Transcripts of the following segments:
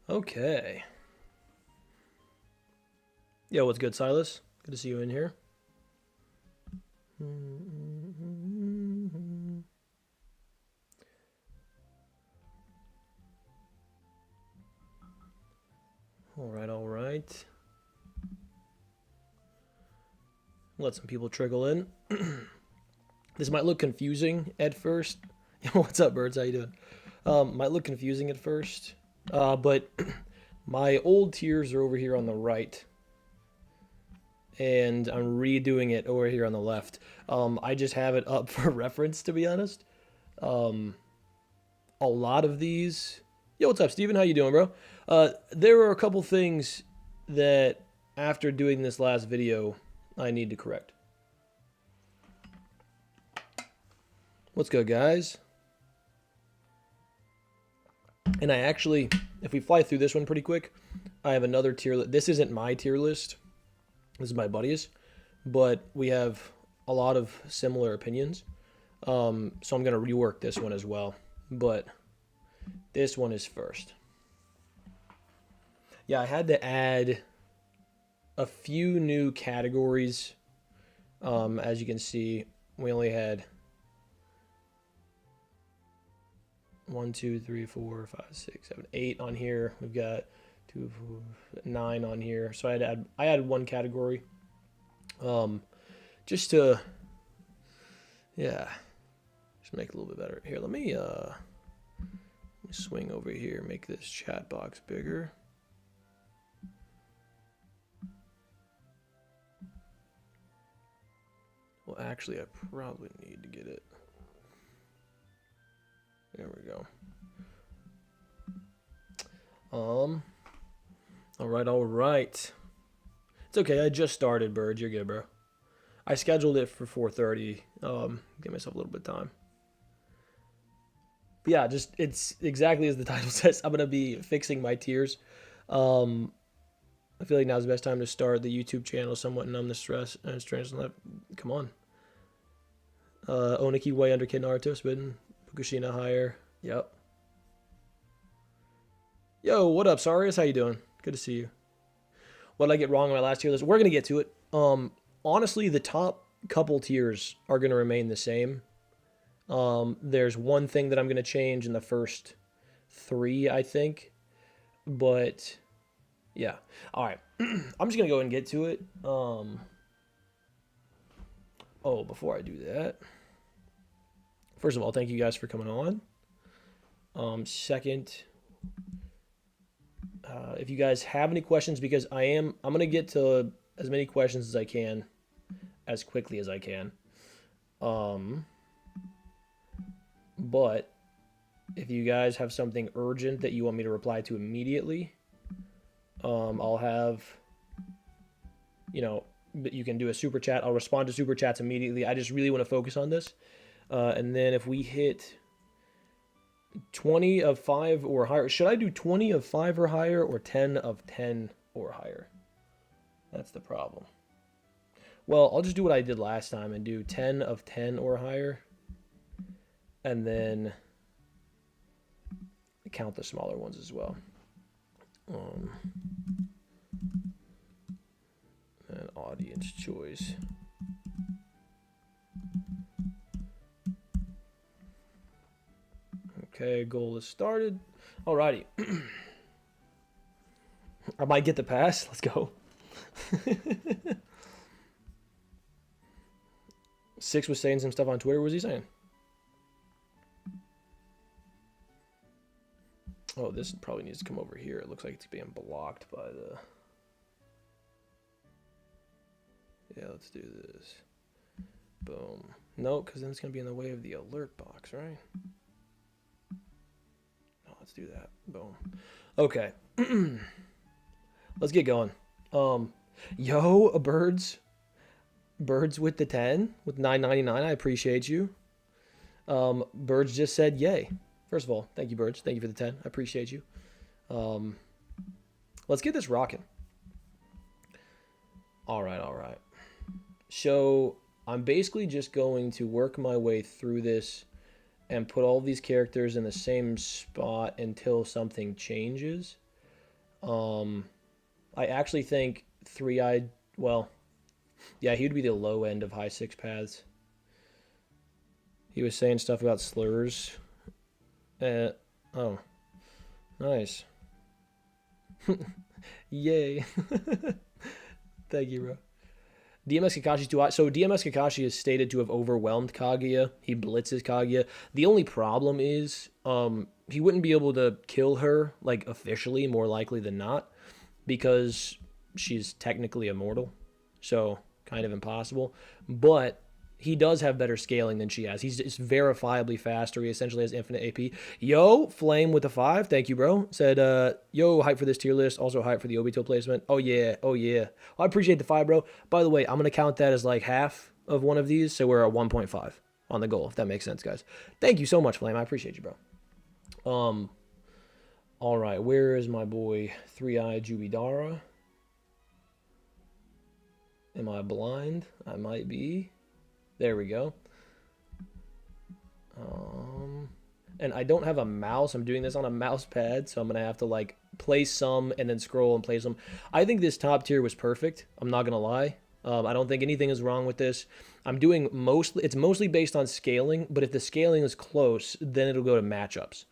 Okay. Yo, what's good, Silas? Good to see you in here. All right, all right. Let some people trickle in. This might look confusing at first. What's up, birds? How you doing? Might look confusing at first, but my old tiers are over here on the right, and I'm redoing it over here on the left. I just have it up for reference, to be honest. A lot of these. Yo, what's up, Steven? How you doing, bro? There are a couple things that after doing this last video, I need to correct. What's good, guys? And I actually, if we fly through this one pretty quick, I have another tier list. This isn't my tier list. This is my buddy's. But we have a lot of similar opinions. So I'm going to rework this one as well. But this one is first. Yeah, I had to add a few new categories. As you can see, we only had 1, 2, 3, 4, 5, 6, 7, 8 on here. We've got 2, 4, 9 on here. So I added one category. Just to, yeah, just make it a little bit better. Here, let me swing over here, make this chat box bigger. Well, actually, I probably need to get it. There we go. All right. It's okay. I just started, Bird. You're good, bro. I scheduled it for 4:30. Give myself a little bit of time. But yeah, just it's exactly as the title says. I'm gonna be fixing my tiers. I feel like now's the best time to start the YouTube channel. Somewhat numb the stress and stress. Come on. Oniki way under Kid Naruto spitting. Fukushima higher. Yep. Yo, what up, Sarius? How you doing? Good to see you. What did I get wrong on my last tier list? We're gonna get to it. Honestly, the top couple tiers are gonna remain the same. There's one thing that I'm gonna change in the first 3, I think. But yeah. All right. I'm just gonna go and get to it. Oh, before I do that, first of all, thank you guys for coming on. Second, if you guys have any questions, because I'm gonna get to as many questions as I can, as quickly as I can. But if you guys have something urgent that you want me to reply to immediately, I'll have, you can do a super chat. I'll respond to super chats immediately. I just really want to focus on this. And then if we hit 20 of 5 or higher, should I do 20 of 5 or higher or 10 of 10 or higher? That's the problem. Well, I'll just do what I did last time and do 10 of 10 or higher. And then count the smaller ones as well. And audience choice. Okay, goal is started. Alrighty. I might get the pass. Let's go. 6 was saying some stuff on Twitter. What was he saying? Oh, this probably needs to come over here. It looks like it's being blocked by the... Yeah, let's do this. Boom. No, because then it's going to be in the way of the alert box, right? No, let's do that. Boom. Okay. Let's get going. Yo, birds. Birds with the 10, with $9.99. I appreciate you. Birds just said yay. First of all, thank you, Birds. Thank you for the 10. I appreciate you. Let's get this rocking. All right, all right. So I'm basically just going to work my way through this and put all these characters in the same spot until something changes. I actually think Three-Eyed, well, yeah, he would be the low end of high six paths. He was saying stuff about slurs. Oh, nice. Yay. Thank you, bro. DMS Kakashi's too high. So DMS Kakashi is stated to have overwhelmed Kaguya. He blitzes Kaguya. The only problem is he wouldn't be able to kill her, like, officially, more likely than not, because she's technically immortal. So kind of impossible. But he does have better scaling than she has. He's just verifiably faster. He essentially has infinite AP. Yo, Flame with the 5. Thank you, bro. Said, yo, hype for this tier list. Also hype for the Obito placement. Oh, yeah. Oh, yeah. I appreciate the 5, bro. By the way, I'm going to count that as like half of one of these. So we're at 1.5 on the goal, if that makes sense, guys. Thank you so much, Flame. I appreciate you, bro. All right. Where is my boy Three-Eyed Jubidara? Am I blind? I might be. There we go. And I don't have a mouse. I'm doing this on a mouse pad, so I'm going to have to, like, place some and then scroll and place some. I think this top tier was perfect. I'm not going to lie. I don't think anything is wrong with this. I'm doing it's mostly based on scaling, but if the scaling is close, then it'll go to matchups.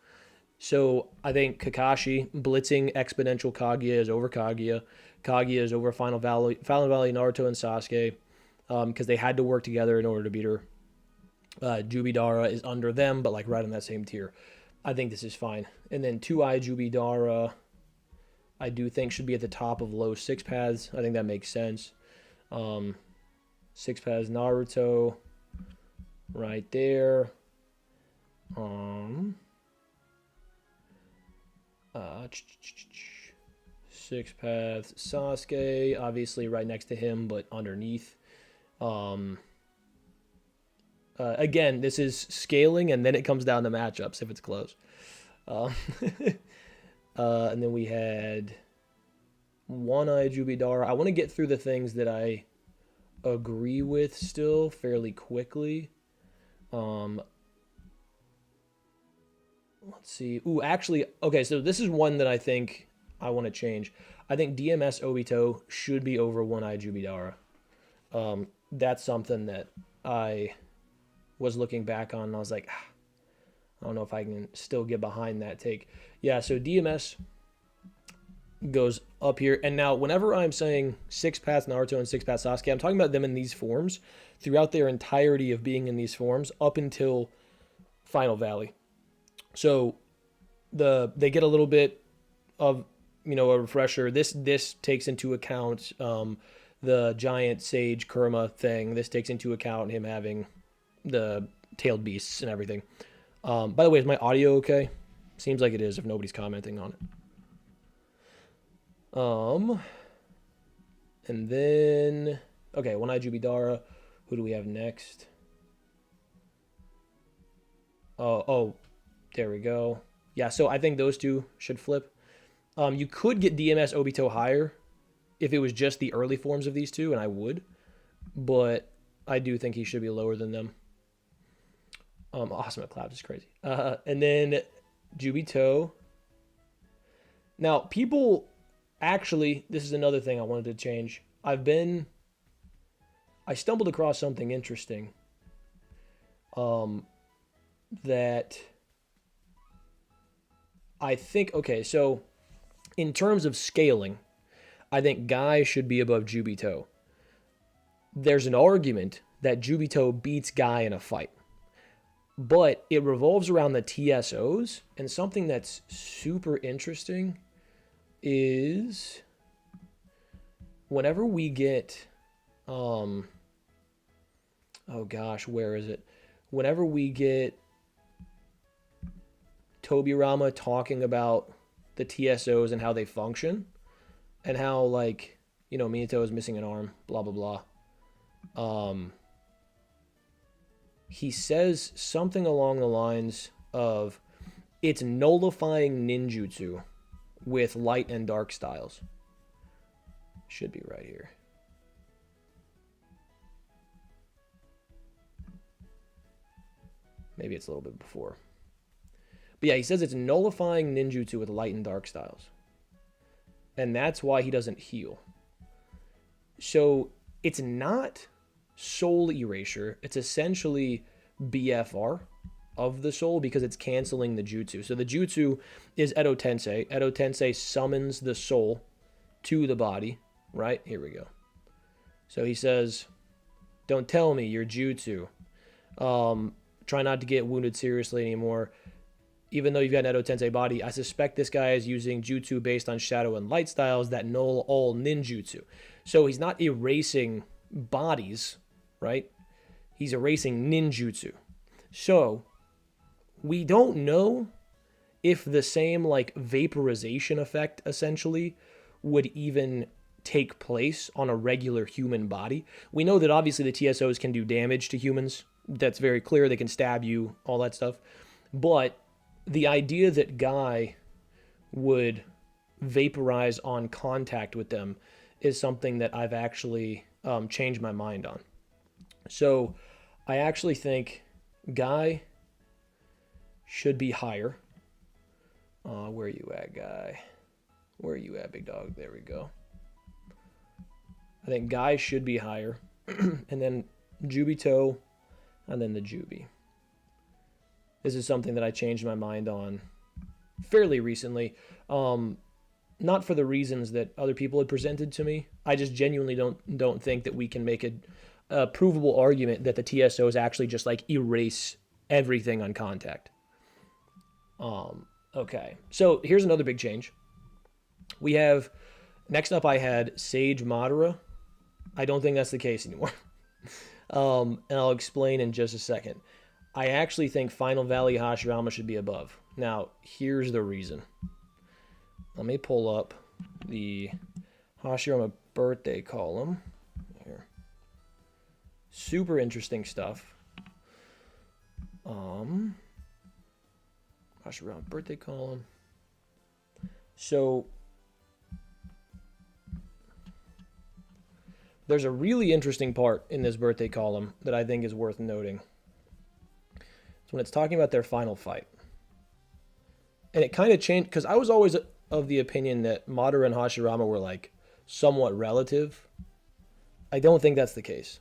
So I think Kakashi blitzing exponential Kaguya is over Kaguya. Kaguya is over Final Valley, Naruto, and Sasuke. Because they had to work together in order to beat her. Jubidara is under them, but like right on that same tier. I think this is fine. And then Two-Eye Jubidara, I do think should be at the top of low six paths. I think that makes sense. Six paths Naruto, right there. Six paths Sasuke, obviously right next to him, but underneath. Again, this is scaling, and then it comes down to matchups if it's close. And then we had One-Eye Jubidara. I want to get through the things that I agree with still fairly quickly. Let's see. Ooh, actually, okay, so this is one that I think I want to change. I think DMS Obito should be over One-Eye Jubidara. That's something that I was looking back on, and I was like, I don't know if I can still get behind that take. Yeah, so DMS goes up here. And now, whenever I'm saying six paths Naruto and six paths Sasuke, I'm talking about them in these forms throughout their entirety of being in these forms up until Final Valley. So they get a little bit of, a refresher. This takes into account the giant sage Kurama thing. This takes into account him having the tailed beasts and everything. By the way, is my audio okay? Seems like it is if nobody's commenting on it. And then, okay, One-Eye Jubidara. Who do we have next? Oh, there we go. Yeah, so I think those two should flip. You could get DMS Obito higher if it was just the early forms of these two, and I would. But I do think he should be lower than them. Awesome at Clouds is crazy. And then Jubito. Now, people... Actually, this is another thing I wanted to change. I stumbled across something interesting. That I think... Okay, so... In terms of scaling, I think Guy should be above Jubito. There's an argument that Jubito beats Guy in a fight. But it revolves around the TSOs, and something that's super interesting is whenever we get oh gosh, where is it? Whenever we get Tobirama talking about the TSOs and how they function, and how, like, Minato is missing an arm, blah blah blah. He says something along the lines of it's nullifying ninjutsu with light and dark styles. Should be right here. Maybe it's a little bit before. But yeah, he says it's nullifying ninjutsu with light and dark styles. And that's why he doesn't heal. So it's not soul erasure. It's essentially BFR of the soul because it's canceling the jutsu. So the jutsu is Edo Tensei. Edo Tensei summons the soul to the body, right? Here we go. So he says, don't tell me your jutsu. Try not to get wounded seriously anymore. Even though you've got an Edo Tensei body, I suspect this guy is using jutsu based on shadow and light styles that null all ninjutsu. So he's not erasing bodies, right? He's erasing ninjutsu. So we don't know if the same like vaporization effect essentially would even take place on a regular human body. We know that obviously the TSOs can do damage to humans. That's very clear. They can stab you, all that stuff. But the idea that Guy would vaporize on contact with them is something that I've actually changed my mind on. So I actually think Guy should be higher. Where are you at, Guy? Where are you at, big dog? There we go. I think Guy should be higher. And then Jubito, and then the Jubi. This is something that I changed my mind on fairly recently. Not for the reasons that other people had presented to me. I just genuinely don't think that we can make a provable argument that the TSOs actually just like erase everything on contact. Okay, so here's another big change. We have, next up I had Sage Madara. I don't think that's the case anymore. And I'll explain in just a second. I actually think Final Valley Hashirama should be above. Now, here's the reason. Let me pull up the Hashirama birthday column. Here. Super interesting stuff. Hashirama birthday column. So, there's a really interesting part in this birthday column that I think is worth noting. It's when it's talking about their final fight. And it kind of changed, because I was always of the opinion that Madara and Hashirama were like somewhat relative. I don't think that's the case.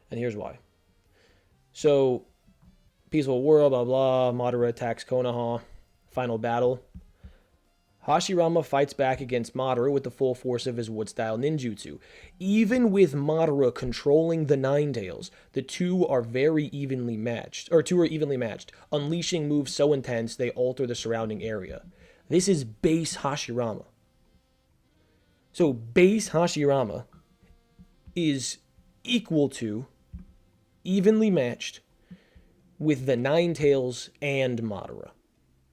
And here's why. So, peaceful world, blah, blah, Madara attacks Konoha, final battle. Hashirama fights back against Madara with the full force of his wood-style ninjutsu. Even with Madara controlling the Nine Tails, the two are evenly matched, unleashing moves so intense they alter the surrounding area. This is base Hashirama. So base Hashirama is equal to, evenly matched, with the Nine Tails and Madara.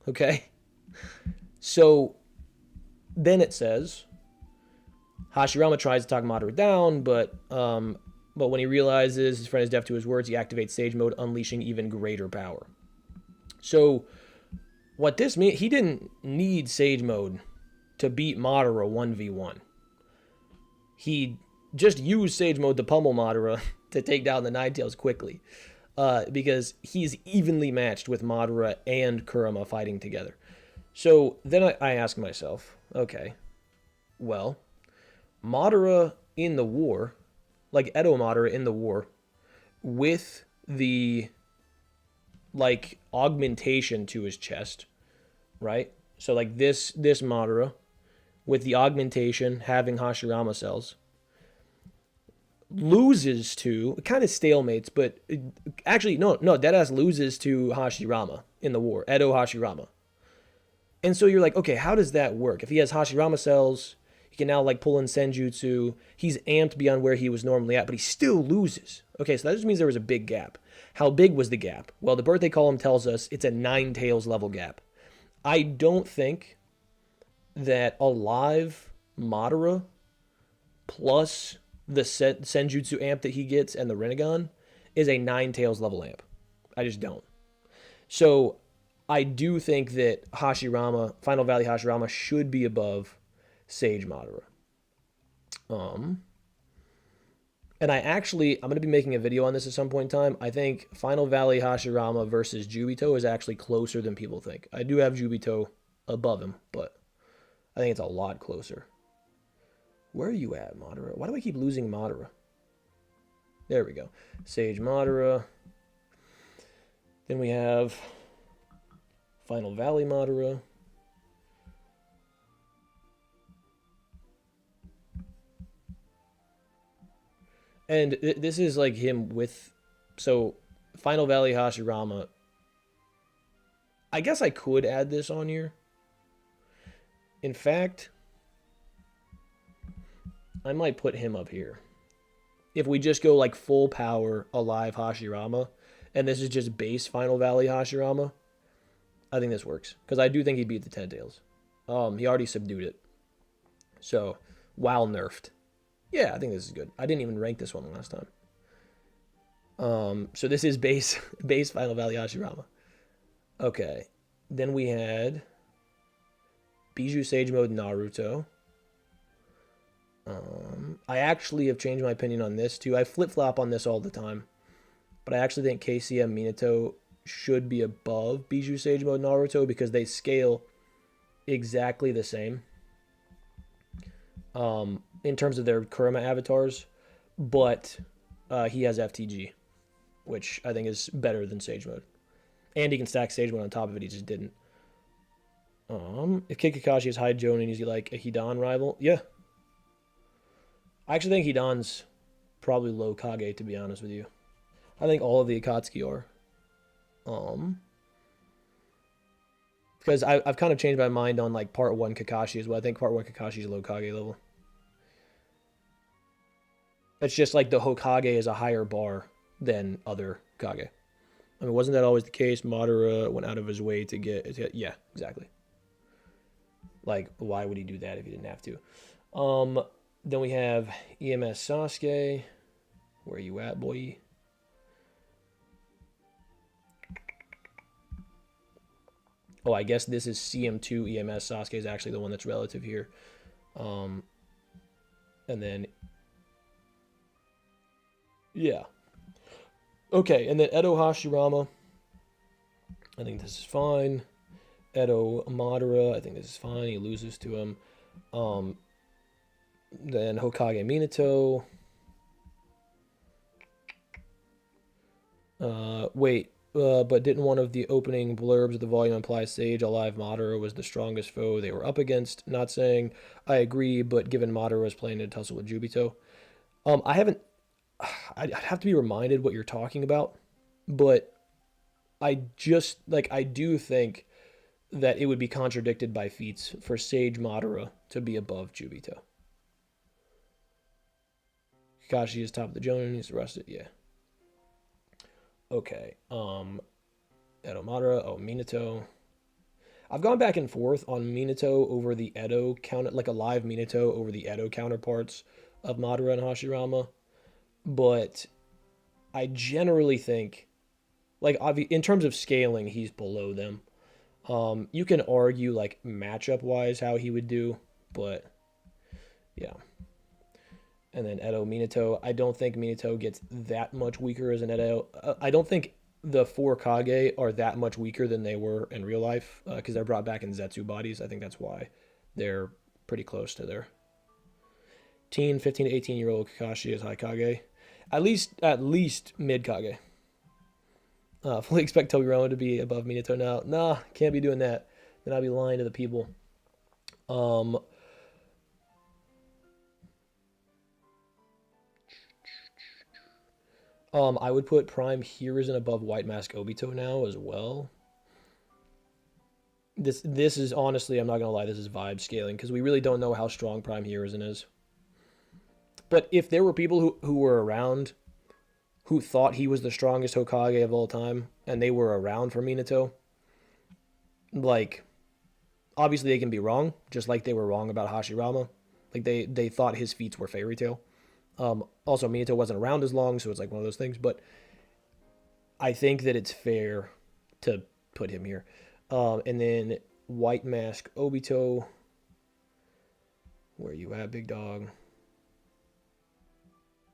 Okay? So then it says, Hashirama tries to talk Madara down, but when he realizes his friend is deaf to his words, he activates Sage Mode, unleashing even greater power. So what this means, he didn't need Sage Mode to beat Madara 1v1. He just used Sage Mode to pummel Madara to take down the Nine Tails quickly, because he's evenly matched with Madara and Kurama fighting together. So then I ask myself, okay, well, Madara in the war, like Edo Madara in the war, with the, like, augmentation to his chest, right? So, like, this Madara, with the augmentation, having Hashirama cells, loses to, kind of stalemates, but actually, no, deadass loses to Hashirama in the war, Edo Hashirama. And so you're like, okay, how does that work? If he has Hashirama cells, he can now like pull in Senjutsu. He's amped beyond where he was normally at, but he still loses. Okay, so that just means there was a big gap. How big was the gap? Well, the birthday column tells us it's a Nine Tails level gap. I don't think that a live Madara plus the Senjutsu amp that he gets and the Rinnegan is a Nine Tails level amp. I just don't. So I do think that Hashirama, Final Valley Hashirama, should be above Sage Madara. And I'm going to be making a video on this at some point in time. I think Final Valley Hashirama versus Jubito is actually closer than people think. I do have Jubito above him, but I think it's a lot closer. Where are you at, Madara? Why do I keep losing Madara? There we go. Sage Madara. Then we have Final Valley Madara. And this is like him with... So, Final Valley Hashirama. I guess I could add this on here. In fact, I might put him up here. If we just go like full power alive Hashirama, and this is just base Final Valley Hashirama, I think this works. Because I do think he beat the Ten Tails. He already subdued it. So, while nerfed. Yeah, I think this is good. I didn't even rank this one last time. So this is base Final Valley Hashirama. Okay. Then we had Bijou Sage Mode Naruto. I actually have changed my opinion on this too. I flip-flop on this all the time. But I actually think KCM Minato should be above Bijou Sage Mode Naruto because they scale exactly the same. In terms of their Kurama avatars. But he has FTG, which I think is better than Sage Mode. And he can stack Sage Mode on top of it, he just didn't. If Kid Kakashi is high Jonin, is he like a Hidan rival? Yeah. I actually think Hidan's probably low Kage, to be honest with you. I think all of the Akatsuki are. Because I've kind of changed my mind on like part 1 Kakashi as well. I think part 1 Kakashi is low Kage level. It's just like the Hokage is a higher bar than other Kage. I mean, wasn't that always the case? Madara went out of his way to get... Yeah, exactly. Like, why would he do that if he didn't have to? Then we have EMS Sasuke. Where you at, boy? Oh, I guess this is CM2 EMS. Sasuke is actually the one that's relative here. And then... Yeah. Okay, and then Edo Hashirama. I think this is fine. Edo Madara. I think this is fine. He loses to him. Then Hokage Minato. But didn't one of the opening blurbs of the volume imply Sage Alive Madara was the strongest foe they were up against? Not saying I agree, but given Madara was playing in a tussle with Jubito. I'd have to be reminded what you're talking about, but I do think that it would be contradicted by feats for Sage Madara to be above Jubito. Kakashi is top of the Jonin, he's arrested, yeah. Okay, Edo Madara, Minato. I've gone back and forth on Minato over the Edo counter, like a live Minato over the Edo counterparts of Madara and Hashirama. But I generally think, like, in terms of scaling, he's below them. You can argue, like, matchup-wise how he would do, but, yeah. And then Edo Minato. I don't think Minato gets that much weaker as an Edo. I don't think the 4 Kage are that much weaker than they were in real life, because they're brought back in Zetsu bodies. I think that's why they're pretty close to their 15 to 18-year-old Kakashi is high Kage. At least mid Kage. Fully expect Tobirama to be above Minato now. Nah, can't be doing that. Then I'll be lying to the people. I would put Prime Hiruzen above White Mask Obito now as well. This is honestly, I'm not gonna lie, this is vibe scaling because we really don't know how strong Prime Hiruzen is. But if there were people who were around who thought he was the strongest Hokage of all time, and they were around for Minato, like, obviously they can be wrong, just like they were wrong about Hashirama. Like, they thought his feats were fairy tale. Also, Minato wasn't around as long, so it's like one of those things, but I think that it's fair to put him here. And then White Mask Obito. Where you at, big dog?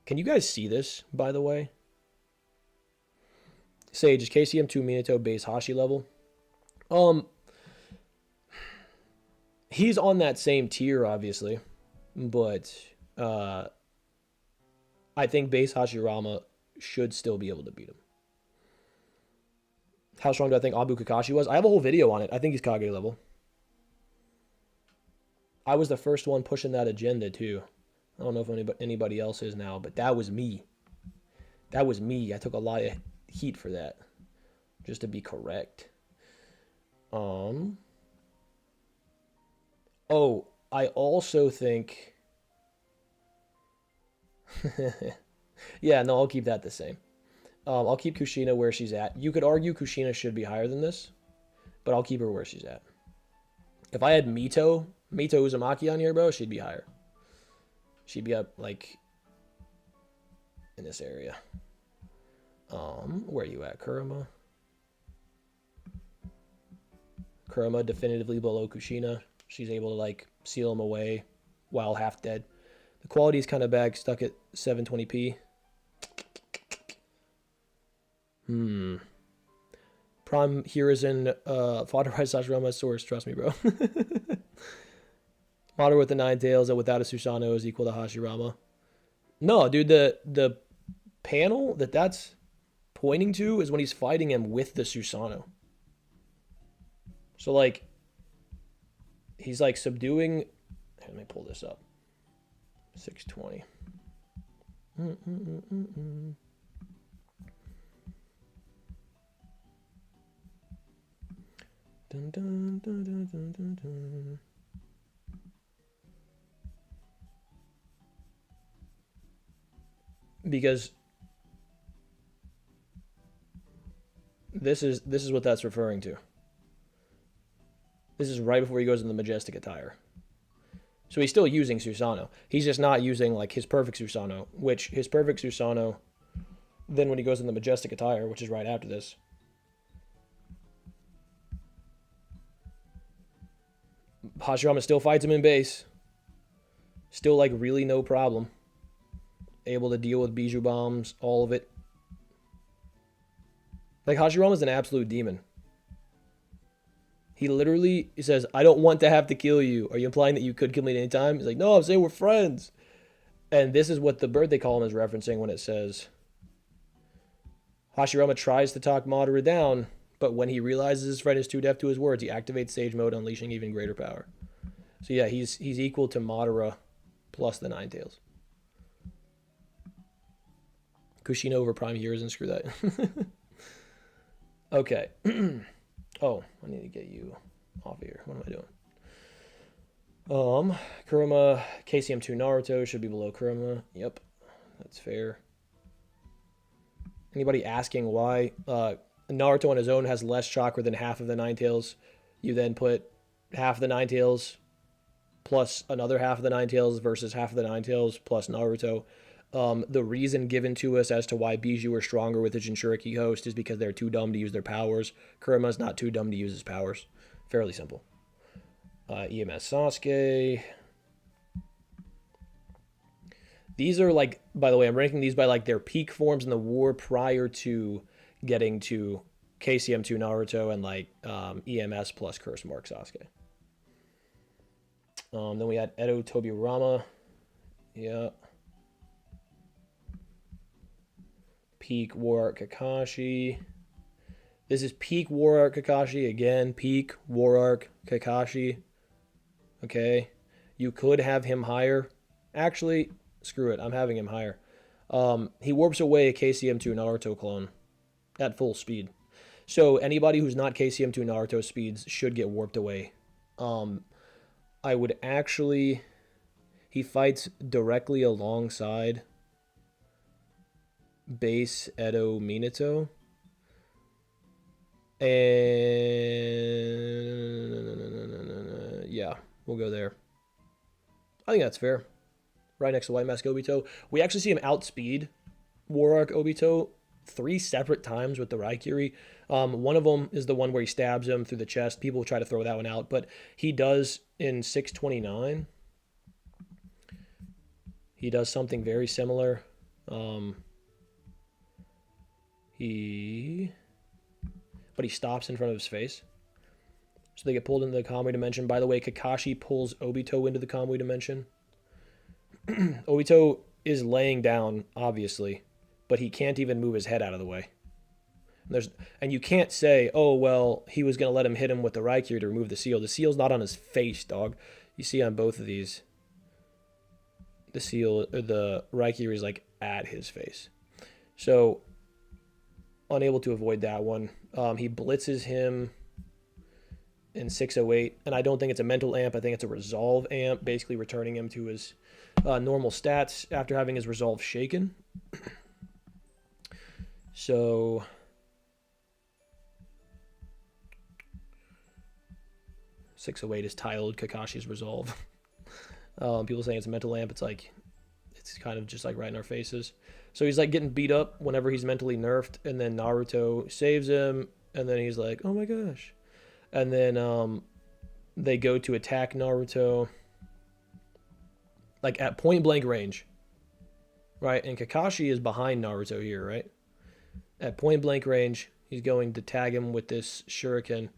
Can you guys see this, by the way? Sage, is KCM2 Minato base Hashi level? He's on that same tier, obviously. But I think base Hashirama should still be able to beat him. How strong do I think Abu Kakashi was? I have a whole video on it. I think he's Kage level. I was the first one pushing that agenda, too. I don't know if anybody else is now, but that was me. That was me. I took a lot of heat for that. Just to be correct. Oh, I also think... yeah, no, I'll keep that the same. I'll keep Kushina where she's at. You could argue Kushina should be higher than this, but I'll keep her where she's at. If I had Mito Uzumaki on here, bro, she'd be higher. She'd be up, like, in this area. Where are you at, Kurama? Kurama definitively below Kushina. She's able to, like, seal him away while half dead. The quality is kind of bad, stuck at 720p. Prime Hiruzen, fodder by Hashirama source, trust me, bro. Madara with the 9 tails and without a Susanoo is equal to Hashirama. No, dude, the panel that's pointing to is when he's fighting him with the Susanoo. So, like, he's, like, subduing... Let me pull this up. 620. Dun, dun, dun, dun, dun, dun, dun. Because this is what that's referring to. This is right before he goes in the majestic attire. So he's still using Susanoo. He's just not using, like, his perfect Susanoo, which his perfect Susanoo, then when he goes in the majestic attire, which is right after this, Hashirama still fights him in base. Still, like, really no problem. Able to deal with Bijou bombs, all of it. Like, Hashirama's an absolute demon. He literally says, I don't want to have to kill you. Are you implying that you could kill me at any time? He's like, no, I'm saying we're friends. And this is what the birthday column is referencing when it says, Hashirama tries to talk Madara down, but when he realizes his friend is too deaf to his words, he activates Sage Mode, unleashing even greater power. So yeah, he's equal to Madara plus the 9 tails. Kushina over Prime Hiruzen, screw that. Okay. Oh, I need to get you off here. What am I doing? Kurama, KCM2 Naruto should be below Kurama. Yep, that's fair. Anybody asking why? Naruto on his own has less chakra than half of the 9 tails. You then put half of the 9 tails plus another half of the 9 tails versus half of the 9 tails plus Naruto. The reason given to us as to why Bijou are stronger with the Jinchuriki host is because they're too dumb to use their powers. Kurama's not too dumb to use his powers. Fairly simple. EMS Sasuke. These are, like, by the way, I'm ranking these by, like, their peak forms in the war prior to getting to KCM2 Naruto and, like, EMS plus Curse Mark Sasuke. Then we had Edo Tobirama. Yeah. Peak War Art Kakashi. This is peak War Art Kakashi. Again, peak War Art Kakashi. Okay. You could have him higher. Actually, screw it. I'm having him higher. He warps away a KCM2 Naruto clone at full speed. So anybody who's not KCM2 Naruto speeds should get warped away. I would actually... He fights directly alongside base Edo Minato. And yeah, we'll go there. I think that's fair. Right next to White Mask Obito. We actually see him outspeed War Arc Obito 3 separate times with the Raikiri. One of them is the one where he stabs him through the chest. People try to throw that one out, but he does in 629. He does something very similar. Um, he stops in front of his face. So they get pulled into the Kamui dimension. By the way, Kakashi pulls Obito into the Kamui dimension. Obito is laying down, obviously, but he can't even move his head out of the way. And you can't say, oh, well, he was going to let him hit him with the Raikiri to remove the seal. The seal's not on his face, dog. You see on both of these, the Raikiri is like at his face. So, unable to avoid that one. He blitzes him in 608, and I don't think it's a mental amp. I think it's a resolve amp, basically returning him to his normal stats after having his resolve shaken. So 608 is titled Kakashi's Resolve. People saying it's a mental amp. It's like, it's kind of just like right in our faces. So he's like getting beat up whenever he's mentally nerfed, and then Naruto saves him, and then he's like, oh my gosh. And then they go to attack Naruto, like at point blank range, right? And Kakashi is behind Naruto here, right? At point blank range, he's going to tag him with this shuriken,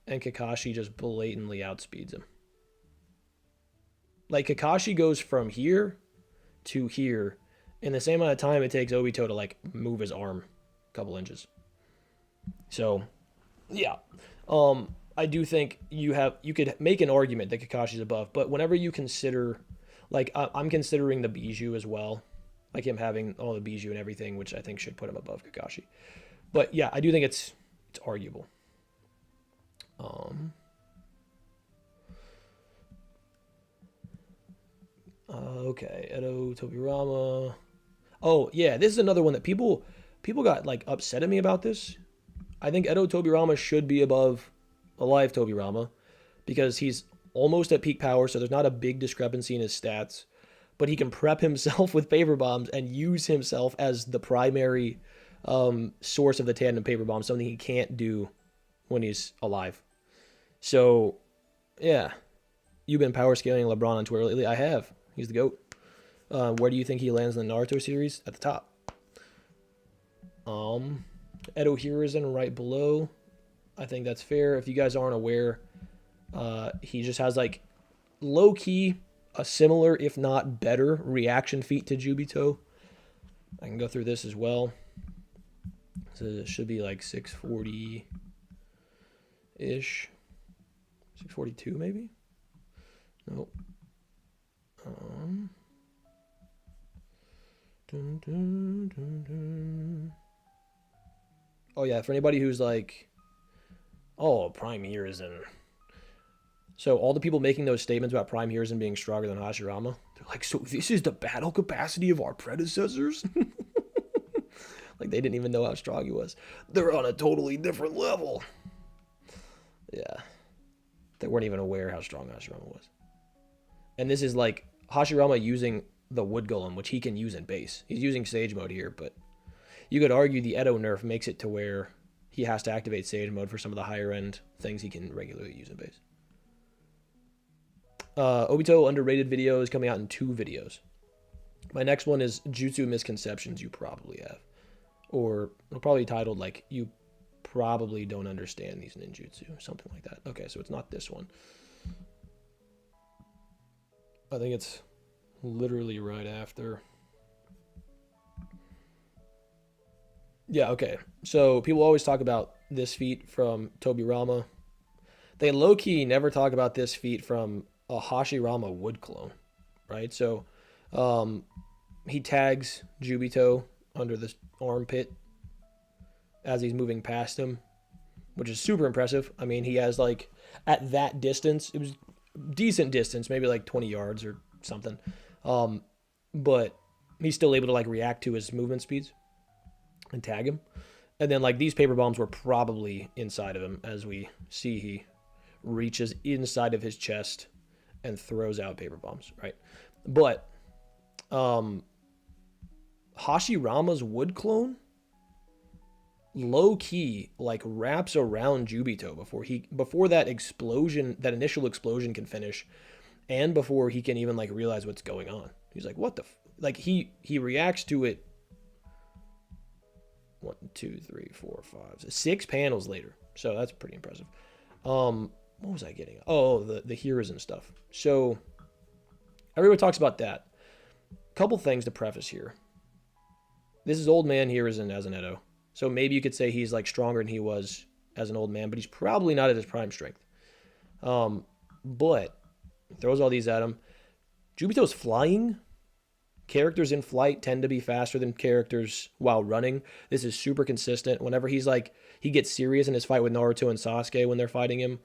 and Kakashi just blatantly outspeeds him. Like, Kakashi goes from here to here in the same amount of time it takes Obito to, like, move his arm a couple inches. So, yeah. I do think you could make an argument that Kakashi's above, but whenever you consider, like, I'm considering the Bijou as well, like him having all the Bijou and everything, which I think should put him above Kakashi. But yeah, I do think it's arguable. Okay, Edo, Tobirama. Oh yeah, this is another one that people got like upset at me about this. I think Edo Tobirama should be above Alive Tobirama because he's almost at peak power, so there's not a big discrepancy in his stats. But he can prep himself with paper bombs and use himself as the primary source of the tandem paper bomb, something he can't do when he's alive. So, yeah. You've been power scaling LeBron on Twitter lately. I have. He's the GOAT. Where do you think he lands in the Naruto series? At the top. Edo Hiruzen right below. I think that's fair. If you guys aren't aware, he just has like low-key a similar, if not better, reaction feat to Jubito. I can go through this as well. So it should be like 640-ish. 642 maybe? Nope. Oh yeah, for anybody who's like, oh, Prime Hiruzen. So all the people making those statements about Prime Hiruzen being stronger than Hashirama, they're like, so this is the battle capacity of our predecessors? Like they didn't even know how strong he was. They're on a totally different level. Yeah. They weren't even aware how strong Hashirama was. And this is like Hashirama using the Wood Golem, which he can use in base. He's using Sage Mode here, but you could argue the Edo nerf makes it to where he has to activate Sage Mode for some of the higher end things he can regularly use in base. Obito underrated video is coming out in 2 videos. My next one is Jutsu Misconceptions You Probably Have. Or probably titled like, You Probably Don't Understand These Ninjutsu, or something like that. Okay, so it's not this one. I think it's literally right after. Yeah, okay. So people always talk about this feat from Tobirama. They low-key never talk about this feat from a Hashirama Wood clone, right? So he tags Jubito under this armpit as he's moving past him, which is super impressive. I mean, he has like, at that distance, it was decent distance, maybe like 20 yards or something. But he's still able to like react to his movement speeds and tag him. And then like these paper bombs were probably inside of him, as we see he reaches inside of his chest and throws out paper bombs, right? But Hashirama's Wood clone low key like wraps around Jubito before that explosion, that initial explosion can finish, and before he can even like realize what's going on. He's like, what the like he reacts to it 1, 2, 3, 4, 5, 6 panels later. So that's pretty impressive. What was I getting? Oh, the heroes and stuff. So everybody talks about that. Couple things to preface here. This is old man Hiruzen as an Edo. So maybe you could say he's like stronger than he was as an old man, but he's probably not at his prime strength. But throws all these at him. Jubito's flying. Characters in flight tend to be faster than characters while running. This is super consistent. Whenever he's like, he gets serious in his fight with Naruto and Sasuke when they're fighting him,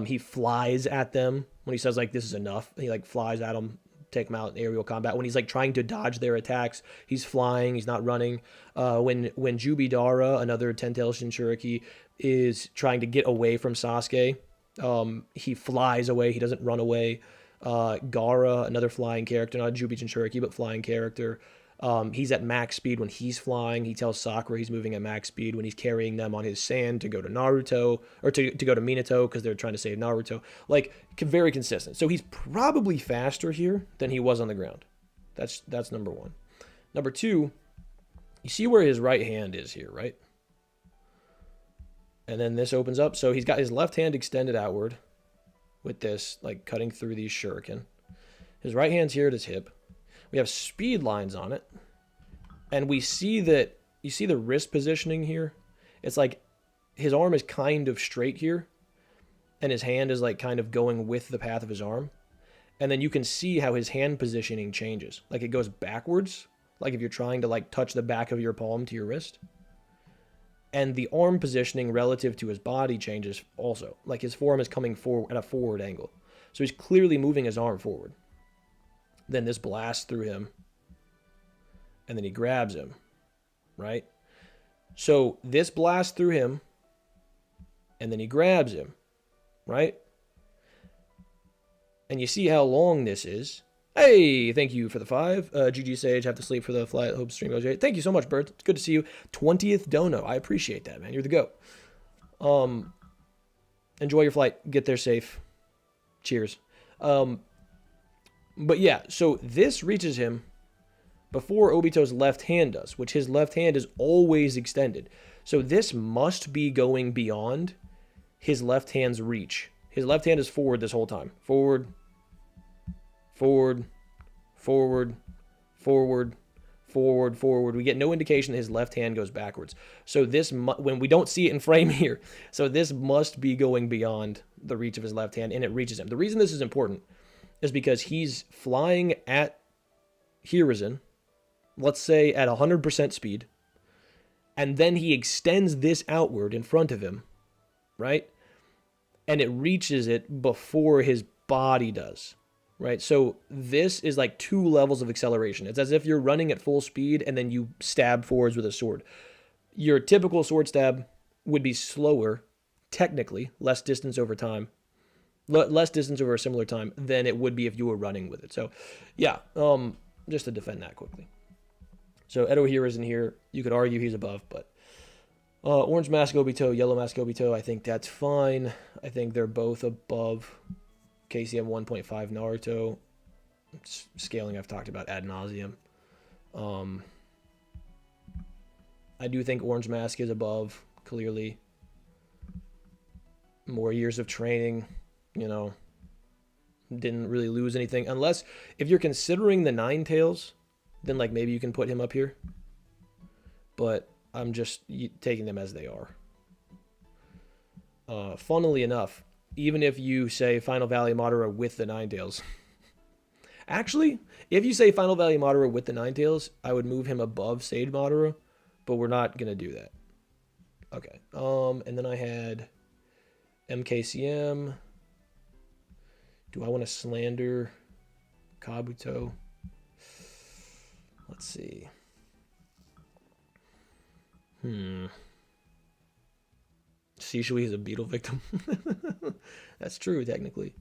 he flies at them when he says like, this is enough. He like flies at them, take them out in aerial combat. When he's like trying to dodge their attacks, he's flying, he's not running. When Jubidara, another Ten-Tailed Shinchuriki, is trying to get away from Sasuke, he flies away, he doesn't run away. Gaara, another flying character, not a Jubi Jinchuriki, but flying character. He's at max speed when he's flying. He tells Sakura he's moving at max speed when he's carrying them on his sand to go to Naruto, or to go to Minato because they're trying to save Naruto. Like, very consistent. So he's probably faster here than he was on the ground. That's number one. Number two, you see where his right hand is here, right? And then this opens up. So he's got his left hand extended outward with this, like cutting through these shuriken. His right hand's here at his hip. We have speed lines on it. And we see that, you see the wrist positioning here? It's like his arm is kind of straight here. And his hand is like kind of going with the path of his arm. And then you can see how his hand positioning changes. Like it goes backwards. Like if you're trying to like touch the back of your palm to your wrist. And the arm positioning relative to his body changes also. Like his forearm is coming forward at a forward angle. So he's clearly moving his arm forward. Then this blasts through him. And then he grabs him. Right? So this blasts through him. And then he grabs him. Right? And you see how long this is. Hey, thank you for the 5. GG Sage, have to sleep for the flight. Hope stream goes great. Thank you so much, Bert. It's good to see you. 20th dono. I appreciate that, man. You're the GOAT. Enjoy your flight. Get there safe. Cheers. But yeah, so this reaches him before Obito's left hand does, which his left hand is always extended. So this must be going beyond his left hand's reach. His left hand is forward this whole time. Forward. Forward, forward, forward, forward, forward. We get no indication that his left hand goes backwards. So this, when we don't see it in frame here, so this must be going beyond the reach of his left hand, and it reaches him. The reason this is important is because he's flying at Hiruzen, let's say at 100% speed, and then he extends this outward in front of him, right? And it reaches it before his body does. Right, so this is like 2 levels of acceleration. It's as if you're running at full speed and then you stab forwards with a sword. Your typical sword stab would be slower, technically, less distance over time, less distance over a similar time than it would be if you were running with it. So, yeah, just to defend that quickly. So Edo here isn't here. You could argue he's above, but orange mask Obito, yellow mask Obito, I think that's fine. I think they're both above KCM 1.5 Naruto. Scaling I've talked about ad nauseum. I do think Orange Mask is above, clearly. More years of training, you know. Didn't really lose anything. Unless, if you're considering the Nine Tails, then like maybe you can put him up here. But I'm just taking them as they are. Funnily enough, even if you say Final Valley Madara with the Nine Tails. Actually, if you say Final Valley Madara with the Nine Tails, I would move him above Sage Madara, but we're not going to do that. Okay. And then I had MKCM. Do I want to slander Kabuto? Let's see. Shishui is a beetle victim. That's true, technically.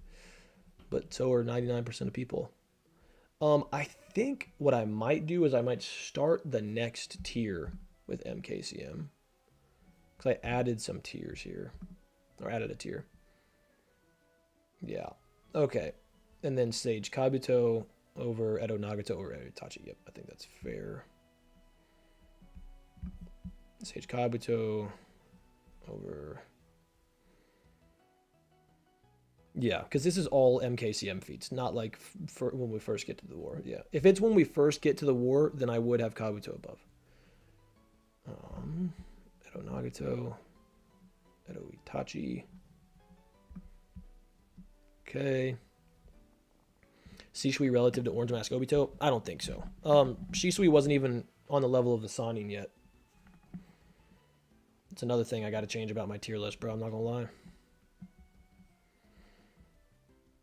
But so are 99% of people. I think what I might do is I might start the next tier with MKCM. Because I added some tiers here. Or added a tier. Yeah. Okay. And then Sage Kabuto over Edo Nagato over Edo Itachi. Yep, I think that's fair. Sage Kabuto over... Yeah, because this is all MKCM feats, not like for when we first get to the war. Yeah, if it's when we first get to the war, then I would have Kabuto above. Edo Nagato, Edo Itachi. Okay. Shisui relative to Orange Mask Obito? I don't think so. Shisui wasn't even on the level of the Sannin yet. It's another thing I got to change about my tier list, bro. I'm not gonna lie.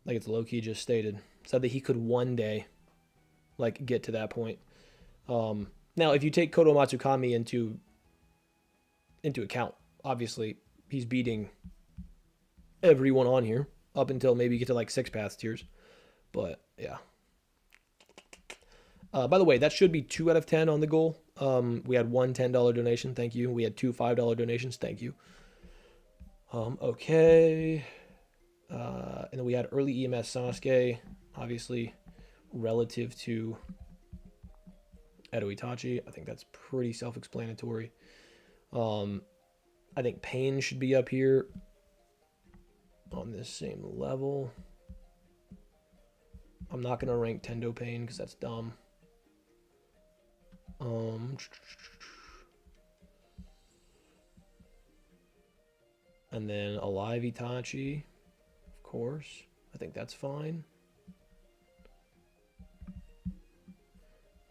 Like it's low-key just stated. Said that he could one day, like, get to that point. Now, if you take Kodo Matsukami into account, obviously, he's beating everyone on here up until maybe you get to, like, 6-path tiers. But, yeah. By the way, that should be 2 out of 10 on the goal. We had one $10 donation. Thank you. We had 2 $5 donations. Thank you. Okay. And then we had early EMS Sasuke, obviously, relative to Edo Itachi. I think that's pretty self-explanatory. I think Pain should be up here on this same level. I'm not going to rank Tendo Pain because that's dumb. And then Alive Itachi. Course, I think that's fine.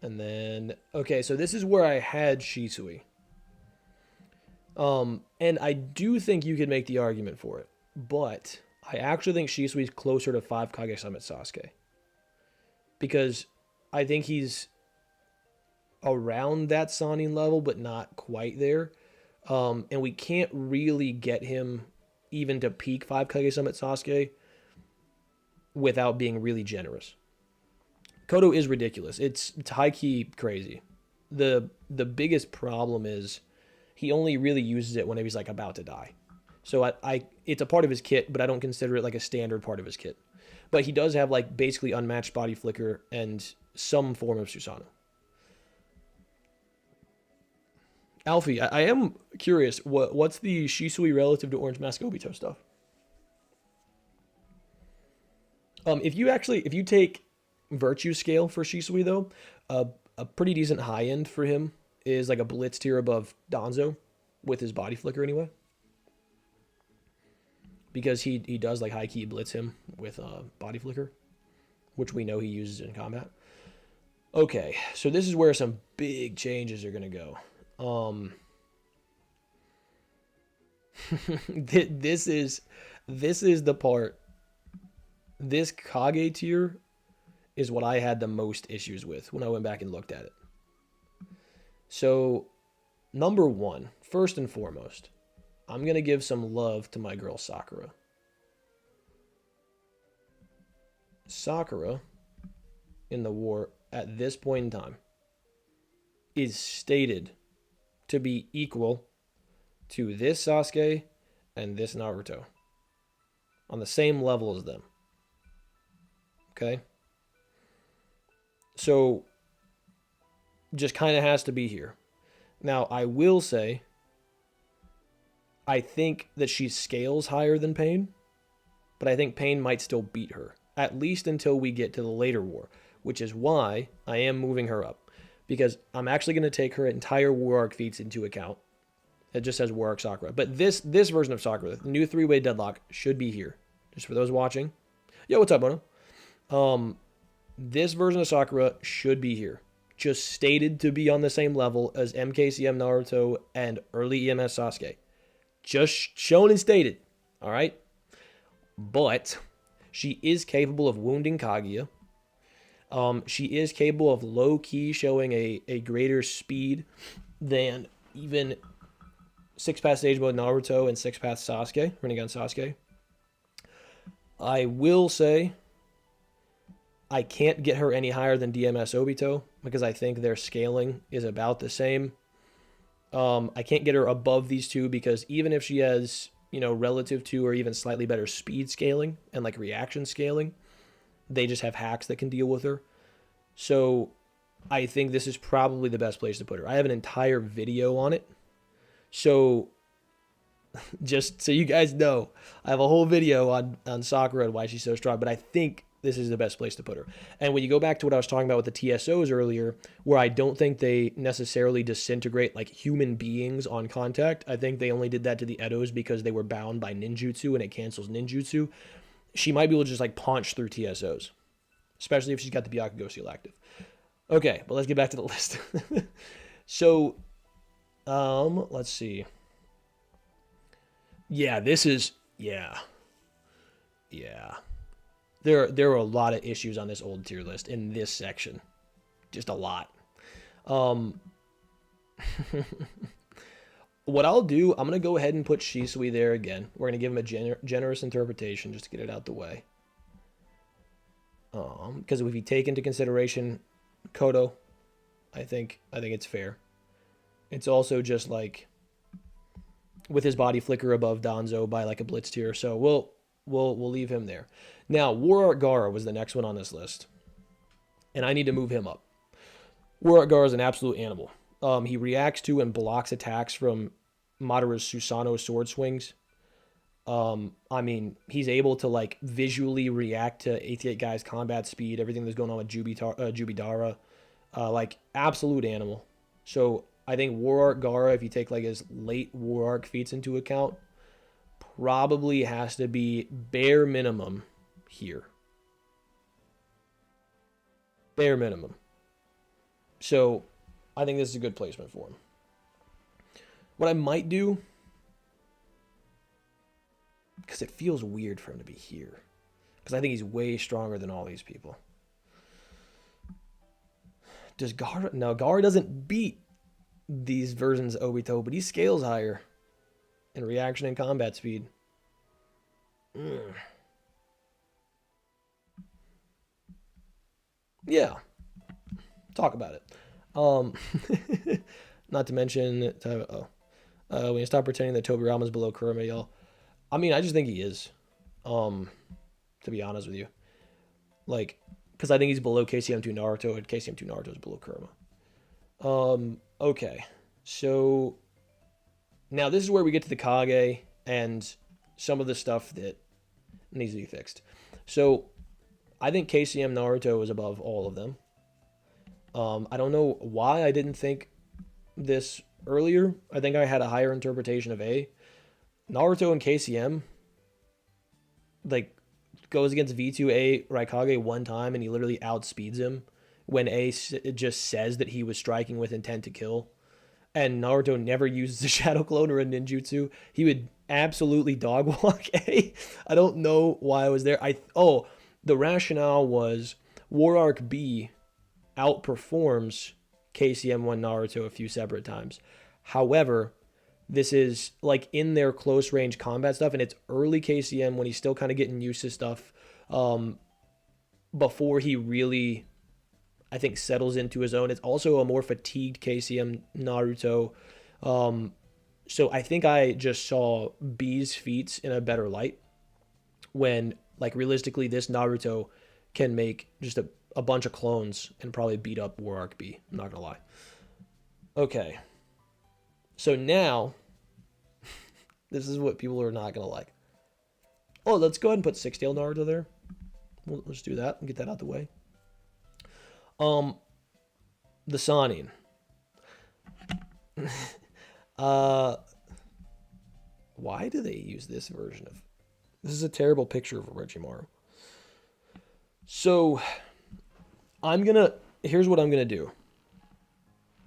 And then, okay, so this is where I had Shisui. And I do think you could make the argument for it, but I actually think Shisui is closer to 5 Kage Summit Sasuke. Because I think he's around that Sannin level, but not quite there. And we can't really get him even to peak 5 Kage Summit Sasuke without being really generous. Kodo is ridiculous. It's high-key crazy. The biggest problem is he only really uses it whenever he's like about to die. So it's a part of his kit, but I don't consider it like a standard part of his kit. But he does have like basically unmatched body flicker and some form of Susanoo. Alfie, I am curious, what's the Shisui relative to Orange Mask Obito stuff? If you take Virtue Scale for Shisui, though, a pretty decent high end for him is like a Blitz tier above Danzo, with his body flicker anyway. Because he does like high key blitz him with body flicker, which we know he uses in combat. Okay, so this is where some big changes are going to go. This is the part. This Kage tier is what I had the most issues with when I went back and looked at it. So, number one, first and foremost, I'm going to give some love to my girl Sakura. Sakura, in the war, at this point in time, is stated to be equal to this Sasuke and this Naruto. On the same level as them. Okay? So, just kind of has to be here. Now, I will say, I think that she scales higher than Pain, but I think Pain might still beat her, at least until we get to the later war, which is why I am moving her up, because I'm actually going to take her entire War Arc feats into account. It just says War Arc Sakura, but this version of Sakura, the new 3-way deadlock, should be here, just for those watching. Yo, what's up, Bono? This version of Sakura should be here, just stated to be on the same level as MKCM Naruto and early EMS Sasuke. Just shown and stated, all right? But she is capable of wounding Kaguya. She is capable of low-key showing a greater speed than even 6-path stage mode Naruto and 6-path Sasuke, Rinnegan Sasuke. I will say I can't get her any higher than DMS Obito because I think their scaling is about the same. I can't get her above these two because even if she has, relative to or even slightly better speed scaling and like reaction scaling, they just have hacks that can deal with her. So I think this is probably the best place to put her. I have an entire video on it. So just so you guys know, I have a whole video on Sakura and why she's so strong, but I think this is the best place to put her. And when you go back to what I was talking about with the TSOs earlier, where I don't think they necessarily disintegrate like human beings on contact, I think they only did that to the Edos because they were bound by ninjutsu and it cancels ninjutsu. She might be able to just like punch through TSOs, especially if she's got the Byakugo seal active. Okay, but let's get back to the list. So, let's see. Yeah, this is yeah. There are a lot of issues on this old tier list in this section. Just a lot. What I'll do, I'm going to go ahead and put Shisui there again. We're going to give him a generous interpretation just to get it out the way. Because if you take into consideration Kodo, I think it's fair. It's also just like with his body flicker above Danzo by like a blitz tier, so we'll leave him there. Now, War Art Gaara was the next one on this list, and I need to move him up. War Art Gaara is an absolute animal. He reacts to and blocks attacks from Madara's Susanoo sword swings. I mean, he's able to like visually react to 88 Guy's combat speed, everything that's going on with Jubidara. Like, absolute animal. So I think War Art Gaara, if you take like his late War Arc feats into account, probably has to be bare minimum here. Bare minimum. So I think this is a good placement for him. What I might do, because it feels weird for him to be here, because I think he's way stronger than all these people. Does Gaara... No, Gaara doesn't beat these versions of Obito, but he scales higher in reaction and combat speed. Yeah. Talk about it. Not to mention... when you stop pretending that Tobirama's below Kurama, y'all. I mean, I just think he is. To be honest with you. Like... Because I think he's below KCM2 Naruto, and KCM2 Naruto is below Kurama. Okay. So, now this is where we get to the Kage, and some of the stuff that needs to be fixed. So, I think KCM Naruto is above all of them. I don't know why I didn't think this earlier. I think I had a higher interpretation of A. Naruto and KCM, like, goes against V2A Raikage one time and he literally outspeeds him when A just says that he was striking with intent to kill. And Naruto never uses a shadow clone or a ninjutsu. He would absolutely dog walk A. I don't know why I was there. The rationale was War Arc B outperforms KCM1 Naruto a few separate times. However, this is like in their close range combat stuff, and it's early KCM when he's still kind of getting used to stuff before he really, I think, settles into his own. It's also a more fatigued KCM Naruto. So I think I just saw B's feats in a better light when, like, realistically, this Naruto can make just a bunch of clones and probably beat up War Arc B. I'm not going to lie. Okay. So now, this is what people are not going to like. Oh, let's go ahead and put Six-Tail Naruto there. Let's do that and get that out the way. The Sannin. Why do they use this version of... This is a terrible picture of Orochimaru. So, here's what I'm going to do.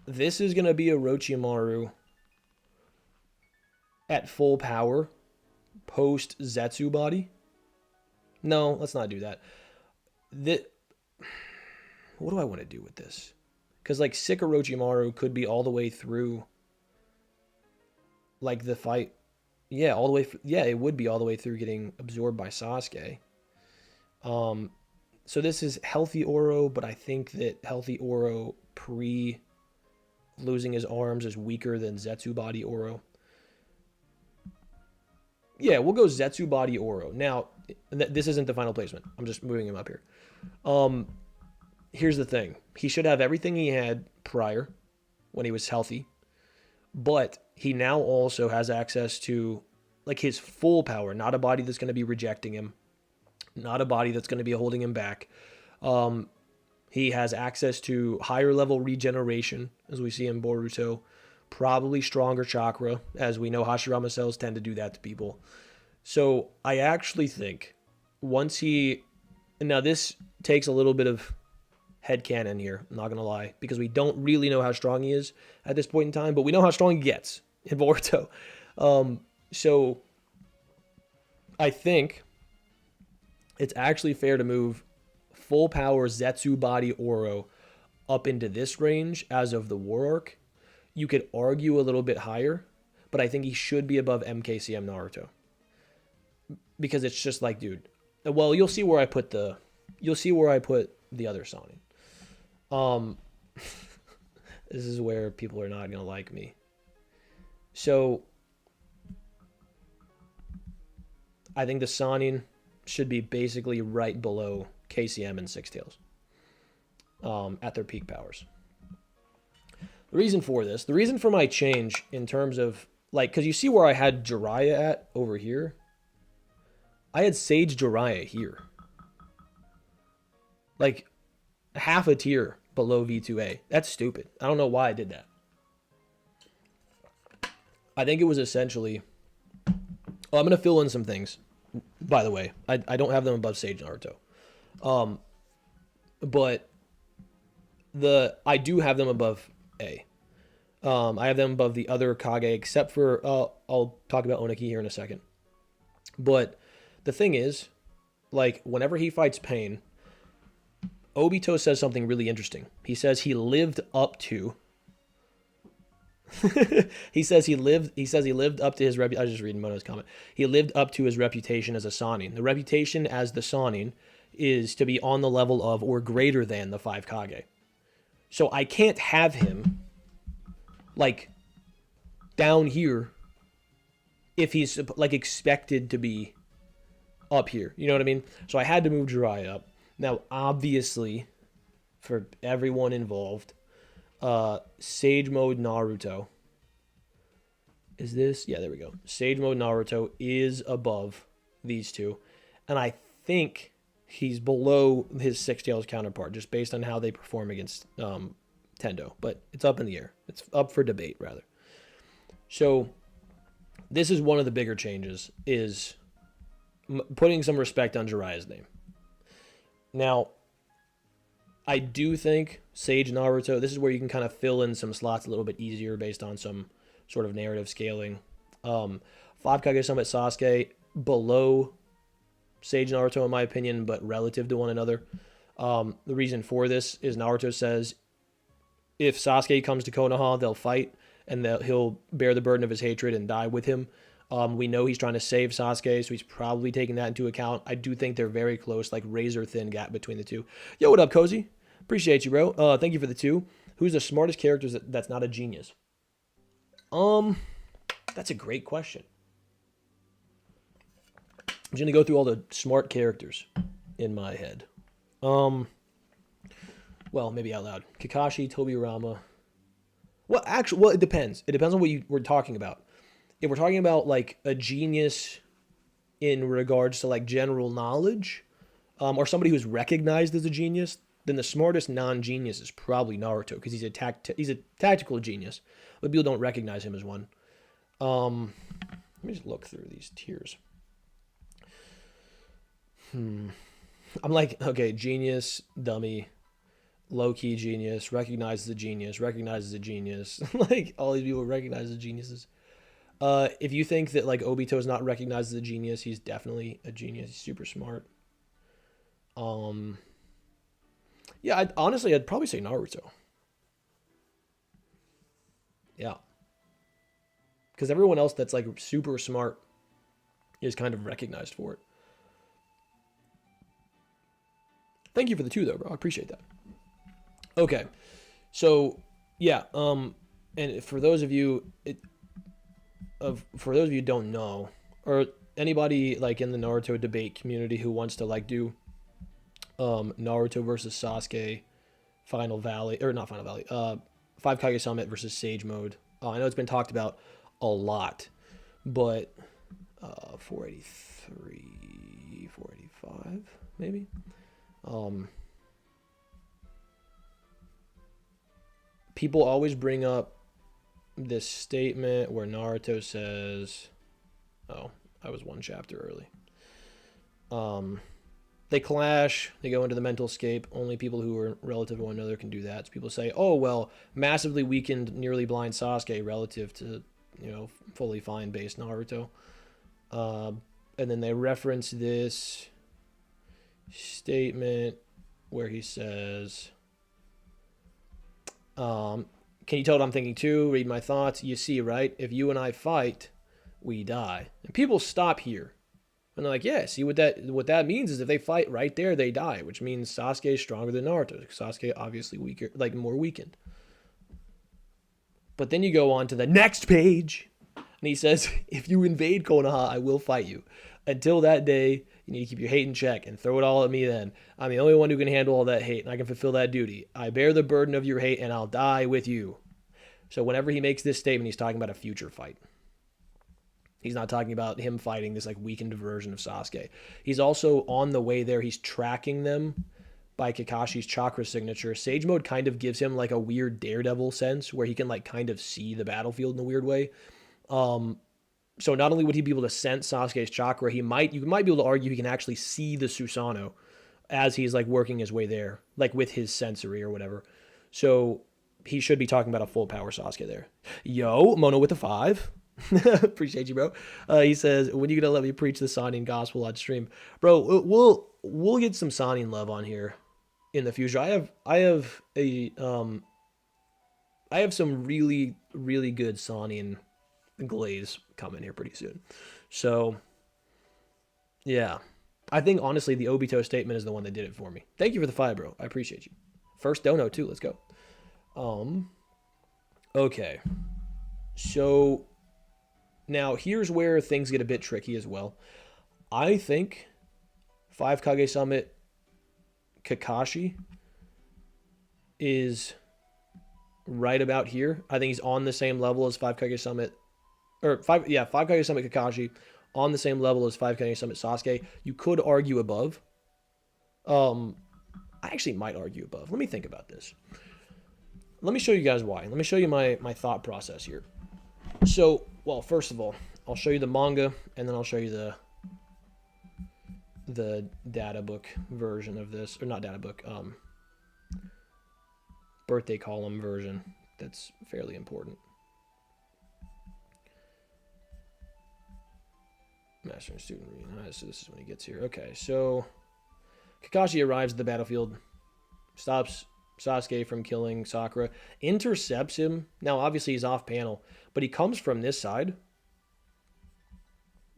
This is going to be Orochimaru at full power, post Zetsu body. No, let's not do that. What do I want to do with this? Because, like, sick Orochimaru could be all the way through, like, the fight. Yeah, all the way. Yeah, it would be all the way through getting absorbed by Sasuke. So this is healthy Oro, but I think that healthy Oro pre losing his arms is weaker than Zetsu body Oro. Yeah, we'll go Zetsu body Oro. Now, this isn't the final placement. I'm just moving him up here. Here's the thing. He should have everything he had prior when he was healthy, but he now also has access to like his full power, not a body that's going to be rejecting him, not a body that's going to be holding him back. He has access to higher level regeneration, as we see in Boruto, probably stronger chakra, as we know Hashirama cells tend to do that to people. So I actually think once he, now this takes a little bit of headcanon here, I'm not going to lie, because we don't really know how strong he is at this point in time, but we know how strong he gets in Boruto. So I think it's actually fair to move full power Zetsu body Oro up into this range as of the War Arc. You could argue a little bit higher, but I think he should be above MKCM Naruto. Because it's just like, dude, well, you'll see where I put the other Sannin. This is where people are not going to like me. So I think the Sannin should be basically right below KCM and Six Tails at their peak powers. The reason for this, the reason for my change in terms of, like, because you see where I had Jiraiya at over here? I had Sage Jiraiya here. Like, half a tier below V2A. That's stupid. I don't know why I did that. I think it was essentially... Oh, I'm going to fill in some things, by the way. I don't have them above Sage Naruto. But I do have them above A. I have them above the other Kage, except for... I'll talk about Oniki here in a second. But the thing is, like, whenever he fights Pain, Obito says something really interesting. He says he lived up to... he says he lived up to his reputation. I was just reading Mono's comment. He lived up to his reputation as a Sannin. The reputation as the Sannin is to be on the level of or greater than the Five Kage. So I can't have him like down here if he's like expected to be up here. You know what I mean? So I had to move Jiraiya up. Now, obviously, for everyone involved, Sage Mode Naruto. Is this? Yeah, there we go. Sage Mode Naruto is above these two. And I think he's below his Six Tails counterpart, just based on how they perform against Tendo. But it's up in the air. It's up for debate, rather. So this is one of the bigger changes, is putting some respect on Jiraiya's name. Now, I do think Sage Naruto, this is where you can kind of fill in some slots a little bit easier based on some sort of narrative scaling. Five Kage Summit Sasuke, below Sage Naruto in my opinion, but relative to one another. The reason for this is Naruto says if Sasuke comes to Konoha, they'll fight, and he'll bear the burden of his hatred and die with him. We know he's trying to save Sasuke, so he's probably taking that into account. I do think they're very close, like razor-thin gap between the two. Yo, what up, Cozy? Appreciate you, bro. Thank you for the 2. Who's the smartest character that's not a genius? That's a great question. I'm just going to go through all the smart characters in my head. Well, maybe out loud. Kakashi, Tobirama. Well, actually, it depends. It depends on what we're talking about. If we're talking about, like, a genius in regards to, like, general knowledge, or somebody who's recognized as a genius, then the smartest non-genius is probably Naruto, because he's a tactical genius, but people don't recognize him as one. Let me just look through these tiers. I'm like, okay, genius, dummy, low-key genius, recognizes a genius, recognizes a genius. Like, all these people recognize as geniuses. If you think that, like, Obito is not recognized as a genius, he's definitely a genius. He's super smart. Yeah, honestly, I'd probably say Naruto. Yeah. Because everyone else that's, like, super smart is kind of recognized for it. Thank you for the 2, though, bro. I appreciate that. Okay. So, yeah. And for those of you... for those of you who don't know, or anybody like in the Naruto debate community who wants to like do Naruto versus Sasuke Final Valley, or not Final Valley, Five Kage Summit versus Sage Mode. I know it's been talked about. a lot. But 483, 485, maybe. People always bring up this statement where Naruto says, oh, I was one chapter early. They clash, they go into the mental escape. Only people who are relative to one another can do that. So people say, oh, well, massively weakened, nearly blind Sasuke relative to, fully fine base Naruto. And then they reference this statement where he says, can you tell what I'm thinking too? Read my thoughts. You see, right? If you and I fight, we die. And people stop here. And they're like, yeah, see what that means is if they fight right there, they die, which means Sasuke is stronger than Naruto. Sasuke obviously weaker, like more weakened. But then you go on to the next page, and he says, if you invade Konoha, I will fight you. Until that day, you need to keep your hate in check and throw it all at me then. I'm the only one who can handle all that hate, and I can fulfill that duty. I bear the burden of your hate, and I'll die with you. So whenever he makes this statement, he's talking about a future fight. He's not talking about him fighting this like weakened version of Sasuke. He's also on the way there. He's tracking them by Kakashi's chakra signature. Sage mode kind of gives him like a weird Daredevil sense where he can like kind of see the battlefield in a weird way. So not only would he be able to sense Sasuke's chakra, you might be able to argue he can actually see the Susanoo as he's like working his way there, like with his sensory or whatever. So he should be talking about a full power Sasuke there. Yo, Mono with a 5. Appreciate you, bro. He says, when you gonna let me preach the Sannin gospel on stream? Bro, we'll get some Sannin love on here in the future. I have some really, really good Sannin glaze coming here pretty soon. So yeah. I think honestly the Obito statement is the one that did it for me. Thank you for the 5, bro. I appreciate you. First dono too, let's go. Okay. So now, here's where things get a bit tricky as well. I think Five Kage Summit Kakashi is right about here. I think he's on the same level as Five Kage Summit, Five Kage Summit Kakashi on the same level as Five Kage Summit Sasuke. You could argue above. I actually might argue above. Let me think about this. Let me show you guys why. Let me show you my thought process here. So, well, first of all, I'll show you the manga, and then I'll show you the data book version of this, or not data book, birthday column version. That's fairly important. Master and student reunited. So this is when he gets here. Okay, so Kakashi arrives at the battlefield, stops Sasuke from killing Sakura, intercepts him. Now, obviously, he's off panel, but he comes from this side.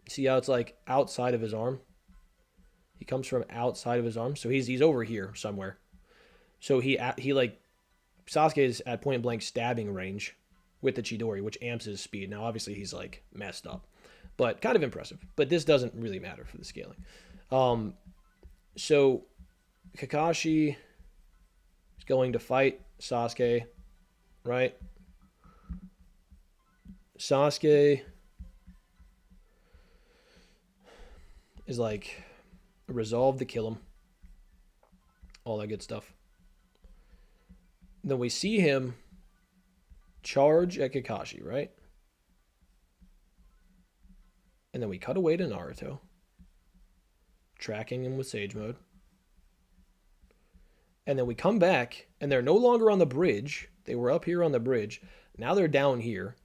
See how it's like outside of his arm? He comes from outside of his arm, so he's over here somewhere. So he like Sasuke is at point blank stabbing range with the Chidori, which amps his speed. Now, obviously, he's like messed up, but kind of impressive. But this doesn't really matter for the scaling. So Kakashi is going to fight Sasuke, right? Sasuke is like resolved to kill him. All that good stuff. Then we see him charge at Kakashi, right? And then we cut away to Naruto, tracking him with Sage Mode. And then we come back, and they're no longer on the bridge. They were up here on the bridge. Now they're down here.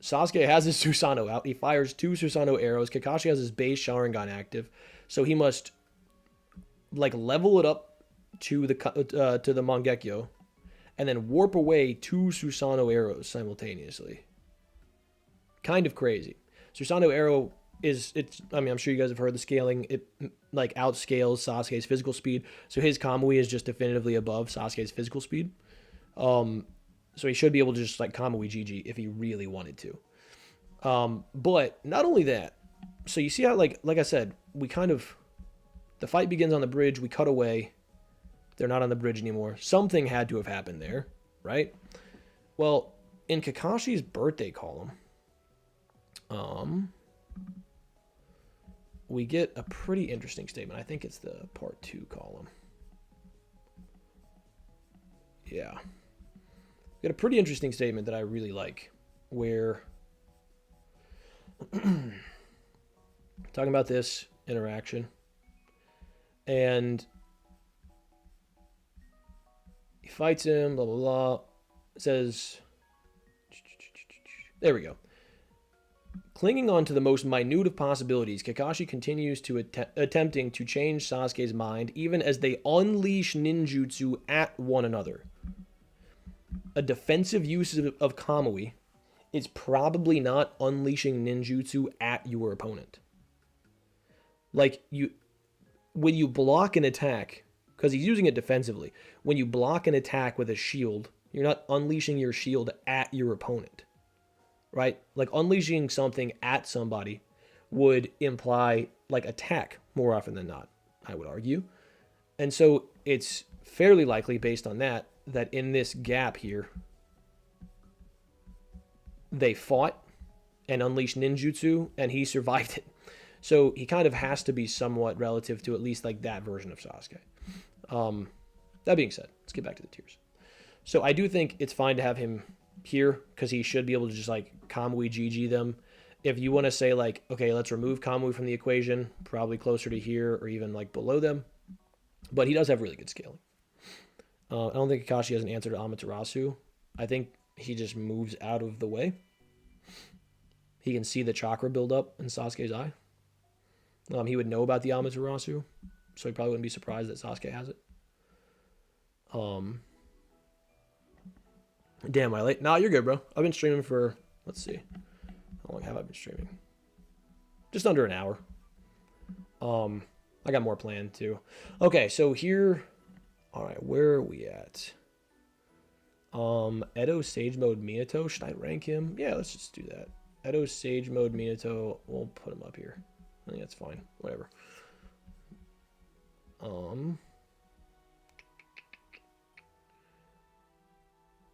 Sasuke has his Susanoo out. He fires 2 Susanoo arrows. Kakashi has his base Sharingan active. So he must, like, level it up to the Mangekyo, and then warp away 2 Susanoo arrows simultaneously. Kind of crazy. Susanoo arrow I'm sure you guys have heard the scaling. It like outscales Sasuke's physical speed. So his Kamui is just definitively above Sasuke's physical speed. So he should be able to just like Kamui GG if he really wanted to. But not only that, so you see how like I said, the fight begins on the bridge. We cut away. They're not on the bridge anymore. Something had to have happened there, right? Well, in Kakashi's birthday column, we get a pretty interesting statement. I think it's the part 2 column. Yeah. We get a pretty interesting statement that I really like, where talking about this interaction, and he fights him, blah, blah, blah. It says, there we go. Clinging on to the most minute of possibilities, Kakashi continues to attempting to change Sasuke's mind, even as they unleash ninjutsu at one another. A defensive use of Kamui is probably not unleashing ninjutsu at your opponent. Like, when you block an attack, because he's using it defensively, when you block an attack with a shield, you're not unleashing your shield at your opponent. Right? Like, unleashing something at somebody would imply, like, attack more often than not, I would argue. And so it's fairly likely, based on that, that in this gap here, they fought and unleashed ninjutsu, and he survived it. So he kind of has to be somewhat relative to at least, like, that version of Sasuke. That being said, let's get back to the tiers. So I do think it's fine to have him here, because he should be able to just, like, Kamui GG them. If you want to say, like, okay, let's remove Kamui from the equation, probably closer to here or even, like, below them. But he does have really good scaling. I don't think Kakashi has an answer to Amaterasu. I think he just moves out of the way. He can see the chakra build up in Sasuke's eye. He would know about the Amaterasu, so he probably wouldn't be surprised that Sasuke has it. Damn, am I late? Nah, you're good, bro. I've been streaming for, let's see. How long have I been streaming? Just under an hour. I got more planned, too. Okay, so here... Alright, where are we at? Edo Sage Mode Minato. Should I rank him? Yeah, let's just do that. Edo Sage Mode Minato. We'll put him up here. I think that's fine. Whatever.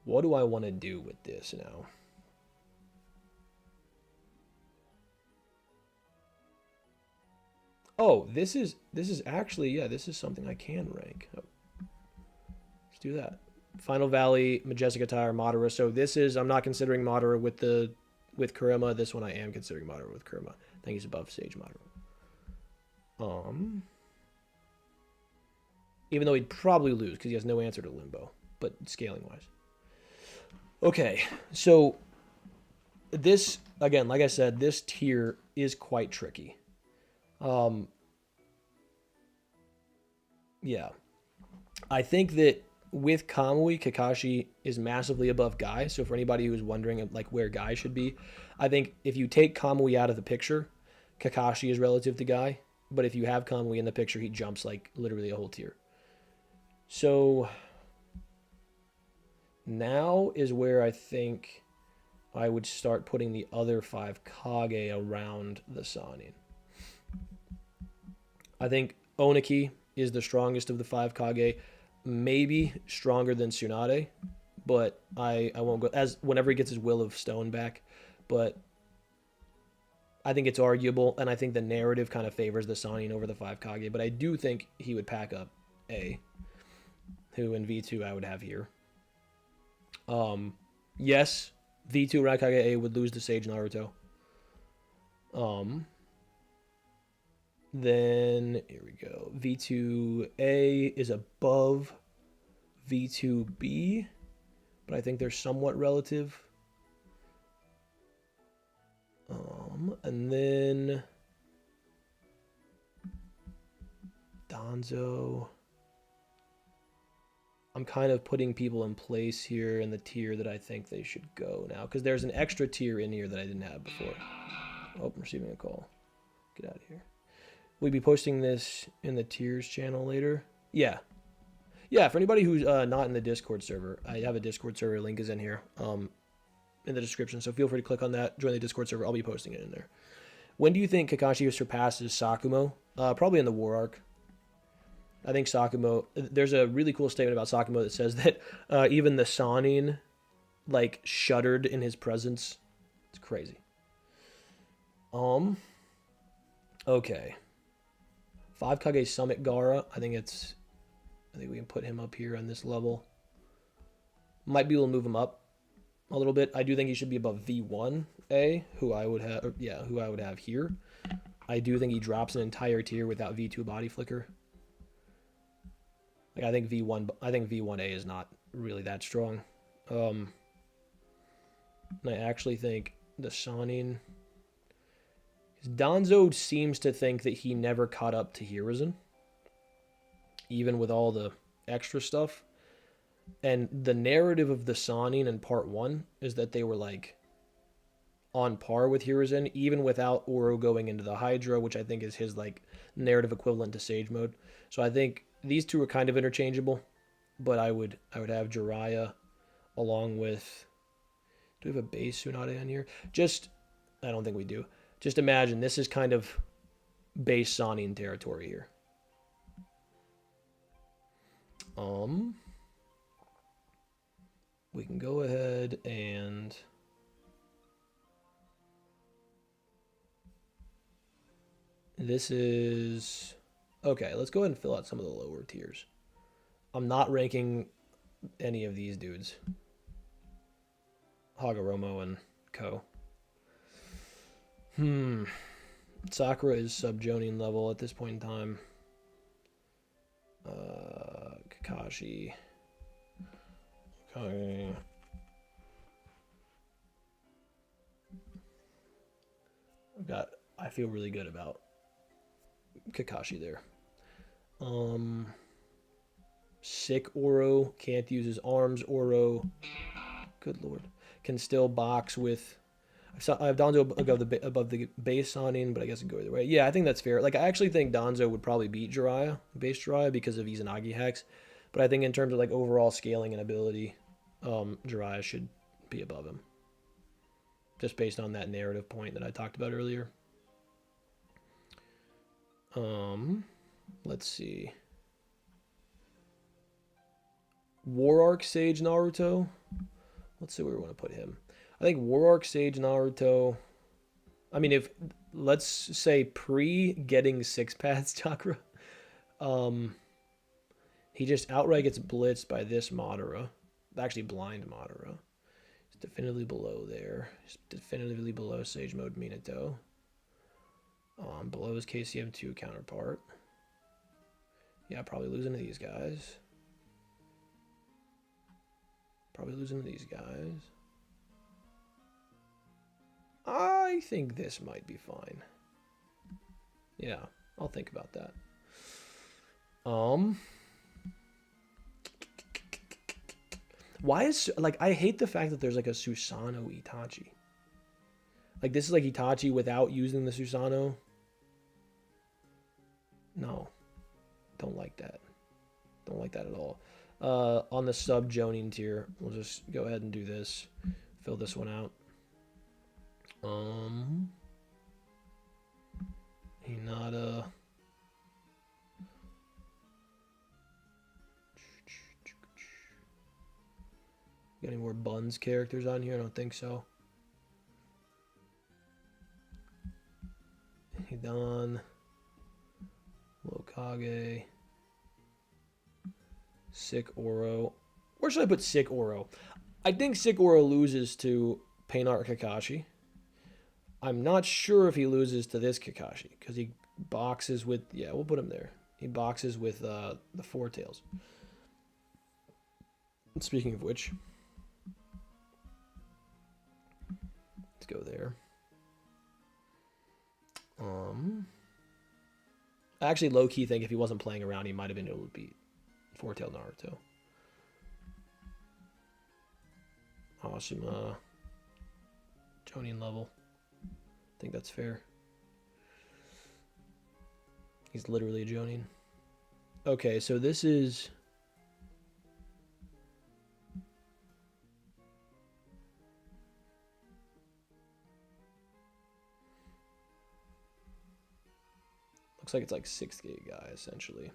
What do I want to do with this now? Oh, this is actually, yeah, this is something I can rank. Oh. Let's do that. Final Valley, Majestic Attire, Madara. So this is, I'm not considering Madara with Kurama. This one I am considering Madara with Kurama. I think he's above Sage Madara. Even though he'd probably lose because he has no answer to Limbo, but scaling wise. Okay, so this, again, like I said, this tier is quite tricky. Yeah. I think that with Kamui, Kakashi is massively above Guy. So for anybody who's wondering, like, where Guy should be, I think if you take Kamui out of the picture, Kakashi is relative to Guy. But if you have Kamui in the picture, he jumps, like, literally a whole tier. So now is where I think I would start putting the other 5 Kage around the Sannin. I think Oniki is the strongest of the 5 Kage, maybe stronger than Tsunade, but I won't go as whenever he gets his Will of Stone back, but I think it's arguable, and I think the narrative kind of favors the Sannin over the 5 Kage, but I do think he would pack up A, who in V2 I would have here. Yes, V2 Raikage A would lose to Sage Naruto. Then, here we go. V2A is above V2B, but I think they're somewhat relative. And then Danzo. I'm kind of putting people in place here in the tier that I think they should go now, because there's an extra tier in here that I didn't have before. Oh, I'm receiving a call. Get out of here. We'll be posting this in the tiers channel later. Yeah. Yeah, for anybody who's not in the Discord server, I have a Discord server. Link is in here in the description, so feel free to click on that. Join the Discord server. I'll be posting it in there. When do you think Kakashi surpasses Sakumo? Probably in the War Arc. I think Sakumo... There's a really cool statement about Sakumo that says that even the Sannin like shuddered in his presence. It's crazy. Okay. Five Kage Summit Gara. I think we can put him up here on this level. Might be able to move him up a little bit. I do think he should be above V1A, who I would have here. I do think he drops an entire tier without V2 body flicker. Like I think V1A is not really that strong. And I actually think the Sannin, Danzo seems to think that he never caught up to Hiruzen, even with all the extra stuff. And the narrative of the Sannin in part 1 is that they were like on par with Hiruzen, even without Oro going into the Hydra, which I think is his like narrative equivalent to Sage Mode. So I think these two are kind of interchangeable, but I would have Jiraiya along with. Do we have a base Tsunade on here? I don't think we do. Just imagine this is kind of base Sannin territory here. We can go ahead and this is okay. Let's go ahead and fill out some of the lower tiers. I'm not ranking any of these dudes. Hagoromo and Co. Sakura is sub Jonin level at this point in time. Kakashi. Okay. I feel really good about Kakashi there. Sick Oro, can't use his arms. Oro, good lord, can still box with. I have Danzo above the base Sannin, but I guess it can go either way. Yeah, I think that's fair. Like, I actually think Danzo would probably beat base Jiraiya, because of Izanagi hacks. But I think in terms of like overall scaling and ability, Jiraiya should be above him. Just based on that narrative point that I talked about earlier. Let's see. War Arc Sage Naruto. Let's see where we want to put him. I think War Arc Sage Naruto. I mean, if let's say pre getting Six Paths Chakra, he just outright gets blitzed by this Madara. Actually, blind Madara. He's definitively below there. He's definitively below Sage Mode Minato. Below his KCM2 counterpart. Yeah, probably losing to these guys. I think this might be fine. Yeah, I'll think about that. Why is, like, I hate the fact that there's like a Susanoo Itachi. Like, this is like Itachi without using the Susanoo. No. Don't like that. Don't like that at all. On the sub Jonin tier, we'll just go ahead and do this. Fill this one out. Hinata. Got any more Buns characters on here? I don't think so. Hidan. Lokage. Sick Oro. Where should I put Sick Oro? I think Sick Oro loses to Pain Art Kakashi. I'm not sure if he loses to this Kakashi, because he boxes with... Yeah, we'll put him there. He boxes with the Four Tails. Speaking of which... Let's go there. I actually low-key think if he wasn't playing around, he might have been able to beat Four-Tail Naruto. Hashirama. Jonin level. I think that's fair. He's literally a Jonin. Okay, so this is... Looks like it's like 6th gate guy, essentially.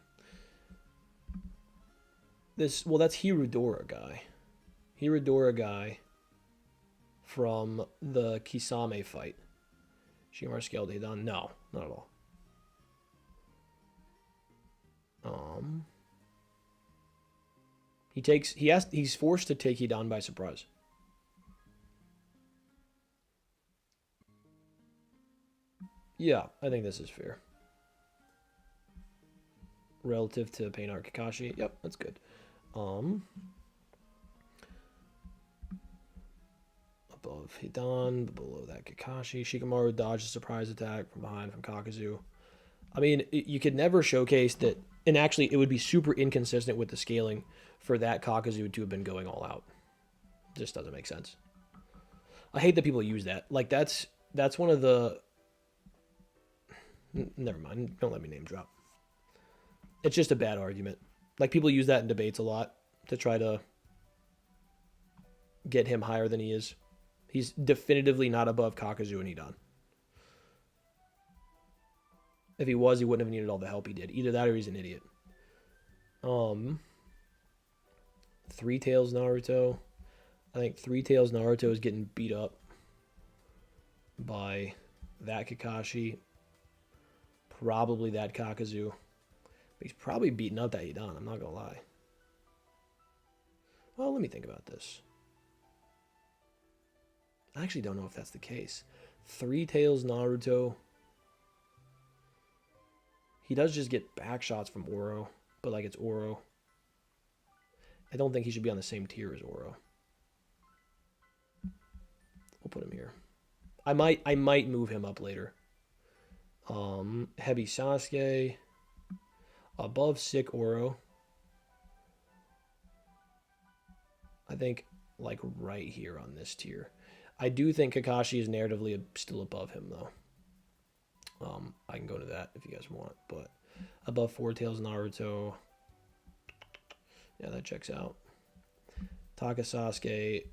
This, well, that's Hirudora guy. Hirudora guy. from the Kisame fight. Shikamaru scaled Hidan. No, not at all. He's forced to take Hidan by surprise. Yeah, I think this is fair. Relative to Pain Art Kakashi. Yep, that's good. Above Hidan, below that Kakashi. Shikamaru dodged a surprise attack from behind from Kakuzu. I mean, you could never showcase that, and actually it would be super inconsistent with the scaling for that Kakuzu to have been going all out. It just doesn't make sense. I hate that people use that. Like, that's one of the... Never mind, don't let me name drop. It's just a bad argument. Like, people use that in debates a lot to try to get him higher than he is. He's definitively not above Kakuzu and Hidan. If he was, he wouldn't have needed all the help he did. Either that or he's an idiot. Three Tails Naruto. I think Three Tails Naruto is getting beat up by that Kakashi. Probably that Kakuzu. But he's probably beating up that Hidan, I'm not going to lie. Well, let me think about this. I actually don't know if that's the case. Three Tails Naruto. He does just get back shots from Oro, but like it's Oro. I don't think he should be on the same tier as Oro. We'll put him here. I might move him up later. Heavy Sasuke. Above Sick Oro. I think like right here on this tier. I do think Kakashi is narratively still above him though. I can go to that if you guys want, but above Four Tails Naruto. Yeah, that checks out. Taka Sasuke,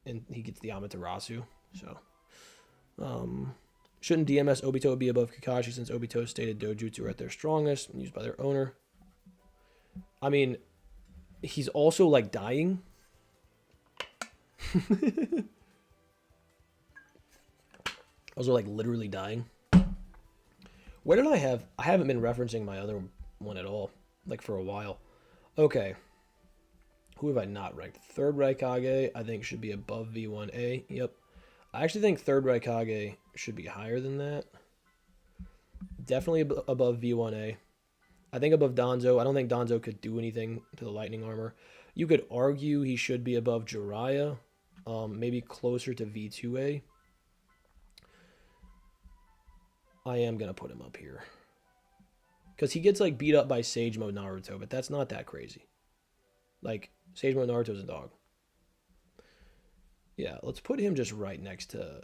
and he gets the Amaterasu. So, shouldn't DMS Obito be above Kakashi since Obito's stated dojutsu are at their strongest and used by their owner? I mean, he's also like dying. Those are like literally dying. Where did I haven't been referencing my other one at all, like for a while. Okay. Who have I not ranked? Third Raikage, I think should be above V1A. Yep. I actually think Third Raikage should be higher than that. Definitely above V1A. I think above Danzo. I don't think Danzo could do anything to the lightning armor. You could argue he should be above Jiraiya. Maybe closer to V2A. I am going to put him up here. Because he gets like beat up by Sage Mode Naruto, but that's not that crazy. Like, Sage Mode Naruto's a dog. Yeah, let's put him just right next to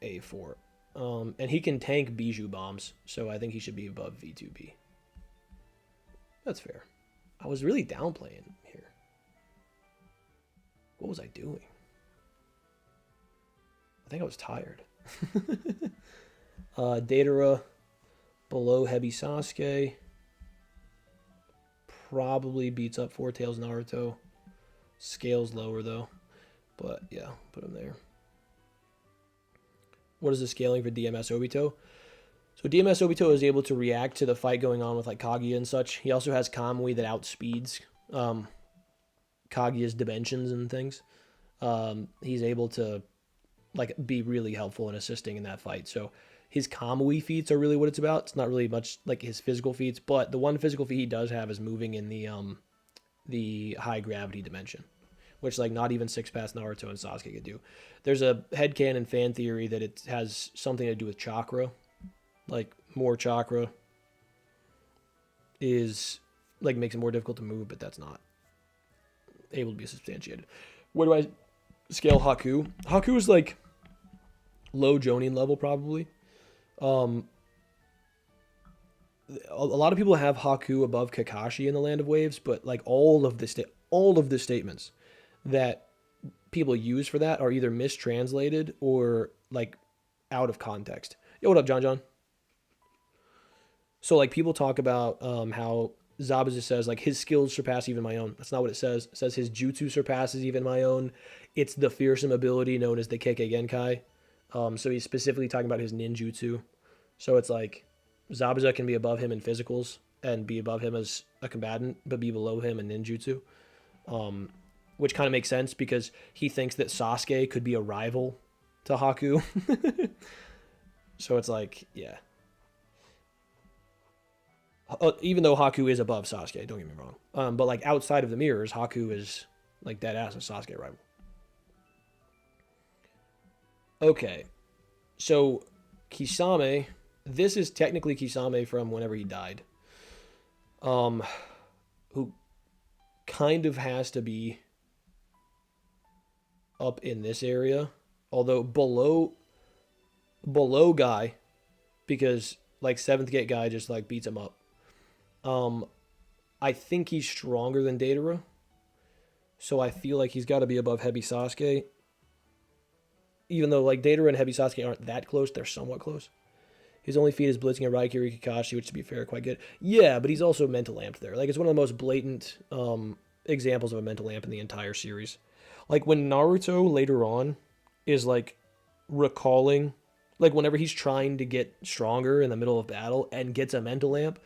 A4. And he can tank Bijou bombs, so I think he should be above V2B. That's fair. I was really downplaying here. What was I doing? I think I was tired. Datara below Heavy Sasuke. Probably beats up Four Tails Naruto. Scales lower though. But yeah, put him there. What is the scaling for DMS Obito? So DMS Obito is able to react to the fight going on with like Kaguya and such. He also has Kamui that outspeeds Kaguya's dimensions and things. He's able to like be really helpful in assisting in that fight. So his Kamui feats are really what it's about. It's not really much like his physical feats, but the one physical feat he does have is moving in the high gravity dimension, which like not even Six Paths Naruto and Sasuke could do. There's a headcanon fan theory that it has something to do with chakra. Like more chakra is like makes it more difficult to move, but that's not able to be substantiated. Where do I scale Haku? Haku is like low Jonin level probably. A lot of people have Haku above Kakashi in the Land of Waves, but like all of the statements that people use for that are either mistranslated or like out of context. Yo, what up, John? So like people talk about how Zabuza says, like, his skills surpass even my own. That's not what it says. It says his jutsu surpasses even my own. It's the fearsome ability known as the Kekkei Genkai. So he's specifically talking about his ninjutsu. So it's like Zabuza can be above him in physicals and be above him as a combatant, but be below him in ninjutsu. Which kind of makes sense because he thinks that Sasuke could be a rival to Haku. So it's like, yeah. Even though Haku is above Sasuke, don't get me wrong. But like outside of the mirrors, Haku is like dead ass a Sasuke rival. Okay, so Kisame, this is technically Kisame from whenever he died. Who kind of has to be up in this area, although below Guy, because like 7th Gate Guy just like beats him up. I think he's stronger than Datara, so I feel like he's got to be above Heavy Sasuke. Even though like Datara and Heavy Sasuke aren't that close, they're somewhat close. His only feat is blitzing a Raikiri Kakashi, which to be fair, quite good. Yeah, but he's also mental amped there. Like it's one of the most blatant examples of a mental amp in the entire series. Like when Naruto later on is like recalling, like whenever he's trying to get stronger in the middle of battle and gets a mental amp,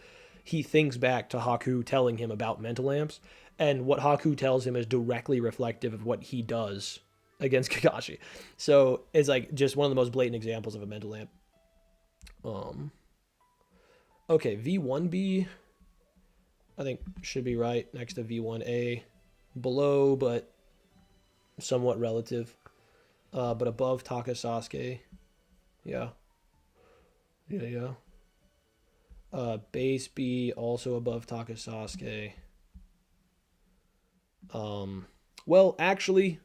he thinks back to Haku telling him about mental amps, and what Haku tells him is directly reflective of what he does against Kakashi. So it's like just one of the most blatant examples of a mental amp. Okay, V1B, I think should be right next to V1A, below but somewhat relative, but above Taka Sasuke. Yeah. Base B also above Taka Sasuke. Well, actually,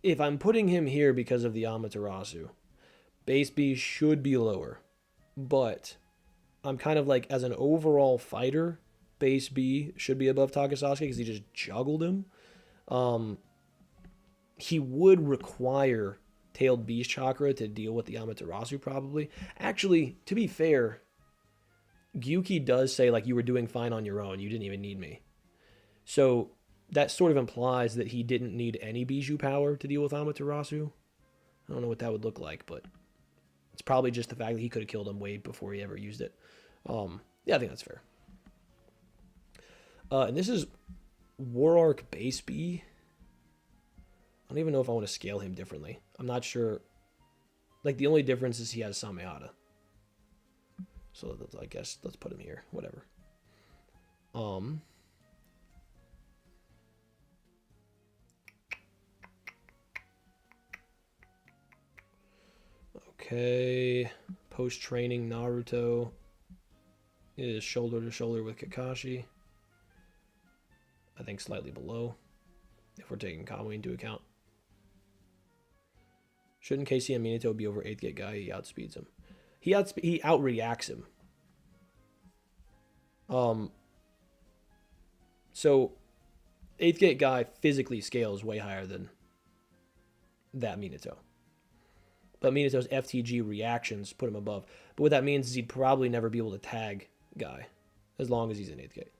if I'm putting him here because of the Amaterasu, Base B should be lower. But I'm kind of like, as an overall fighter, Base B should be above Taka Sasuke because he just juggled him. He would require Tailed Beast Chakra to deal with the Amaterasu, probably. Actually, to be fair, Gyuki does say, like, you were doing fine on your own. You didn't even need me. So that sort of implies that he didn't need any Bijou power to deal with Amaterasu. I don't know what that would look like, but it's probably just the fact that he could have killed him way before he ever used it. Yeah, I think that's fair. And this is War Arc Base B. I don't even know if I want to scale him differently. I'm not sure. Like, the only difference is he has Sameada. So I guess let's put him here. Whatever. Okay. Post-training Naruto is shoulder to shoulder with Kakashi. I think slightly below, if we're taking Kamui into account. Shouldn't Casey and Minato be over 8th Gate Guy? He outspeeds him. He outreacts him. So 8th Gate Guy physically scales way higher than that Minato. But Minato's FTG reactions put him above. But what that means is he'd probably never be able to tag Guy as long as he's in 8th Gate.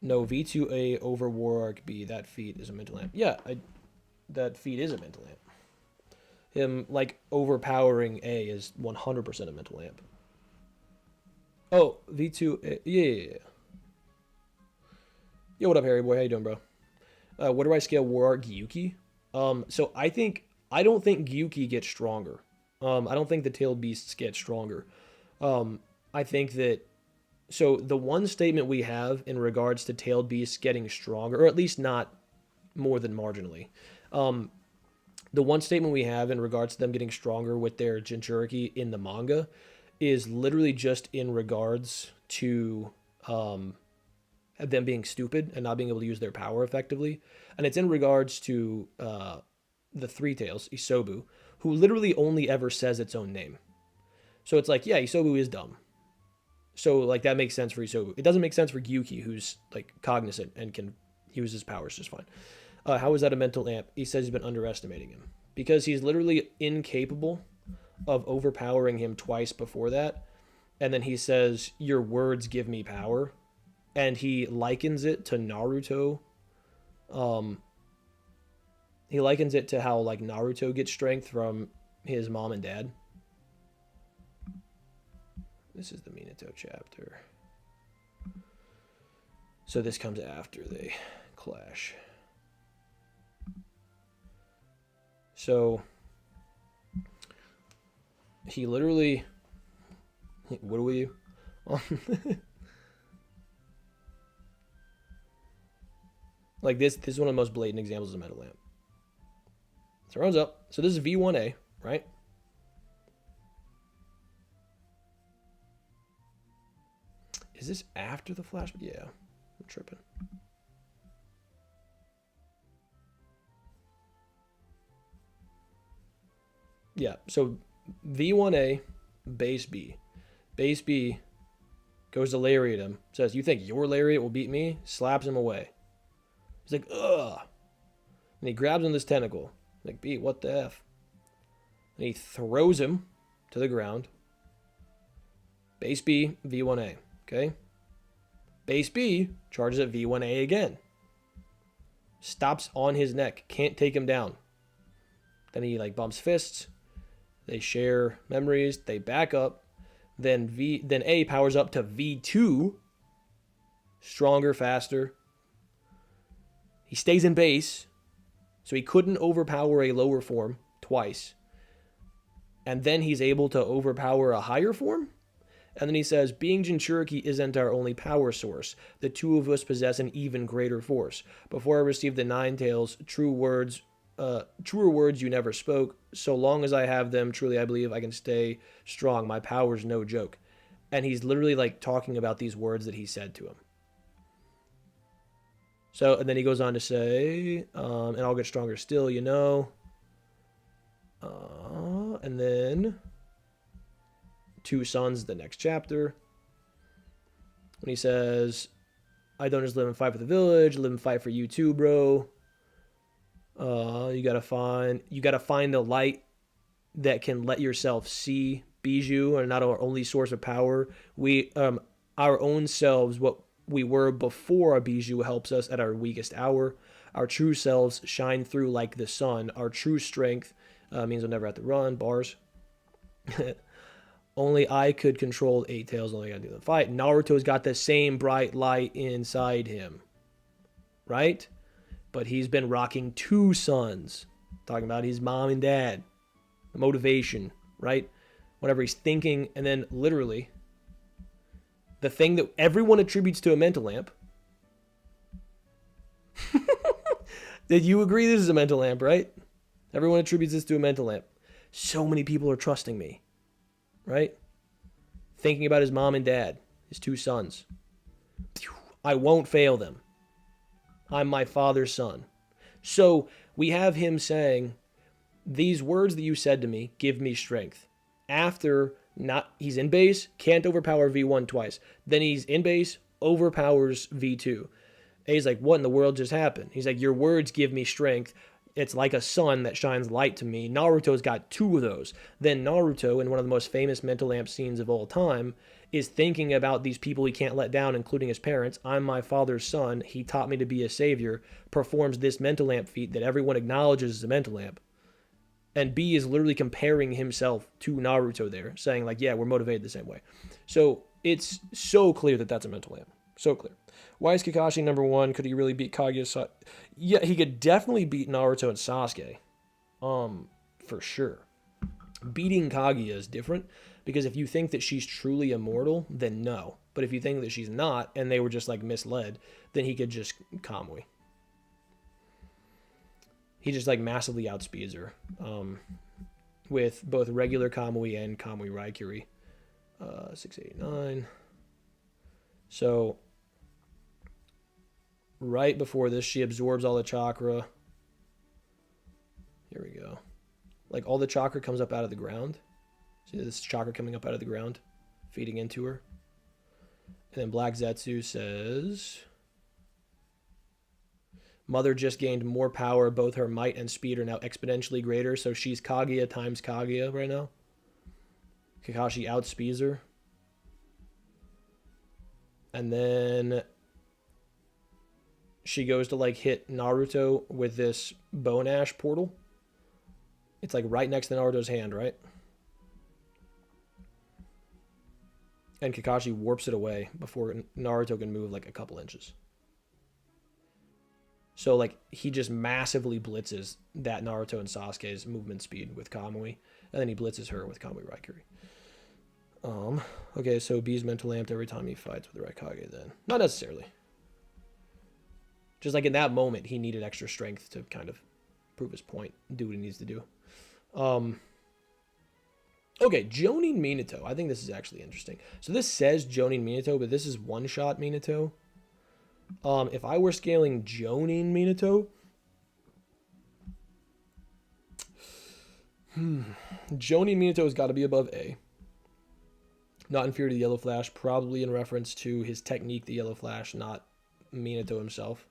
No, V2A over War Arc B. That feat is a mental amp. Yeah, that feat is a mental amp. Him, like, overpowering A is 100% a mental amp. Oh, V2A. Yeah. Yo, what up, Harry boy? How you doing, bro? What do I scale War Arc Gyuki? So I don't think Gyuki gets stronger. I don't think the Tailed Beasts get stronger. I think that, so the one statement we have in regards to Tailed Beasts getting stronger, or at least not more than marginally, the one statement we have in regards to them getting stronger with their Jinchuriki in the manga is literally just in regards to them being stupid and not being able to use their power effectively. And it's in regards to the Three Tails, Isobu, who literally only ever says its own name. So it's like, yeah, Isobu is dumb. So, like, that makes sense for Isobu. It doesn't make sense for Gyuki, who's, like, cognizant and can use his powers just fine. How is that a mental amp? He says he's been underestimating him. Because he's literally incapable of overpowering him twice before that. And then he says, "Your words give me power." And he likens it to Naruto. Um, he likens it to how like Naruto gets strength from his mom and dad. This is the Minato chapter. So this comes after they clash. So he literally, what are we? Like this is one of the most blatant examples of Metal Lamp. So it runs up. So this is V1A, right? Is this after the flash? Yeah, I'm tripping. Yeah, so V1A, base B. Base B goes to lariat him, says, "You think your lariat will beat me?" Slaps him away. He's like, "Ugh." And he grabs him this tentacle. Like, B, what the F? And he throws him to the ground. Base B, V1A. Okay? Base B charges at V1A again. Stops on his neck. Can't take him down. Then he like bumps fists. They share memories. They back up. Then A powers up to V2. Stronger, faster. He stays in base. So he couldn't overpower a lower form twice. And then he's able to overpower a higher form? And then he says, "Being Jinchuriki isn't our only power source. The two of us possess an even greater force. Before I received the Nine Tails, truer words you never spoke. So long as I have them, truly I believe I can stay strong. My power's no joke." And he's literally like talking about these words that he said to him. So, and then he goes on to say, "And I'll get stronger still, you know." And then Two Sons, the next chapter, when he says, "I don't just live and fight for the village, I live and fight for you too, bro. You gotta find the light that can let yourself see. Bijou are not our only source of power. We, our own selves, what we were before our bijou helps us at our weakest hour. Our true selves shine through like the sun. Our true strength means we'll never have to run." Bars. "Only I could control Eight Tails. Only I gotta do the fight." Naruto's got the same bright light inside him, right? But he's been rocking Two Sons, talking about his mom and dad, the motivation, right? Whatever he's thinking, and then literally the thing that everyone attributes to a mental lamp. Did you agree this is a mental lamp, right? Everyone attributes this to a mental lamp. So many people are trusting me, right? Thinking about his mom and dad, his two sons. I won't fail them. I'm my father's son. So we have him saying, "These words that you said to me give me strength." After he's in base, can't overpower V1 twice. Then he's in base, overpowers V2. And he's like, "What in the world just happened?" He's like, "Your words give me strength. It's like a sun that shines light to me." Naruto's got two of those. Then Naruto, in one of the most famous mental lamp scenes of all time, is thinking about these people he can't let down, including his parents. "I'm my father's son. He taught me to be a savior." Performs this mental lamp feat that everyone acknowledges as a mental lamp. And B is literally comparing himself to Naruto there, saying like, "Yeah, we're motivated the same way." So it's so clear that that's a mental lamp. So clear. Why is Kakashi number one? Could he really beat Kage? Yeah, he could definitely beat Naruto and Sasuke. For sure. Beating Kaguya is different, because if you think that she's truly immortal, then no. But if you think that she's not, and they were just like misled, then he could just Kamui. He just like massively outspeeds her. With both regular Kamui and Kamui Raikiri. 689. So right before this, she absorbs all the chakra. Here we go. Like all the chakra comes up out of the ground. See this chakra coming up out of the ground, feeding into her. And then Black Zetsu says, "Mother just gained more power. Both her might and speed are now exponentially greater." So she's Kaguya times Kaguya right now. Kakashi outspeeds her. And then she goes to like hit Naruto with this bone ash portal. It's like right next to Naruto's hand, right? And Kakashi warps it away before Naruto can move like a couple inches. So like he just massively blitzes that Naruto and Sasuke's movement speed with Kamui, and then he blitzes her with Kamui Raikiri. Okay, so B's mental amped every time he fights with the Raikage then. Not necessarily. Just like in that moment, he needed extra strength to kind of prove his point, do what he needs to do. Okay, Jonin Minato. I think this is actually interesting. So this says Jonin Minato, but this is one-shot Minato. If I were scaling Jonin Minato, Jonin Minato has got to be above A. Not inferior to the Yellow Flash, probably in reference to his technique, the Yellow Flash, not Minato himself.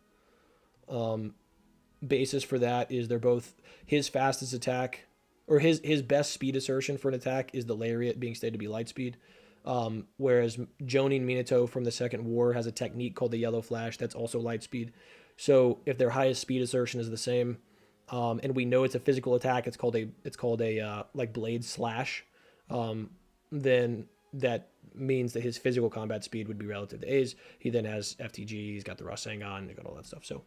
Basis for that is they're both his fastest attack, or his best speed assertion for an attack is the Lariat being stated to be light speed. Whereas Jonin Minato from the Second War has a technique called the Yellow Flash that's also light speed. So if their highest speed assertion is the same, and we know it's a physical attack, it's called a like blade slash, then that means that his physical combat speed would be relative to A's. He then has FTG, he's got the Rasengan, he's got all that stuff. So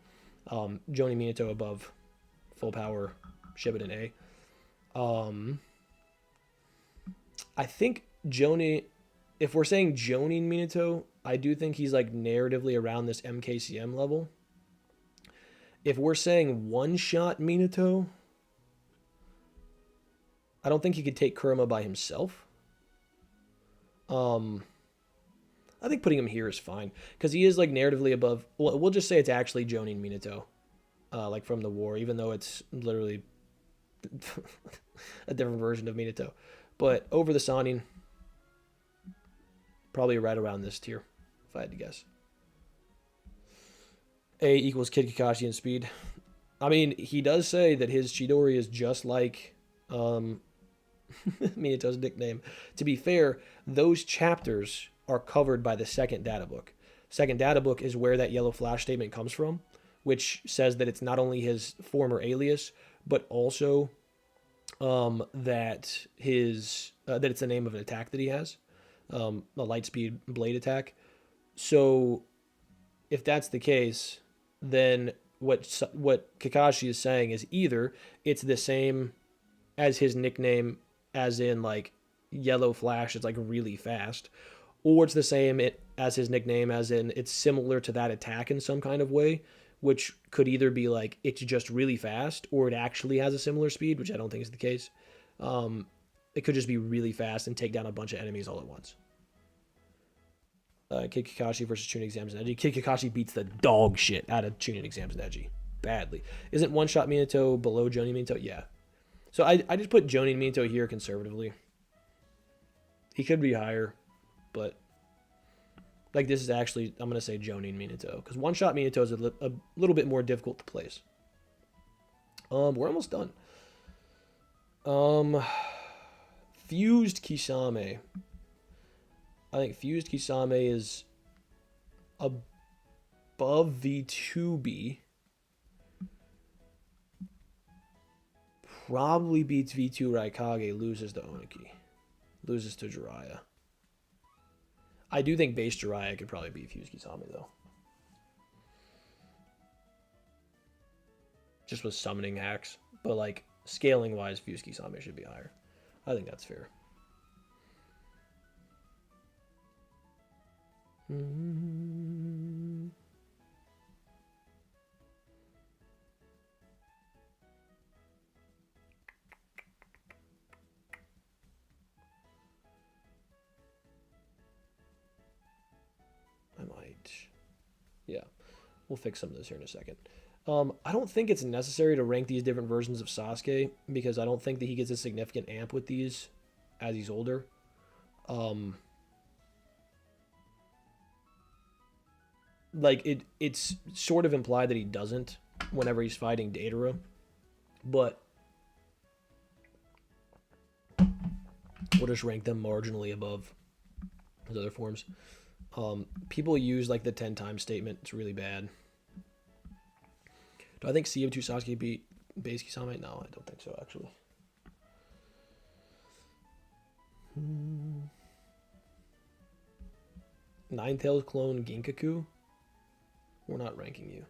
Jonin Minato above full power Shippuden A. I think Jonin, if we're saying Jonin Minato, I do think he's like narratively around this MKCM level. If we're saying one-shot Minato, I don't think he could take Kurama by himself. I think putting him here is fine because he is like narratively above. Well, we'll just say it's actually Jonin Minato, like from the war, even though it's literally a different version of Minato. But over the Sannin, probably right around this tier, if I had to guess. A equals Kid Kakashi in speed. I mean, he does say that his Chidori is just like Minato's nickname. To be fair, those chapters are covered by the second data book. Second data book is where that Yellow Flash statement comes from, which says that it's not only his former alias, but also that it's the name of an attack that he has, a light speed blade attack. So if that's the case, then what Kakashi is saying is either it's the same as his nickname, as in like Yellow Flash is like really fast, or it's the same as his nickname, as in it's similar to that attack in some kind of way, which could either be like it's just really fast, or it actually has a similar speed, which I don't think is the case. It could just be really fast and take down a bunch of enemies all at once. Kid Kakashi versus Chunin Exams and Neji. Kid Kakashi beats the dog shit out of Chunin Exams and Neji. Badly. Isn't one-shot Minato below Jonin Minato? Yeah. So I just put Jonin Minato here conservatively. He could be higher, but like this is actually, I'm going to say Jonin Minato, because one-shot Minato is a little bit more difficult to place. We're almost done. Fused Kisame. I think Fused Kisame is above V2B. Probably beats V2 Raikage, loses to Oniki. Loses to Jiraiya. I do think base Jiraiya could probably beat Fused Kisame, though. Just with summoning hacks. But, like, scaling-wise, Fused Kisame should be higher. I think that's fair. I might. Yeah. We'll fix some of this here in a second. I don't think it's necessary to rank these different versions of Sasuke, because I don't think that he gets a significant amp with these as he's older. Like, it's sort of implied that he doesn't whenever he's fighting Deidara, but we'll just rank them marginally above his other forms. People use like the 10 times statement. It's really bad. Do I think CM2 Sasuke beat Base Kisame? No, I don't think so, actually. Ninetales clone Ginkaku? We're not ranking you.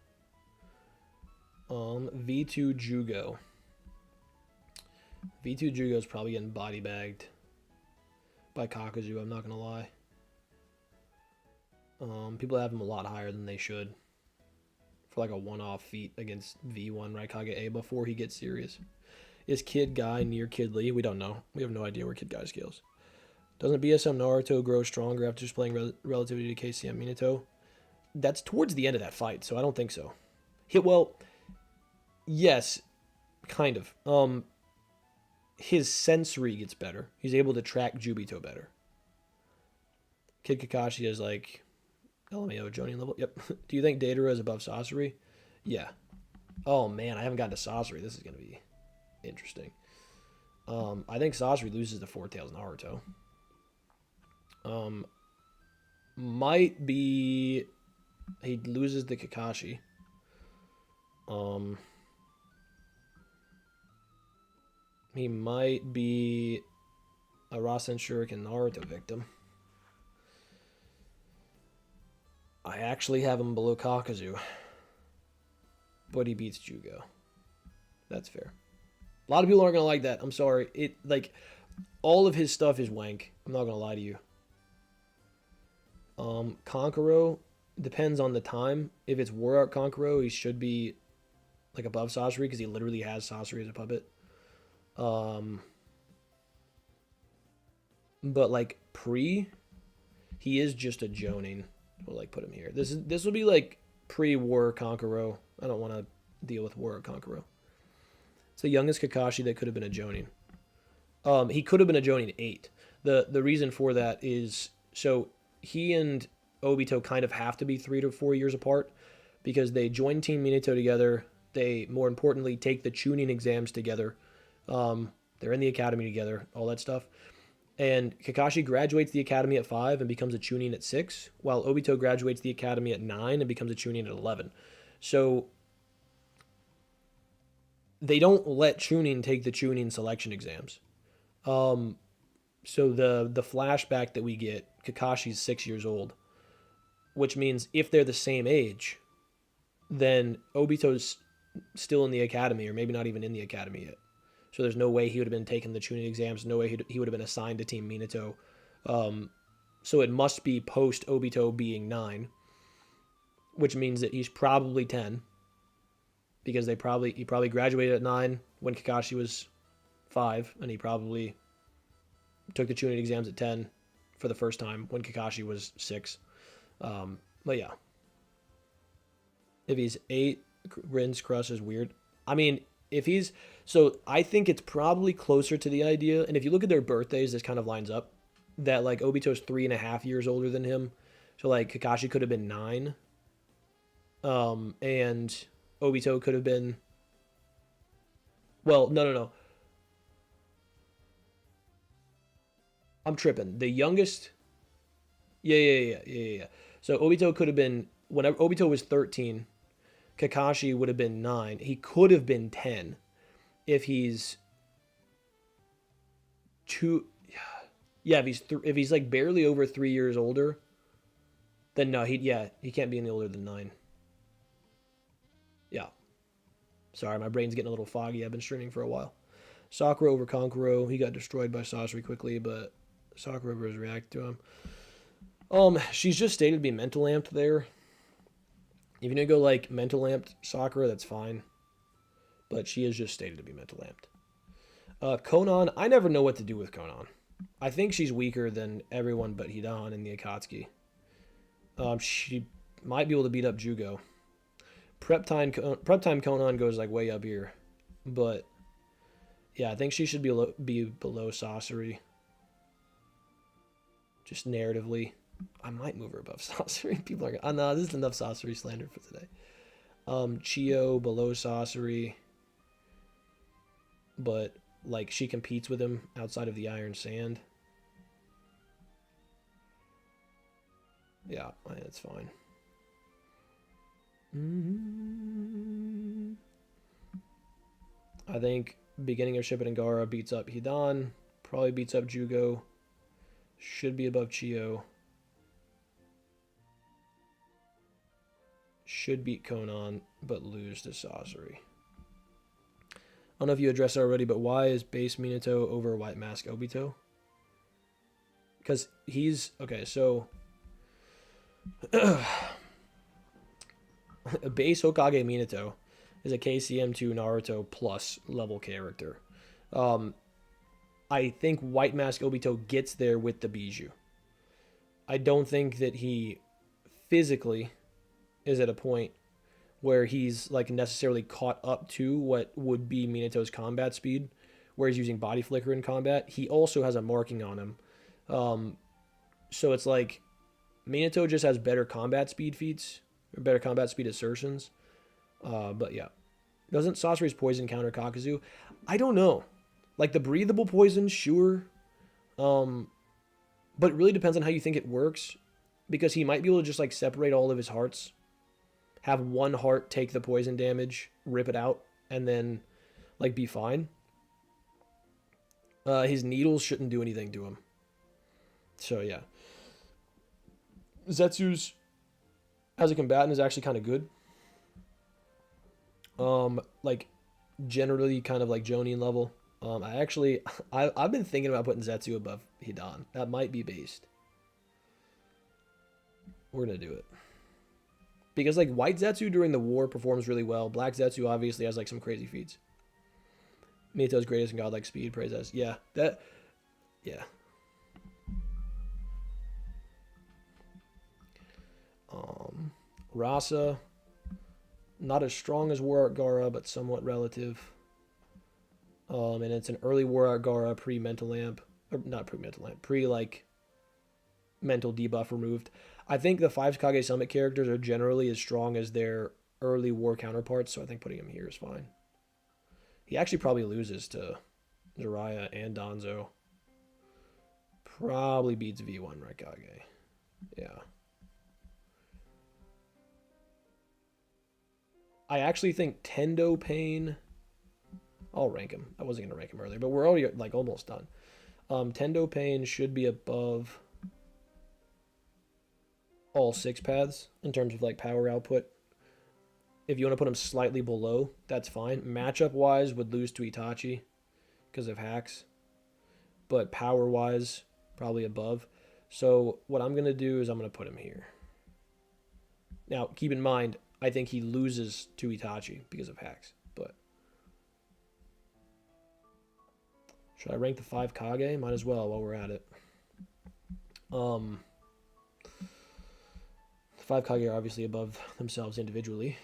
V2 Jugo. V2 Jugo is probably getting body bagged by Kakazu, I'm not gonna lie. People have him a lot higher than they should for like a one-off feat against V1 Raikage A before he gets serious. Is Kid Guy near Kid Lee? We don't know. We have no idea where Kid Guy scales. Doesn't BSM Naruto grow stronger after just playing relativity to KCM Minato? That's towards the end of that fight, so I don't think so. Well, yes, kind of. His sensory gets better. He's able to track Jubito better. Kid Kakashi is like LMAO Jonin level. Yep. Do you think Datara is above Sasori? Yeah. Oh man, I haven't gotten to Sasori. This is gonna be interesting. I think Sasori loses to Four Tails Naruto. Might be he loses the Kakashi. He might be a Rasen Shuriken Naruto victim. I actually have him below Kakazu. But he beats Jugo. That's fair. A lot of people aren't going to like that. I'm sorry. All of his stuff is wank. I'm not going to lie to you. Kankuro depends on the time. If it's War Art Kankuro, he should be like above Sasori because he literally has Sasori as a puppet. But like he is just a Jonin. We'll like put him here. This will be like pre-War Kankuro. I don't want to deal with War Kankuro. It's the youngest Kakashi that could have been a Jonin. He could have been a Jonin 8. The reason for that is so he and Obito kind of have to be 3 to 4 years apart because they join Team Minato together. They, more importantly, take the Chunin exams together. They're in the academy together, all that stuff. And Kakashi graduates the academy at 5 and becomes a Chunin at 6, while Obito graduates the academy at 9 and becomes a Chunin at 11. So they don't let Chunin take the Chunin selection exams. So the flashback that we get, Kakashi's 6 years old, which means if they're the same age, then Obito's still in the academy, or maybe not even in the academy yet. So there's no way he would have been taking the Chunin exams. No way he would have been assigned to Team Minato. So it must be post Obito being 9, which means that he's probably 10, because he probably graduated at 9 when Kakashi was 5, and he probably took the Chunin exams at 10 for the first time when Kakashi was 6. But yeah, if he's 8, Rin's Crush is weird. I mean, I think it's probably closer to the idea, and if you look at their birthdays, this kind of lines up, that like Obito's 3.5 years older than him, so like Kakashi could have been 9, and Obito could have been, well, no, I'm tripping. The youngest, yeah. So Obito could have been, whenever Obito was 13, Kakashi would have been 9. He could have been 10 if he's 2. Yeah, if he's like barely over 3 years older, then no, he can't be any older than 9. Yeah. Sorry, my brain's getting a little foggy. I've been streaming for a while. Sakura over Kankuro. He got destroyed by Sasori quickly, but Sakura was react to him. She's just stated to be mental amped there. If you're going to go like mental amped Sakura, that's fine. But she is just stated to be mental amped. Konan, I never know what to do with Konan. I think she's weaker than everyone but Hidan and the Akatsuki. She might be able to beat up Jugo. Prep time Konan goes like way up here. But yeah, I think she should be below Sasori. Just narratively. I might move her above Sasori. People are going, oh no, this is enough Sasori slander for today. Chio below Sasori. But like she competes with him outside of the Iron Sand. Yeah, that's fine. Mm-hmm. I think beginning of Shippuden Gara beats up Hidan, probably beats up Jugo, should be above Chio, should beat Konan, but lose to Sasori. I don't know if you addressed it already, but why is base Minato over White Mask Obito? Because he's okay. So base Hokage Minato is a KCM2 Naruto plus level character. Um, I think White Mask Obito gets there with the Bijou. I don't think that he physically is at a point where he's like necessarily caught up to what would be Minato's combat speed, where he's using body flicker in combat. He also has a marking on him. So it's like Minato just has better combat speed feats, or better combat speed assertions. But yeah. Doesn't Sasori's poison counter Kakazu? I don't know. Like the breathable poison, sure. But it really depends on how you think it works. Because he might be able to just like separate all of his hearts. Have one heart take the poison damage, rip it out, and then like be fine. His needles shouldn't do anything to him. So yeah. Zetsu's as a combatant is actually kind of good. Like generally kind of like Jonin level. I've been thinking about putting Zetsu above Hidan. That might be based. We're gonna do it. Because like White Zetsu during the war performs really well. Black Zetsu obviously has like some crazy feats. Minato's greatest in godlike speed, praise us. Yeah, yeah. Rasa, not as strong as War Art Gara, but somewhat relative. And it's an early War Art Gara pre-mental lamp, or not pre-mental lamp, pre-like mental debuff removed. I think the Five Kage Summit characters are generally as strong as their early war counterparts, so I think putting him here is fine. He actually probably loses to Jiraiya and Danzo. Probably beats V1 Raikage. Yeah. I actually think Tendo Pain. I'll rank him. I wasn't going to rank him earlier, but we're already like almost done. Tendo Pain should be above all six paths in terms of like power output. If you want to put him slightly below, that's fine. Matchup wise, would lose to Itachi because of hacks, but power wise, probably above. So what I'm going to do is I'm going to put him here. Now, keep in mind, I think he loses to Itachi because of hacks, but should I rank the 5 Kage? Might as well while we're at it. The 5 Kage are obviously above themselves individually,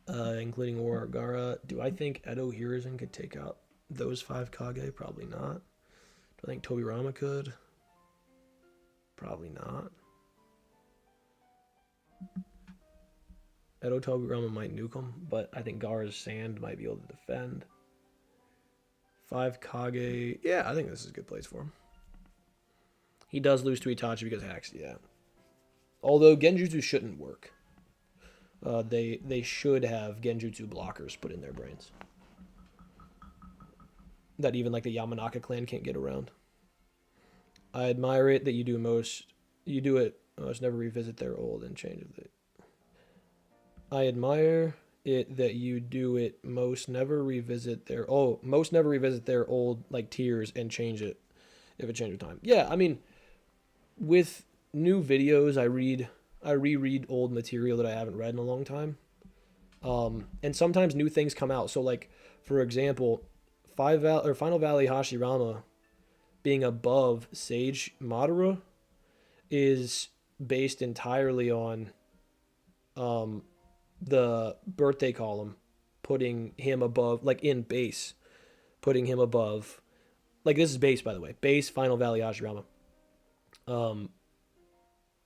including War Art Gara. Do I think Edo Hiruzen could take out those 5 Kage? Probably not. Do I think Tobirama could? Probably not. Edo Tobirama might nuke him, but I think Gara's Sand might be able to defend. 5 Kage. Yeah, I think this is a good place for him. He does lose to Itachi because hacks, yeah. Although Genjutsu shouldn't work. They should have Genjutsu blockers put in their brains. That even like the Yamanaka clan can't get around. I admire it that you do it most never revisit their old and change it. I admire it that you do it most never revisit their old like tiers and change it if it changes time. Yeah, I mean, with new videos, I reread old material that I haven't read in a long time. And sometimes new things come out. So like, for example, Final Valley Hashirama being above Sage Madara is based entirely on the birthday column putting him above, like in base, putting him above, like this is base, by the way, base Final Valley Hashirama.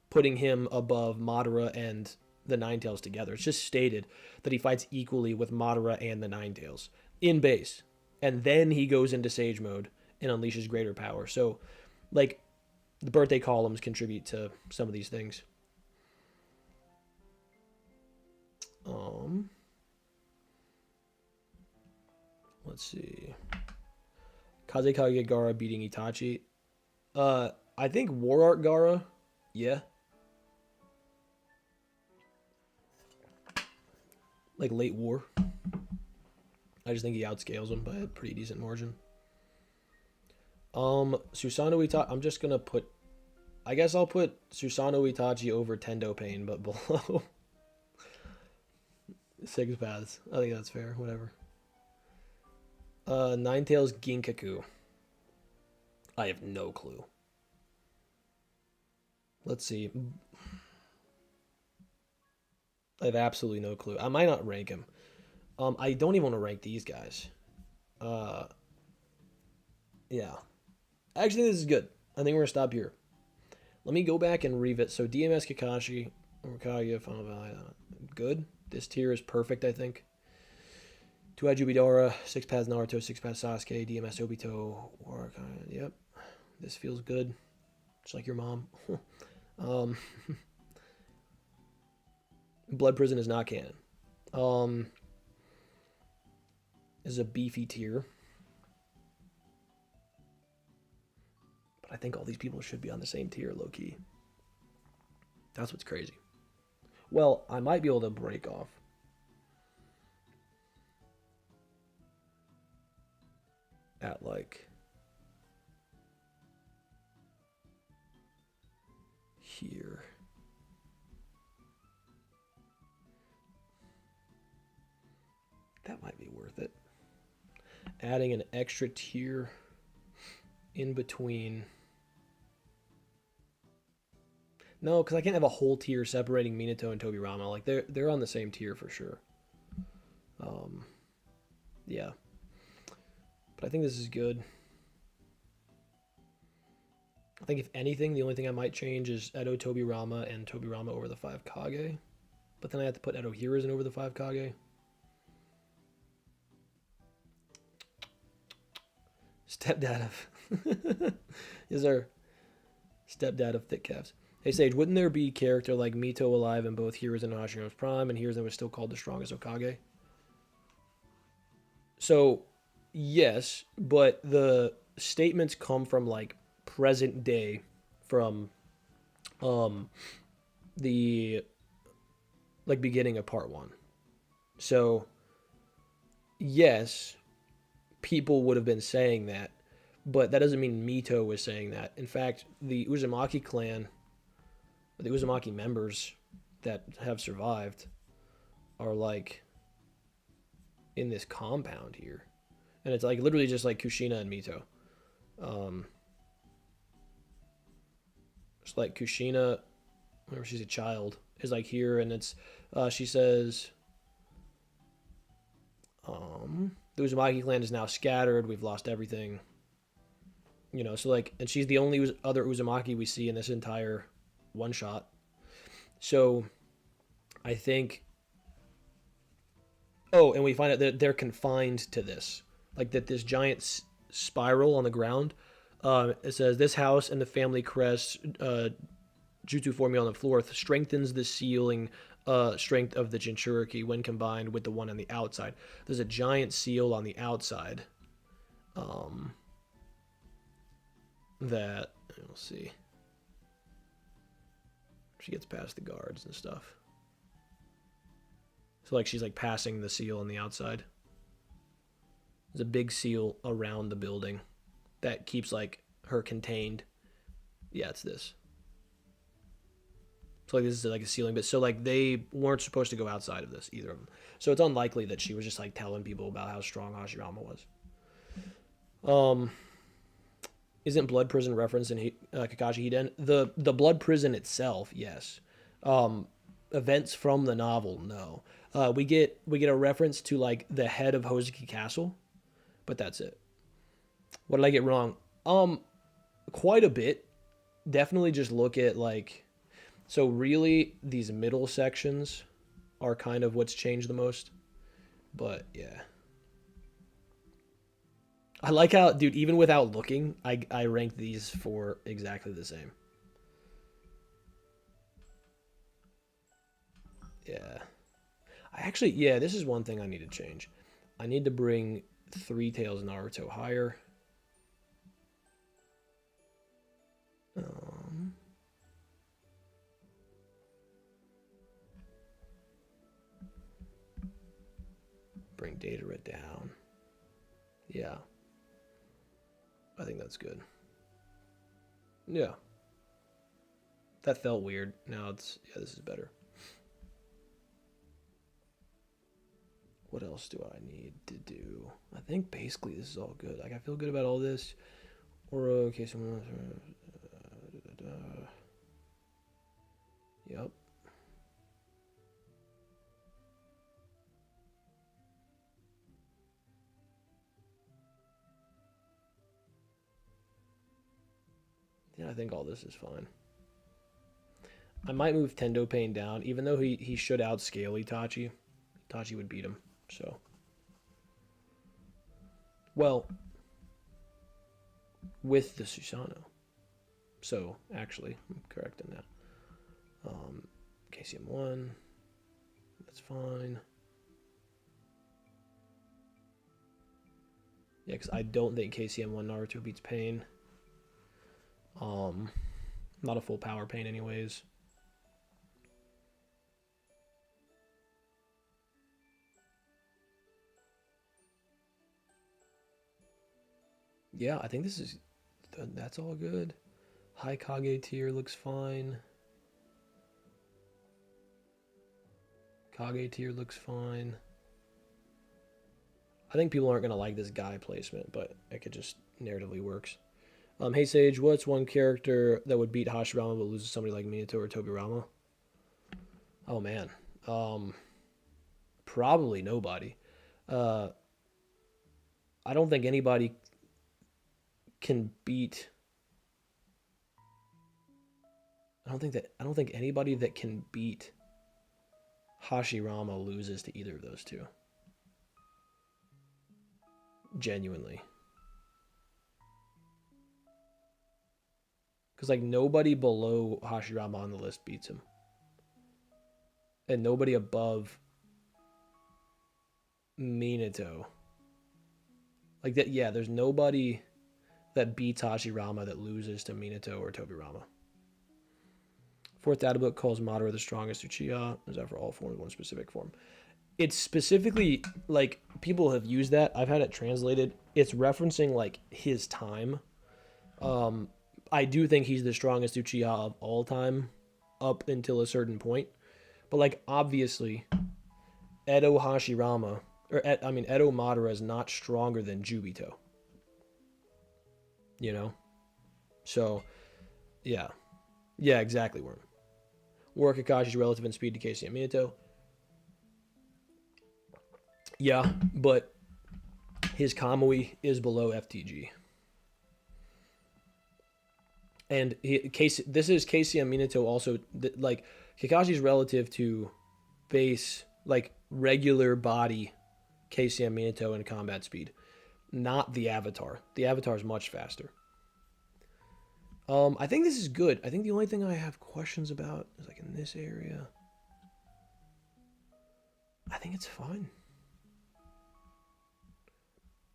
Putting him above Madara and the Ninetales together. It's just stated that he fights equally with Madara and the Ninetales in base. And then he goes into Sage mode and unleashes greater power. So, like, the birthday columns contribute to some of these things. Let's see. Kazekage Gaara beating Itachi. I think War Art Gaara, yeah. Like late war. I just think he outscales him by a pretty decent margin. Susanoo Itachi, I'm just gonna put, I guess I'll put Susanoo Itachi over Tendo Pain, but below Six Paths. I think that's fair, whatever. Ninetales Ginkaku. I have no clue. Let's see. I have absolutely no clue. I might not rank him. I don't even want to rank these guys. Yeah. Actually, this is good. I think we're going to stop here. Let me go back and revisit. So, DMS Kakashi, Kage, Final Valley. Good. This tier is perfect, I think. Two-Eyed Jubidara, Six Paths Naruto, Six Paths Sasuke, DMS Obito, Warakaya. Yep. This feels good. Just like your mom. Blood Prison is not canon. This is a beefy tier. But I think all these people should be on the same tier, low-key. That's what's crazy. Well, I might be able to break off. At, like, here. That might be worth it. Adding an extra tier in between. No, because I can't have a whole tier separating Minato and Tobirama. Like they're on the same tier for sure. Yeah. But I think this is good. I think if anything, the only thing I might change is Edo Tobirama and Tobirama over the Five Kage. But then I have to put Edo Hiruzen over the Five Kage. Stepdad of is our stepdad of thick calves. Hey Sage, wouldn't there be a character like Mito alive in both Hiruzen and Hashirama's prime, and Hiruzen was still called the strongest Hokage? So, yes, but the statements come from like present day, from the like beginning of part 1. So, yes, people would have been saying that, but that doesn't mean Mito was saying that. In fact, the Uzumaki clan, the Uzumaki members that have survived are like in this compound here. And it's like literally just like Kushina and Mito. It's like Kushina, whenever she's a child, is like here, and it's she says the Uzumaki clan is now scattered, we've lost everything. You know, so like, and she's the only other Uzumaki we see in this entire one shot. So I think, oh, and we find out that they're confined to this, like that this giant spiral on the ground. It says this house and the family crest jutsu formula on the floor strengthens the sealing strength of the Jinchuriki when combined with the one on the outside. There's a giant seal on the outside that, we'll see. She gets past the guards and stuff. So like she's like passing the seal on the outside. There's a big seal around the building that keeps like her contained. Yeah, it's this. So like this is like a ceiling bit. So like they weren't supposed to go outside of this, either of them. So it's unlikely that she was just like telling people about how strong Hashirama was. Isn't Blood Prison referenced in Kakashi Hiden? The Blood Prison itself, yes. Events from the novel, no. We get a reference to like the head of Hozuki Castle, but that's it. What did I get wrong? Quite a bit. Definitely just look at like, so really these middle sections are kind of what's changed the most. But yeah. I like how, dude, even without looking, I ranked these for exactly the same. Yeah. I actually, yeah, this is one thing I need to change. I need to bring Three Tails Naruto higher. Um, bring Data Red down. Yeah. I think that's good. Yeah. That felt weird. Now it's, yeah, this is better. What else do I need to do? I think basically this is all good. Like, I feel good about all this. Or, okay, so... Yep. Yeah, I think all this is fine. I might move Tendo Pain down, even though he should outscale Itachi. Itachi would beat him, so. Well, with the Susanoo. So, actually, I'm correct in that. KCM 1. That's fine. Yeah, because I don't think KCM 1 Naruto beats Pain. Not a full power Pain anyways. Yeah, I think this is, that's all good. High Kage tier looks fine. Kage tier looks fine. I think people aren't going to like this guy placement, but it could just narratively works. Hey Sage, what's one character that would beat Hashirama but loses somebody like Minato or Tobirama? Oh man. Probably nobody. Uh, I don't think anybody can beat. I don't think anybody that can beat Hashirama loses to either of those two. Genuinely. Because, like, nobody below Hashirama on the list beats him. And nobody above Minato. Like, that, yeah, there's nobody that beats Hashirama that loses to Minato or Tobirama. Fourth data book calls Madara the strongest Uchiha. Is that for all forms, one specific form? It's specifically, like, people have used that. I've had it translated. It's referencing, like, his time. I do think he's the strongest Uchiha of all time up until a certain point. But, like, obviously, Edo Hashirama, Edo Madara is not stronger than Jubito. You know? So, yeah. Yeah, exactly, Worm. War Kakashi's relative in speed to Casey and Minato. Yeah, but his Kamui is below FTG. And this is Casey and Minato also, like, Kakashi's relative to base, like, regular body Casey and Minato in combat speed. Not the Avatar. The Avatar is much faster. I think this is good. I think the only thing I have questions about is, like, in this area. I think it's fine.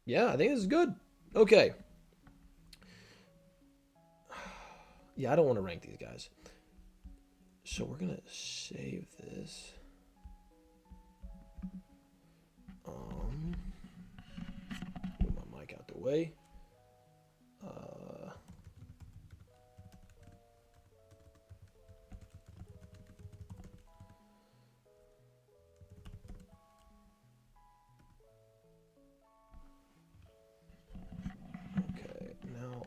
Yeah, I think this is good. Okay. Yeah, I don't want to rank these guys. So we're going to save this. Move my mic out the way. Okay, now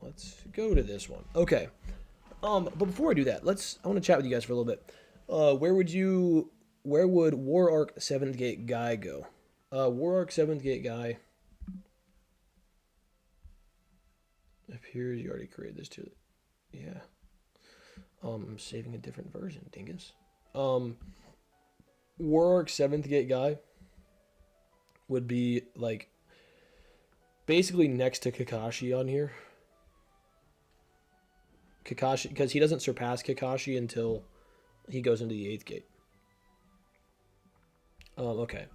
let's go to this one. Okay. But before I do that, I want to chat with you guys for a little bit. Where would War Arc 7th Gate Guy go? War Arc 7th Gate Guy appears you already created this too. Yeah. I'm saving a different version, dingus. War Arc 7th Gate Guy would be like basically next to Kakashi on here. Kakashi, because he doesn't surpass Kakashi until he goes into the 8th gate. Okay.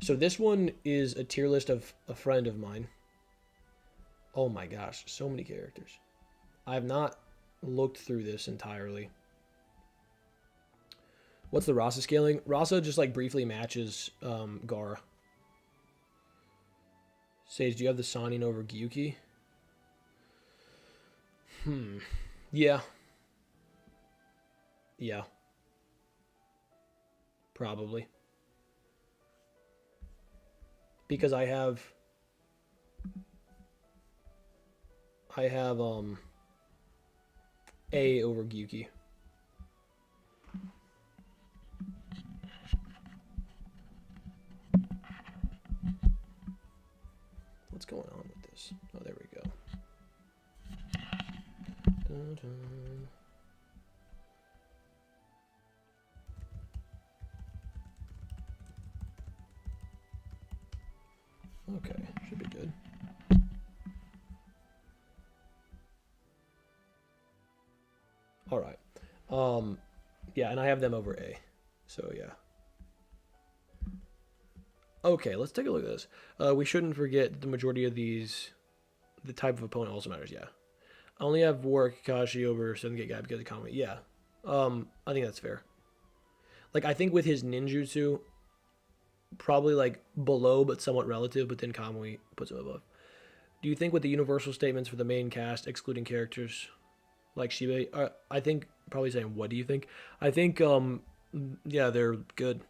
So this one is a tier list of a friend of mine. Oh my gosh, so many characters. I have not looked through this entirely. What's the Rasa scaling? Rasa just like briefly matches Gaara. Sage, do you have the Sannin over Gyuki? Yeah. Yeah. Probably. Because I have A over Gyuki. What's going on with this? Oh, there we go. Dun, dun. Okay, should be good. All right. Yeah, and I have them over A. So, yeah. Okay, let's take a look at this. We shouldn't forget the majority of these, the type of opponent also matters, yeah. I only have War Kakashi over 7th Gate guy because of comedy. Yeah. I think that's fair. Like, I think with his ninjutsu, probably like below but somewhat relative, but then Kamui puts him above. Do you think with the universal statements for the main cast, excluding characters like Shiba, I think probably saying what do you think? I think yeah, they're good.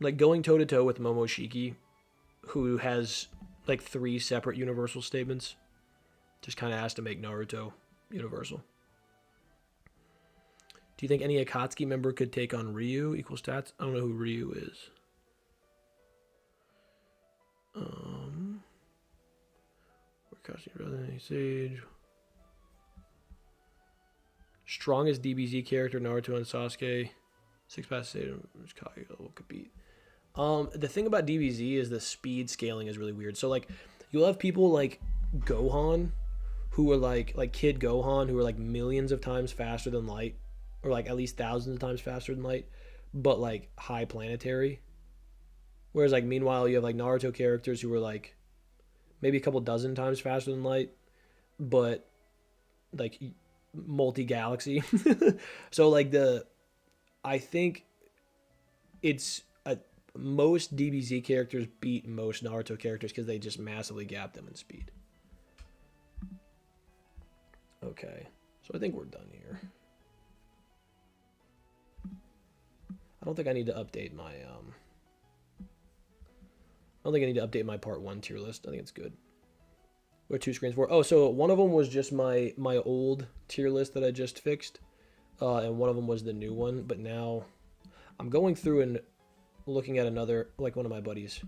Like going toe to toe with Momoshiki, who has like 3 separate universal statements, just kind of has to make Naruto universal. Do you think any Akatsuki member could take on Ryu? Equal stats? I don't know who Ryu is. Kakashi, Sage. Strongest DBZ character, Naruto and Sasuke. 6 past Sage Kage will compete. The thing about DBZ is the speed scaling is really weird. So like you'll have people like Gohan who are like Kid Gohan who are like millions of times faster than light, or like at least thousands of times faster than light, but like high planetary. Whereas like meanwhile you have like Naruto characters who are like maybe a couple dozen times faster than light, but like multi-galaxy. So like I think it's most DBZ characters beat most Naruto characters because they just massively gap them in speed. Okay, so I think we're done here. I don't think I need to update my I don't think I need to update my part 1 tier list. I think it's good. What 2 screens for? Oh, so one of them was just my old tier list that I just fixed, and one of them was the new one. But now I'm going through and looking at another, like one of my buddies.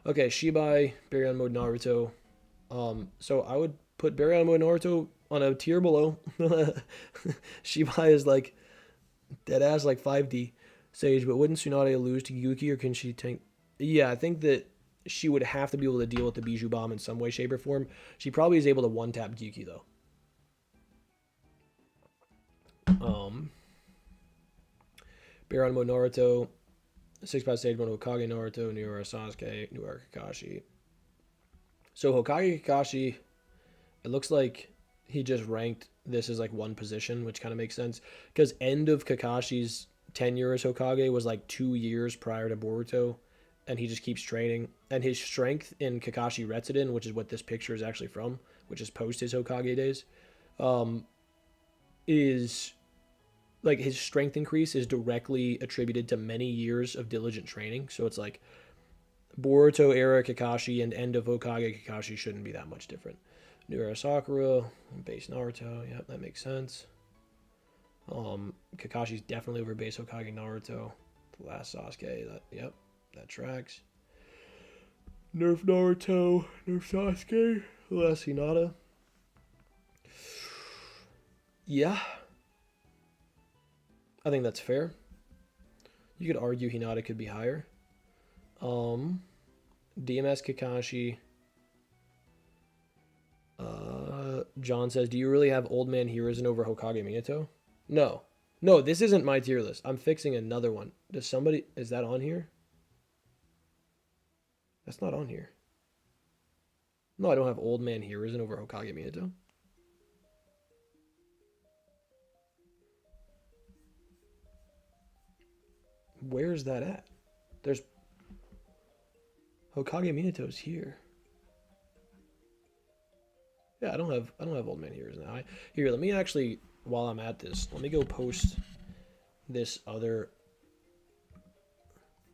Okay, Shibai, Baryon Mode Naruto. So I would put Baryon Mode Naruto on a tier below. Shibai is like dead ass like 5D Sage, but wouldn't Tsunade lose to Yuki, or can she tank? Yeah, I think that she would have to be able to deal with the Bijou Bomb in some way, shape, or form. She probably is able to one-tap Gyuki, though. Baryon Mode Naruto, 6 by stage 1 Hokage Naruto, New Era Sasuke, New Era Kakashi. So Hokage Kakashi, it looks like he just ranked this as like one position, which kind of makes sense. Because end of Kakashi's tenure as Hokage was like 2 years prior to Boruto, and he just keeps training. And his strength in Kakashi Retsuden, which is what this picture is actually from, which is post his Hokage days, is like his strength increase is directly attributed to many years of diligent training. So it's like Boruto era Kakashi and end of Hokage Kakashi shouldn't be that much different. New era Sakura, base Naruto, yep, that makes sense. Kakashi's definitely over base Hokage Naruto. The last Sasuke, yep, that tracks. Nerf Naruto, nerf Sasuke, the last Hinata. Yeah, I think that's fair. You could argue Hinata could be higher. DMS Kakashi. John says, do you really have Old Man Hiruzen over Hokage Minato? No. No, this isn't my tier list. I'm fixing another one. Is that on here? That's not on here. No, I don't have Old Man Hiruzen over Hokage Minato. Where's that at? There's Hokage Minato's here. Yeah, I don't have Old Man Hiruzen now. Here, let me actually, while I'm at this, let me go post this other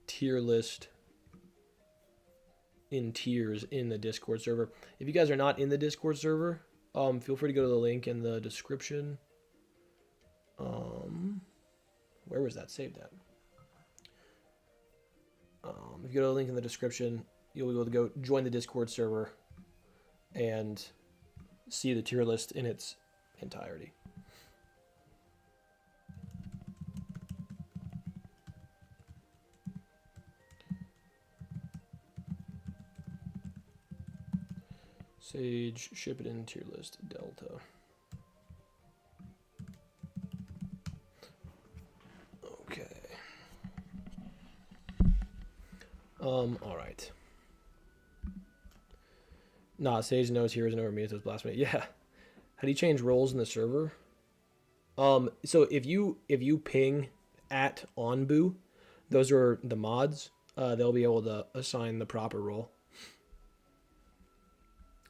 tier list in tiers in the Discord server. If you guys are not in the Discord server, feel free to go to the link in the description. Where was that saved at? If you go to the link in the description, you'll be able to go join the Discord server and see the tier list in its entirety. Sage, Shippuden, tier list, Delta. Okay. All right. Nah, Sage knows Hiruzen over Minato's blasphemy. Yeah. How do you change roles in the server? So if you ping at Onbu, those are the mods. They'll be able to assign the proper role.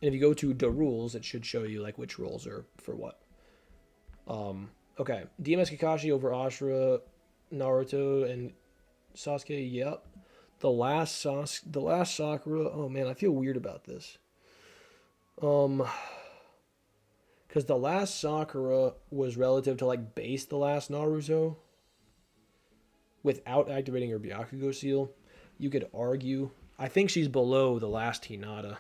And if you go to the rules, it should show you like which roles are for what. Okay. DMS Kakashi over Ashura, Naruto, and Sasuke. Yep. The last Sakura. Oh man, I feel weird about this. Because the last Sakura was relative to like base the last Naruto. Without activating her Byakugo seal, you could argue. I think she's below the last Hinata.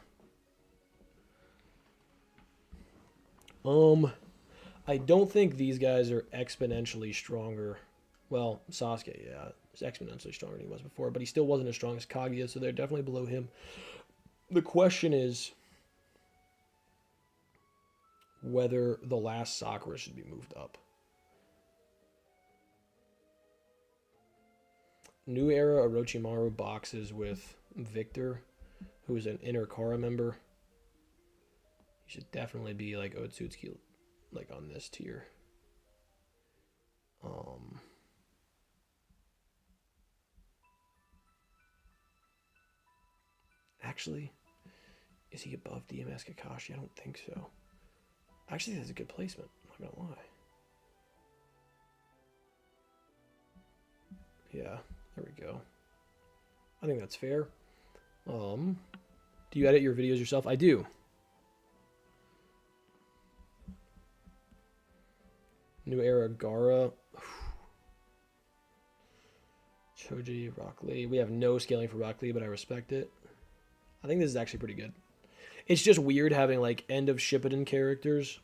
I don't think these guys are exponentially stronger. Well, Sasuke, yeah, is exponentially stronger than he was before, but he still wasn't as strong as Kaguya, so they're definitely below him. The question is whether the last Sakura should be moved up. New Era Orochimaru boxes with Victor, who is an inner Kara member. He should definitely be like Otsutsuki, like on this tier. Actually, is he above DMS Kakashi? I don't think so. Actually, that's a good placement. I'm not gonna lie. Yeah, there we go. I think that's fair. Do you edit your videos yourself? I do. New Era Gaara. Choji, Rock Lee. We have no scaling for Rock Lee, but I respect it. I think this is actually pretty good. It's just weird having like end of Shippuden characters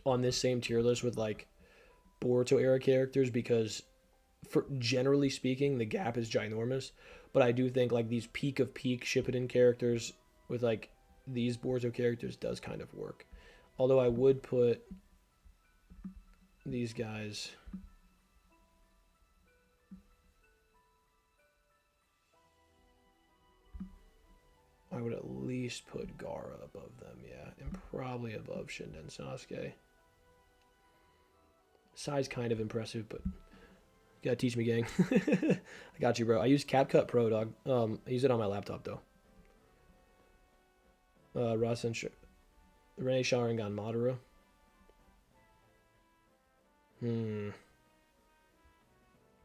on this same tier list with like Boruto era characters because for generally speaking, the gap is ginormous. But I do think like these peak of peak Shippuden characters with like these Boruto characters does kind of work. Although I would put these guys. I would at least put Gaara above them, yeah. And probably above Shinden Sasuke. Size kind of impressive, but you gotta teach me, gang. I got you, bro. I use CapCut Pro, dog. I use it on my laptop, though. Rasen Rene Sharingan Madara.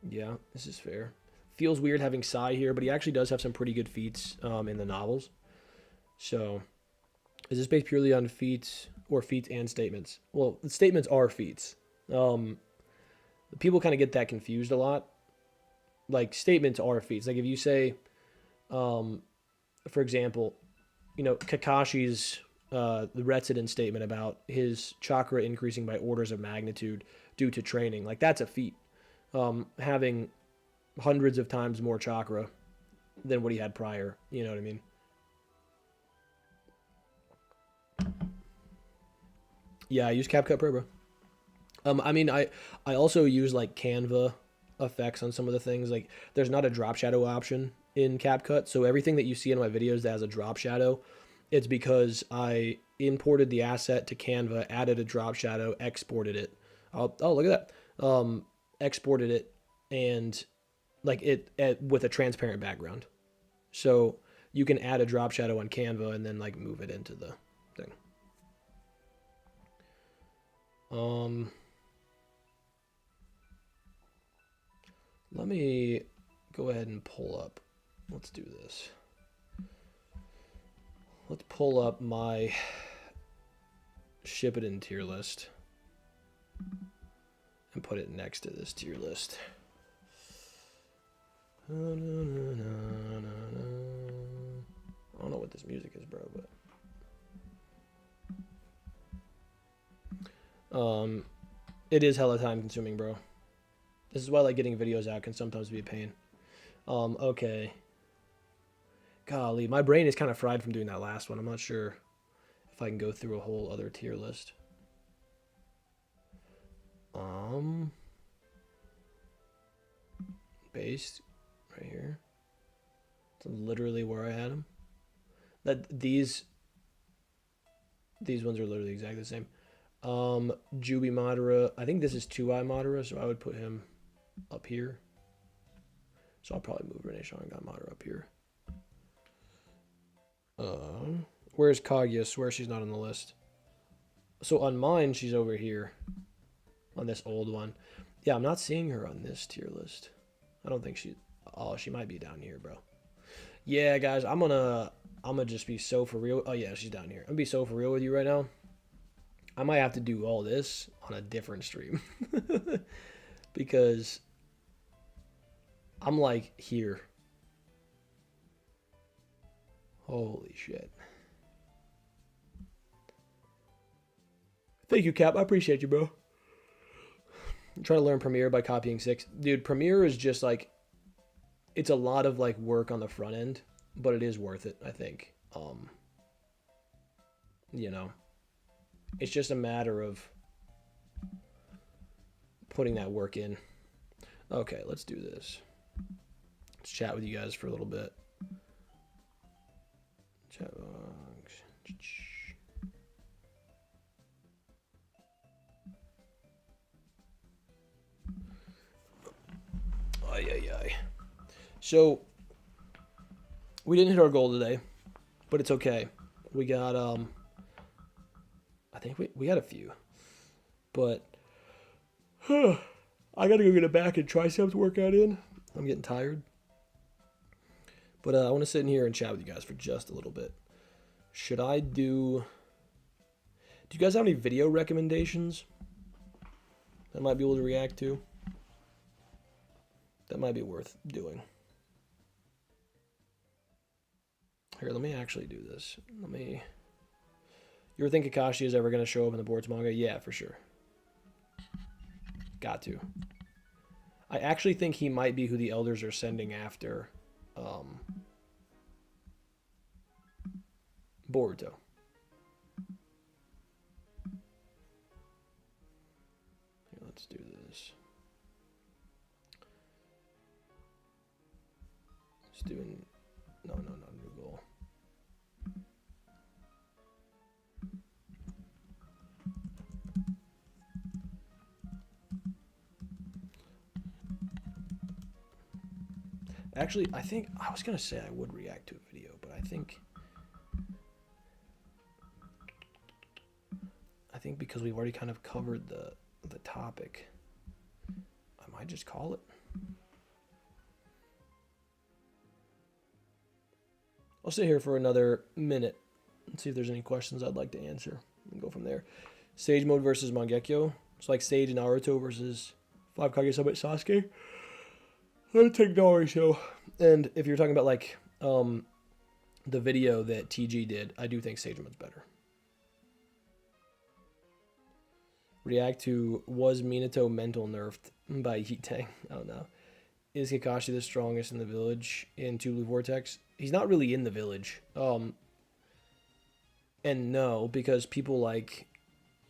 Yeah, this is fair. Feels weird having Sai here, but he actually does have some pretty good feats in the novels. So, is this based purely on feats or feats and statements? Well, the statements are feats. People kind of get that confused a lot. Like, statements are feats. Like, if you say, for example, you know, Kakashi's, the Retsuden statement about his chakra increasing by orders of magnitude due to training, like, that's a feat. Having hundreds of times more chakra than what he had prior. You know what I mean? Yeah, I use CapCut Pro, bro. I mean, I also use like Canva effects on some of the things. Like, there's not a drop shadow option in CapCut, so everything that you see in my videos that has a drop shadow, it's because I imported the asset to Canva, added a drop shadow, exported it. Oh, look at that. Exported it, and like with a transparent background. So you can add a drop shadow on Canva and then like move it into the thing. Let me go ahead and pull up. Let's do this. Let's pull up my ship it in tier list and put it next to this tier list. I don't know what this music is, bro, but it is hella time consuming, bro. This is why like getting videos out can sometimes be a pain. Okay. Golly, my brain is kind of fried from doing that last one. I'm not sure if I can go through a whole other tier list. Based right here. That's literally where I had them. These ones are literally exactly the same. Jubi Madara. I think this is 2i Madara, so I would put him up here. So I'll probably move Rene Sharingan Madara up here. Where's Kage? I swear she's not on the list. So on mine, she's over here. On this old one. Yeah, I'm not seeing her on this tier list. I don't think she... Oh, she might be down here, bro. Yeah, guys, I'm gonna just be so for real. Oh, yeah, she's down here. I'm gonna be so for real with you right now. I might have to do all this on a different stream. Because I'm like here. Holy shit. Thank you, Cap. I appreciate you, bro. I'm trying to learn Premiere by copying 6. Dude, Premiere is just like... It's a lot of like work on the front end, but it is worth it, I think. You know, it's just a matter of putting that work in. Okay, let's do this. Let's chat with you guys for a little bit. Chat box. Ay. So, we didn't hit our goal today, but it's okay. We got, I think we got a few. But, I gotta go get a back and triceps workout in. I'm getting tired. But I want to sit in here and chat with you guys for just a little bit. Should I do... Do you guys have any video recommendations that I might be able to react to? That might be worth doing. Here, let me actually do this. You ever think Kakashi is ever going to show up in the Boards manga? Yeah, for sure. Got to. I actually think he might be who the elders are sending after Boruto. Here, let's do this. Let's do an... No, new goal. Actually, I think I was gonna say I would react to a video, but I think because we've already kind of covered the topic, I might just call it. I'll sit here for another minute and see if there's any questions I'd like to answer and go from there. Sage mode versus Mangekyo. It's like Sage and Naruto versus Five Kage Summit Sasuke. I would take Naruto. And if you're talking about like the video that TG did, I do think Sage mode's better. React to, was Minato mental nerfed by Heat Tang? I don't know. Is Kakashi the strongest in the village in Two Blue Vortex? He's not really in the village. And no, because people like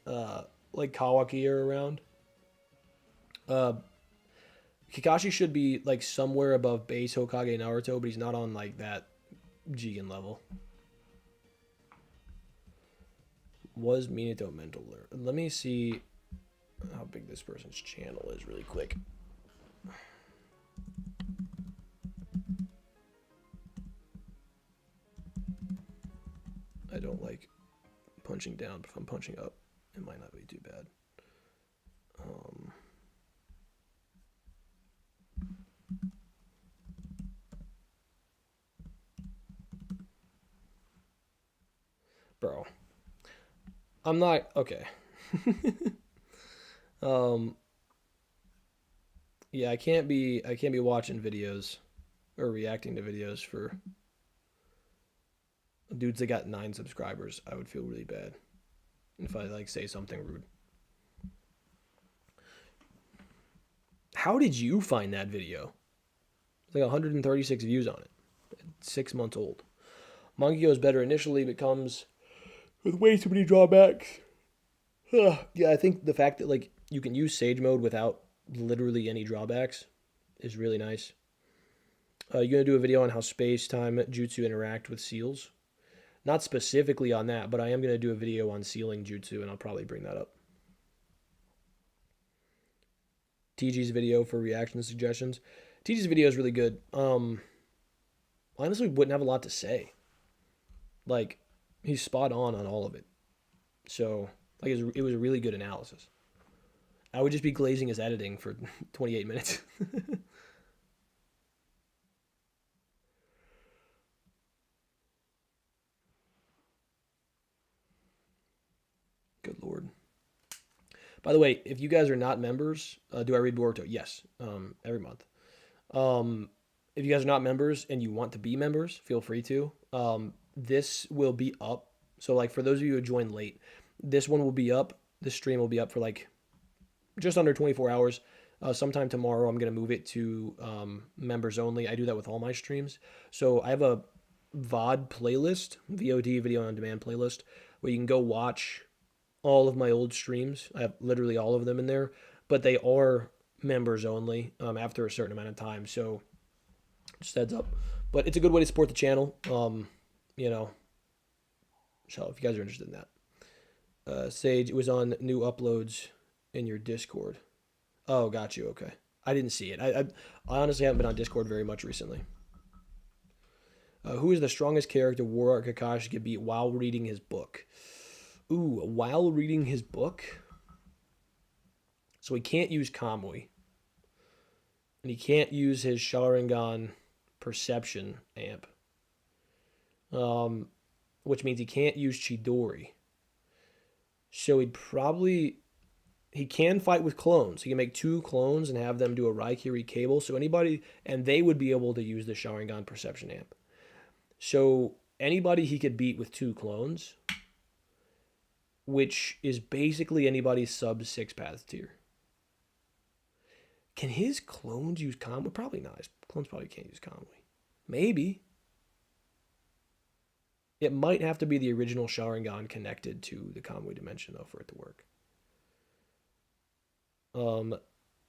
Kawaki are around. Uh, Kakashi should be like somewhere above base Hokage Naruto, but he's not on like that Jigen level. Was Minato mental alert? Let me see how big this person's channel is really quick. I don't like punching down, but if I'm punching up, it might not be too bad. Bro, I'm not okay. Yeah, I can't be watching videos or reacting to videos for dudes that got 9 subscribers. I would feel really bad if I like say something rude. How did you find that video? It's like 136 views on it. It's 6 months old. Mangekyo is better initially, but comes with way too many drawbacks. Yeah, I think the fact that like you can use Sage mode without literally any drawbacks is really nice. You're gonna do a video on how space time jutsu interact with seals. Not specifically on that, but I am gonna do a video on sealing jutsu, and I'll probably bring that up. TG's video for reaction suggestions. TG's video is really good. Honestly, wouldn't have a lot to say. Like, he's spot on all of it. So, like, it was a really good analysis. I would just be glazing his editing for 28 minutes. Good lord. By the way, if you guys are not members, do I read Boruto? Yes, every month. If you guys are not members and you want to be members, feel free to. This will be up. So, like, for those of you who joined late, this one will be up. This stream will be up for, like, just under 24 hours. Sometime tomorrow, I'm going to move it to members only. I do that with all my streams. So, I have a VOD playlist, VOD, Video On Demand playlist, where you can go watch all of my old streams. I have literally all of them in there, but they are members only after a certain amount of time. So just heads up. But it's a good way to support the channel. You know, so if you guys are interested in that. Sage, it was on new uploads in your Discord. Oh, got you. Okay. I didn't see it. I honestly haven't been on Discord very much recently. Who is the strongest character War Art Kakashi could beat while reading his book? Ooh, while reading his book? So he can't use Kamui. And he can't use his Sharingan perception amp. Which means he can't use Chidori. So he can fight with clones. He can make 2 clones and have them do a Raikiri cable. So and they would be able to use the Sharingan perception amp. So anybody he could beat with 2 clones, which is basically anybody's sub 6 path tier. Can his clones use Kamui? Probably not. His clones probably can't use Kamui. Maybe. It might have to be the original Sharingan connected to the Kamui dimension, though, for it to work.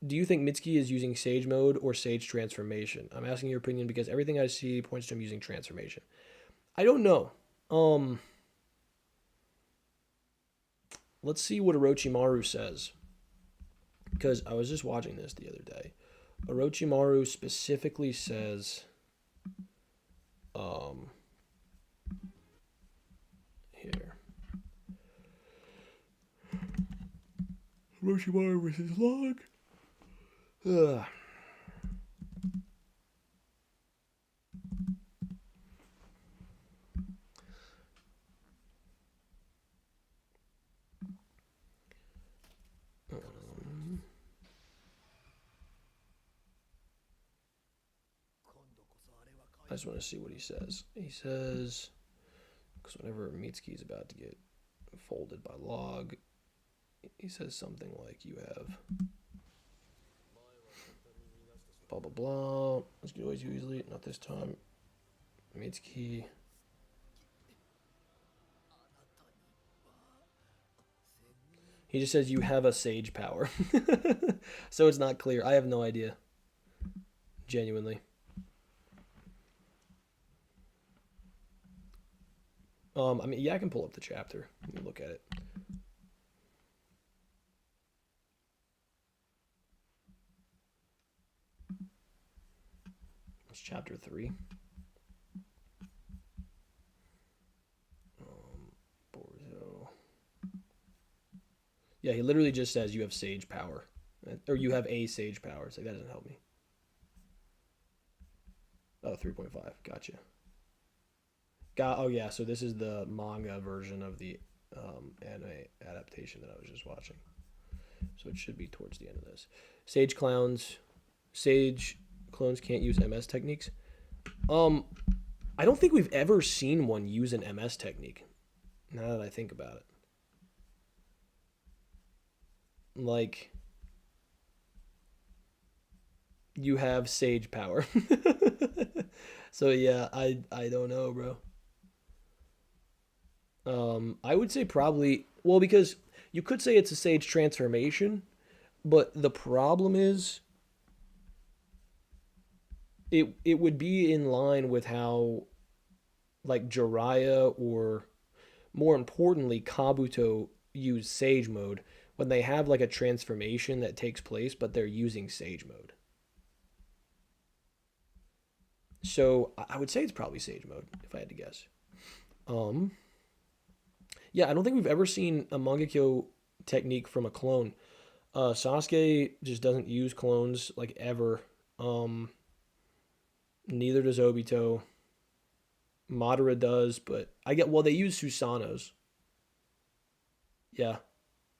Do you think Mitsuki is using Sage mode or Sage transformation? I'm asking your opinion because everything I see points to him using transformation. I don't know. Let's see what Orochimaru says. Because I was just watching this the other day. Orochimaru specifically says, here. Orochimaru with his log. Ugh. I just want to see what he says. He says, because whenever Mitsuki's about to get folded by log, he says something like, you have Blah, blah, blah. Let's get away too easily. Not this time. Mitsuki. He just says you have a sage power. So it's not clear. I have no idea. Genuinely. I mean, yeah, I can pull up the chapter. Let me look at it. It's chapter 3. Borzo. Yeah, he literally just says you have sage power. Or you have a sage power. It's like, that doesn't help me. Oh, 3.5. Gotcha. Oh, yeah, so this is the manga version of the anime adaptation that I was just watching. So it should be towards the end of this. Sage clones can't use MS techniques. I don't think we've ever seen one use an MS technique. Now that I think about it. Like, you have sage power. So yeah, I don't know, bro. I would say probably, well, because you could say it's a sage transformation, but the problem is it would be in line with how like Jiraiya or more importantly Kabuto use sage mode when they have like a transformation that takes place, but they're using sage mode. So I would say it's probably sage mode if I had to guess. Um, yeah, I don't think we've ever seen a Mangekyo technique from a clone. Sasuke just doesn't use clones like ever. Um, Neither does Obito. Madara does, but they use Susanos. Yeah,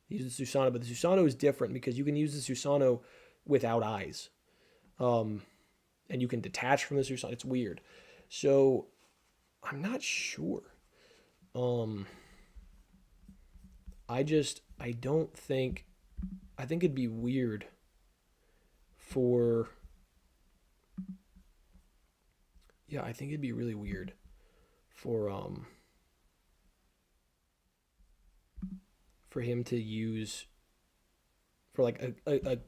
he uses Susanoo, but the Susanoo is different because you can use the Susanoo without eyes. Um, and you can detach from the Susanoo. It's weird. So I'm not sure. Um, I don't think I think it'd be weird for yeah, I think it'd be really weird for him to use for like a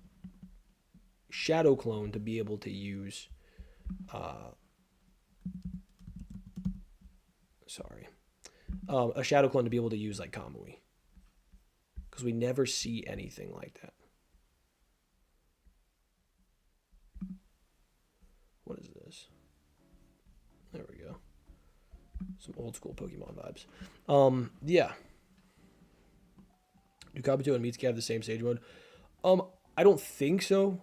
shadow clone to be able to use uh sorry a shadow clone to be able to use like Kamui because we never see anything like that. What is this? There we go. Some old school Pokemon vibes. Yeah. Do Kabuto and Mitsuki have the same stage mode? I don't think so,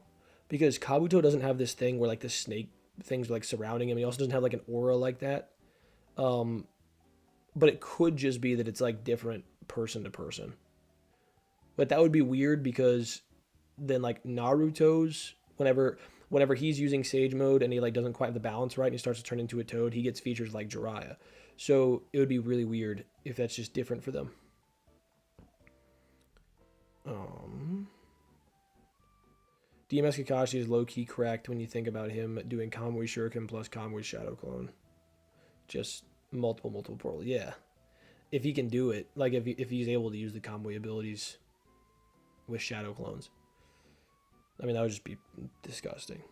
because Kabuto doesn't have this thing where like the snake things are like surrounding him. He also doesn't have like an aura like that. Um, but it could just be that it's like different person to person. But that would be weird because then like Naruto's whenever he's using Sage mode and he like doesn't quite have the balance right and he starts to turn into a toad, he gets features like Jiraiya. So it would be really weird if that's just different for them. DMS Kakashi is low-key correct when you think about him doing Kamui Shuriken plus Kamui Shadow Clone. Just multiple portal. Yeah. If he can do it, like if he's able to use the Kamui abilities with Shadow Clones. I mean, that would just be disgusting.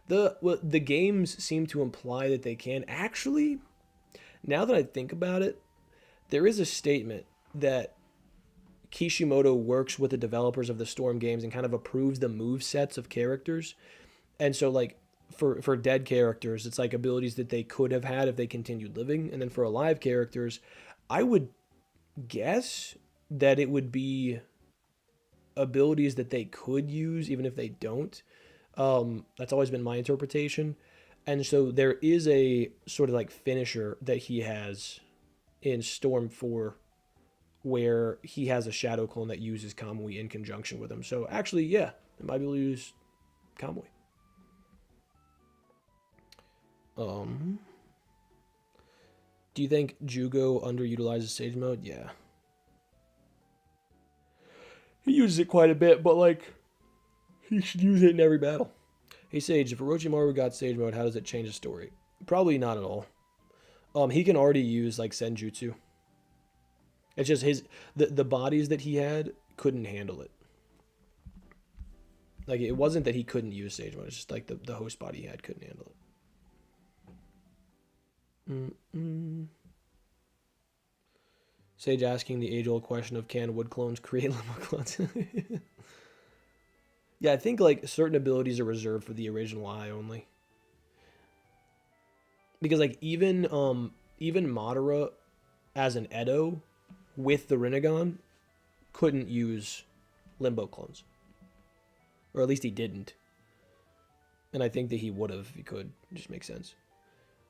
The games seem to imply that they can. Actually, now that I think about it, there is a statement that Kishimoto works with the developers of the Storm games and kind of approves the move sets of characters. And so like for dead characters, it's like abilities that they could have had if they continued living. And then for alive characters, I would guess that it would be abilities that they could use even if they don't. That's always been my interpretation. And so there is a sort of like finisher that he has in Storm 4 where he has a Shadow Clone that uses Kamui in conjunction with him. So actually, yeah, they might be able to use Kamui. Do you think Jugo underutilizes Sage Mode? Yeah. He uses it quite a bit, but like he should use it in every battle. Hey Sage, if Orochimaru got Sage Mode, how does it change the story? Probably not at all. He can already use like Senjutsu. It's just the bodies that he had couldn't handle it. Like it wasn't that he couldn't use Sage Mode. It's just like the host body he had couldn't handle it. Sage asking the age-old question of can wood clones create limbo clones? Yeah, I think like certain abilities are reserved for the original eye only. Because like even Madara as an Edo with the Rinnegan couldn't use limbo clones. Or at least he didn't. And I think that he would have if he could. It just makes sense.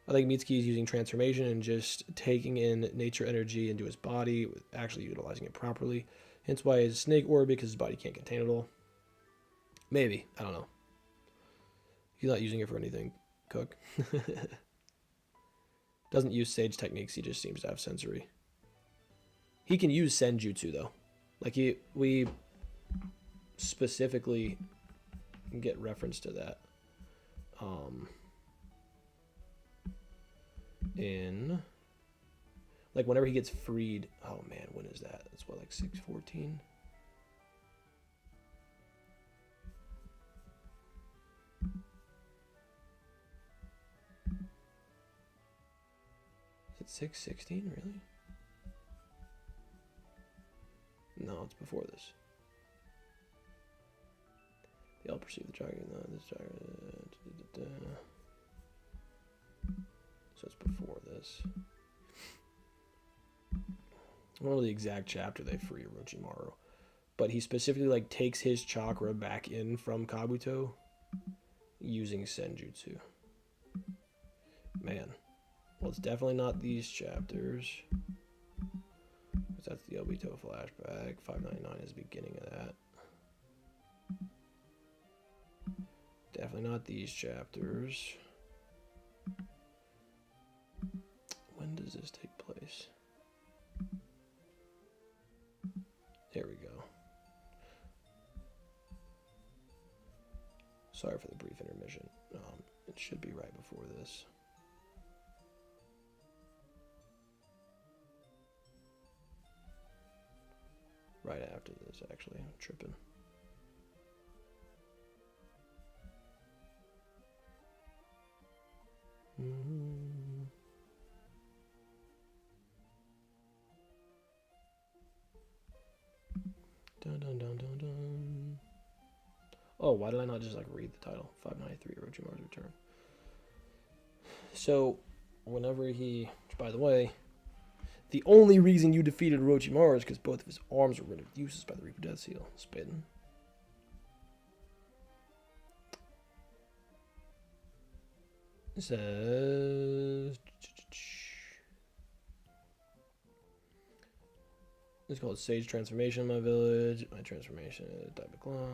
I think Mitsuki is using transformation and just taking in nature energy into his body, with actually utilizing it properly. Hence why he's snake orb, because his body can't contain it all. Maybe. I don't know. He's not using it for anything. Cook. Doesn't use sage techniques, he just seems to have sensory. He can use senjutsu though. Like we specifically get reference to that. In like whenever he gets freed. Oh man, when is that? That's what, like 614? Is it 616 really? No, it's before this. They all perceive the dragon. No, this dragon. So it's before this. I don't know the exact chapter they free Orochimaru, but he specifically like takes his chakra back in from Kabuto using senjutsu. Man, well, it's definitely not these chapters. That's the Obito flashback. 599 is the beginning of that. Definitely not these chapters. When does this take place? There we go. Sorry for the brief intermission. It should be right before this. Right after this, actually. I'm tripping. Dun, dun, dun, dun, dun. Oh, why did I not just like read the title? 593 Orochimaru's Return. So, whenever he, which by the way, the only reason you defeated Orochimaru is because both of his arms were rendered useless by the Reaper Death Seal. Spitting. It says... It's called Sage Transformation in my village. My transformation is Diamond Claw.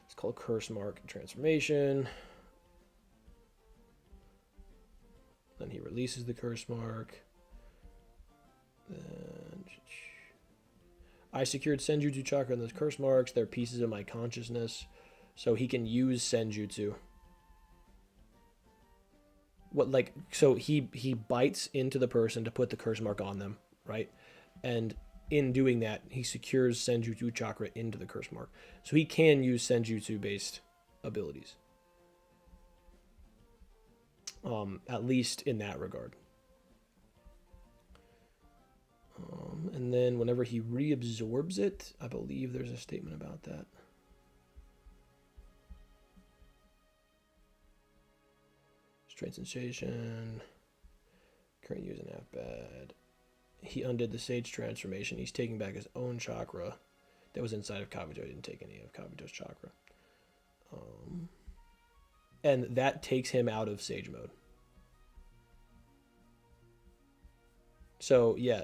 It's called Curse Mark Transformation. Then he releases the Curse Mark. Then I secured Senjutsu Chakra in those Curse Marks. They're pieces of my consciousness. So he can use Senjutsu. So he bites into the person to put the Curse Mark on them, right? And in doing that, he secures Senjutsu Chakra into the Curse Mark. So he can use Senjutsu-based abilities. At least in that regard. And then whenever he reabsorbs it, I believe there's a statement about that. Straight sensation. Current using half bad. He undid the Sage Transformation. He's taking back his own chakra that was inside of Kabuto. He didn't take any of Kabuto's chakra. And that takes him out of Sage Mode. So, yeah.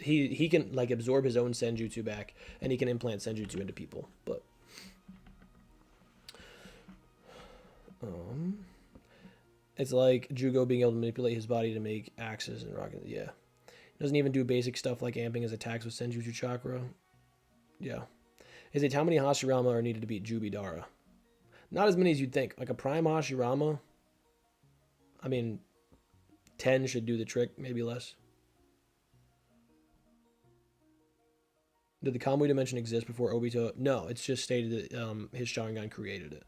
He can, like, absorb his own Senjutsu back, and he can implant Senjutsu into people. But... it's like Jugo being able to manipulate his body to make axes and rockets. Yeah. Doesn't even do basic stuff like amping his attacks with Senjutsu Chakra. Yeah. Is it how many Hashirama are needed to beat Jubidara? Not as many as you'd think. Like a Prime Hashirama, I mean, 10 should do the trick, maybe less. Did the Kamui dimension exist before Obito? No, it's just stated that his Sharingan created it.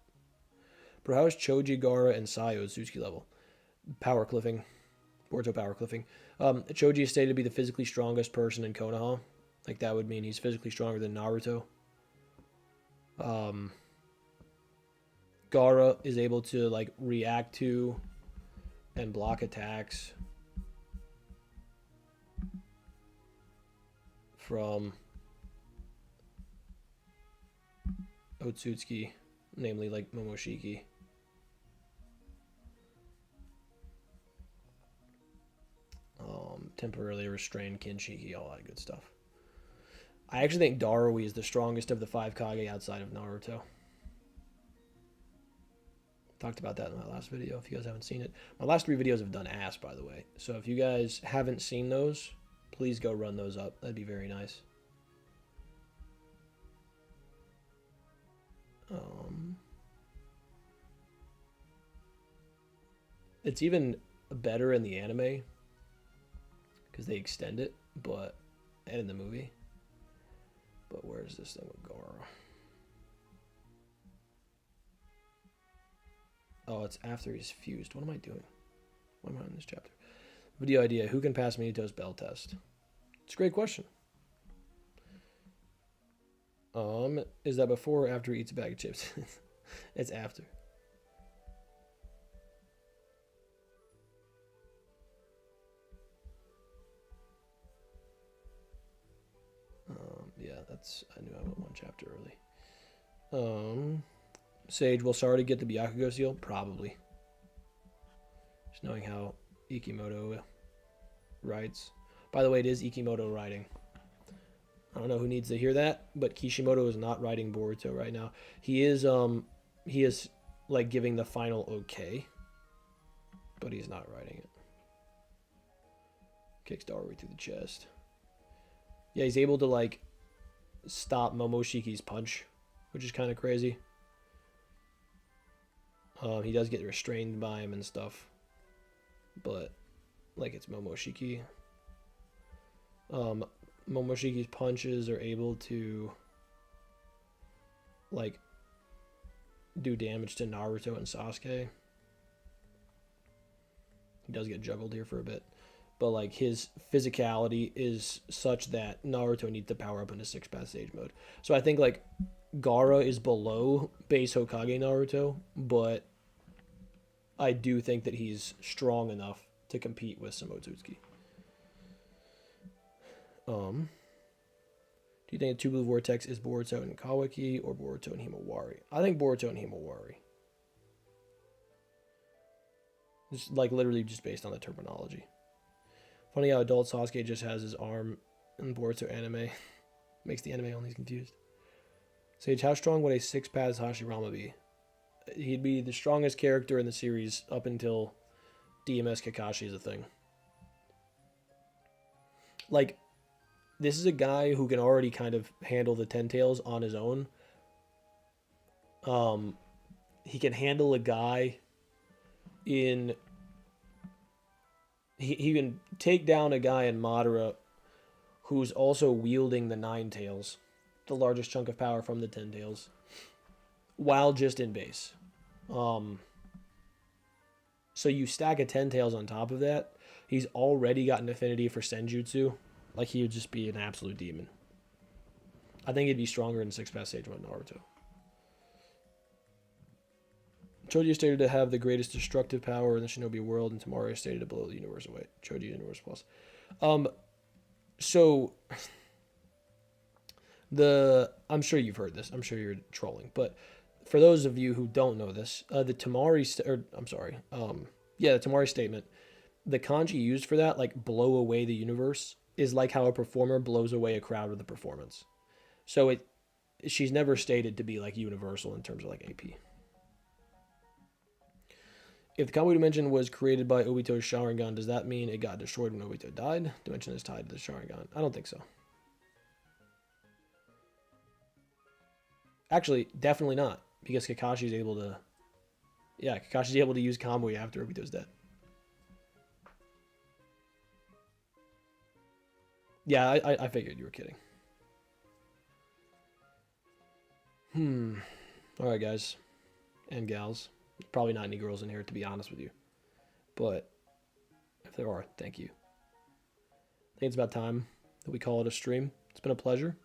But how is Choji, Gaara, and Sayo Suzuki level? Power cliffing. Boruto power cliffing. Choji is stated to be the physically strongest person in Konoha. Like, that would mean he's physically stronger than Naruto. Gaara is able to, like, react to and block attacks from Otsutsuki, namely, like, Momoshiki. Temporarily restrained Kinshiki, all that good stuff. I actually think Darui is the strongest of the 5 Kage outside of Naruto. Talked about that in my last video, if you guys haven't seen it. My last 3 videos have done ass, by the way. So if you guys haven't seen those, please go run those up. That'd be very nice. It's even better in the anime because they extend it, and in the movie. But where's this thing with Gaara? Oh, it's after he's fused. What am I doing? Why am I in this chapter? Video idea. Who can pass Minato's bell test? It's a great question. Is that before or after he eats a bag of chips? It's after. Yeah, I knew I went 1 chapter early. Sage, will Sarada get the Byakugo seal? Probably. Just knowing how Ikimoto writes. By the way, it is Ikimoto writing. I don't know who needs to hear that, but Kishimoto is not writing Boruto right now. He is like giving the final okay, but he's not writing it. Kicks Darui through the chest. Yeah, he's able to like stop Momoshiki's punch, which is kind of crazy. He does get restrained by him and stuff, but like it's Momoshiki. Momoshiki's punches are able to like do damage to Naruto and Sasuke. He does get juggled here for a bit, but like his physicality is such that Naruto needs to power up into 6-path stage mode. So I think like Gaara is below base Hokage Naruto, but I do think that he's strong enough to compete with some Otsutsuki. Do you think the Two Blue Vortex is Boruto and Kawaki or Boruto and Himawari? I think Boruto and Himawari. Just like literally just based on the terminology. Funny how adult Sasuke just has his arm in Boruto anime. Makes the anime only confused. Sage, how strong would a 6-path Hashirama be? He'd be the strongest character in the series up until DMS Kakashi is a thing. Like, this is a guy who can already kind of handle the 10 tails on his own. He can handle a guy in... He can take down a guy in Madara who's also wielding the 9 tails, the largest chunk of power from the 10 tails, while just in base. So you stack a 10 tails on top of that. He's already got an affinity for Senjutsu. Like, he would just be an absolute demon. I think he'd be stronger in 6-path stage mode Naruto. Choji is stated to have the greatest destructive power in the Shinobi world, and Tamari is stated to blow the universe away. Choji Universe Plus. So I'm sure you've heard this. I'm sure you're trolling, but for those of you who don't know this, the Tamari statement, the kanji used for that, like blow away the universe, is like how a performer blows away a crowd with a performance. So she's never stated to be like universal in terms of like AP. If the Kamui Dimension was created by Obito's Sharingan, does that mean it got destroyed when Obito died? Dimension is tied to the Sharingan. I don't think so. Actually, definitely not. because Kakashi's able to... Yeah, Kakashi's able to use Kamui after Obito's dead. Yeah, I figured you were kidding. Alright, guys. And gals. Probably not any girls in here, to be honest with you. But if there are, thank you. I think it's about time that we call it a stream. It's been a pleasure.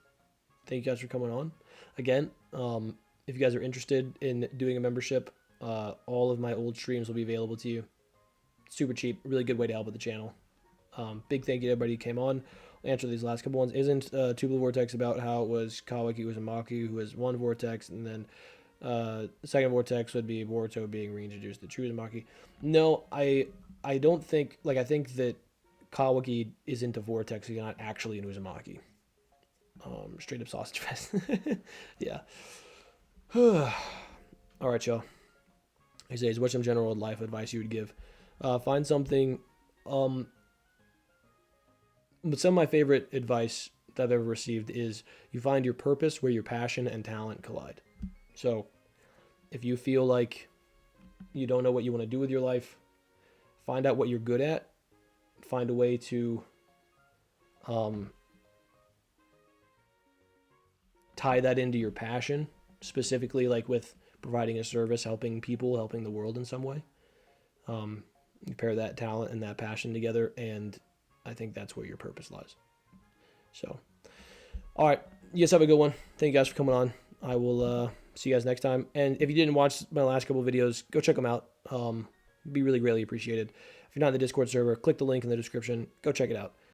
Thank you guys for coming on. Again, if you guys are interested in doing a membership, all of my old streams will be available to you. Super cheap, really good way to help with the channel. Big thank you to everybody who came on. I'll answer these last couple ones. Isn't Tubular Vortex about how it was Kawaki Uzumaki who was one vortex, and then the second vortex would be Boruto being reintroduced to true Uzumaki? No, I don't think, like, I think that Kawaki isn't a vortex, he's not actually an Uzumaki. Straight up sausage fest. Yeah. Alright, y'all. He says, what's some general life advice you would give? Find something. But some of my favorite advice that I've ever received is you find your purpose where your passion and talent collide. So if you feel like you don't know what you want to do with your life, find out what you're good at. Find a way to tie that into your passion, specifically like with providing a service, helping people, helping the world in some way. You pair that talent and that passion together, and I think that's where your purpose lies. So, all right. You guys have a good one. Thank you guys for coming on. I will see you guys next time. And if you didn't watch my last couple of videos, go check them out. Be really greatly appreciated. If you're not in the Discord server, click the link in the description. Go check it out.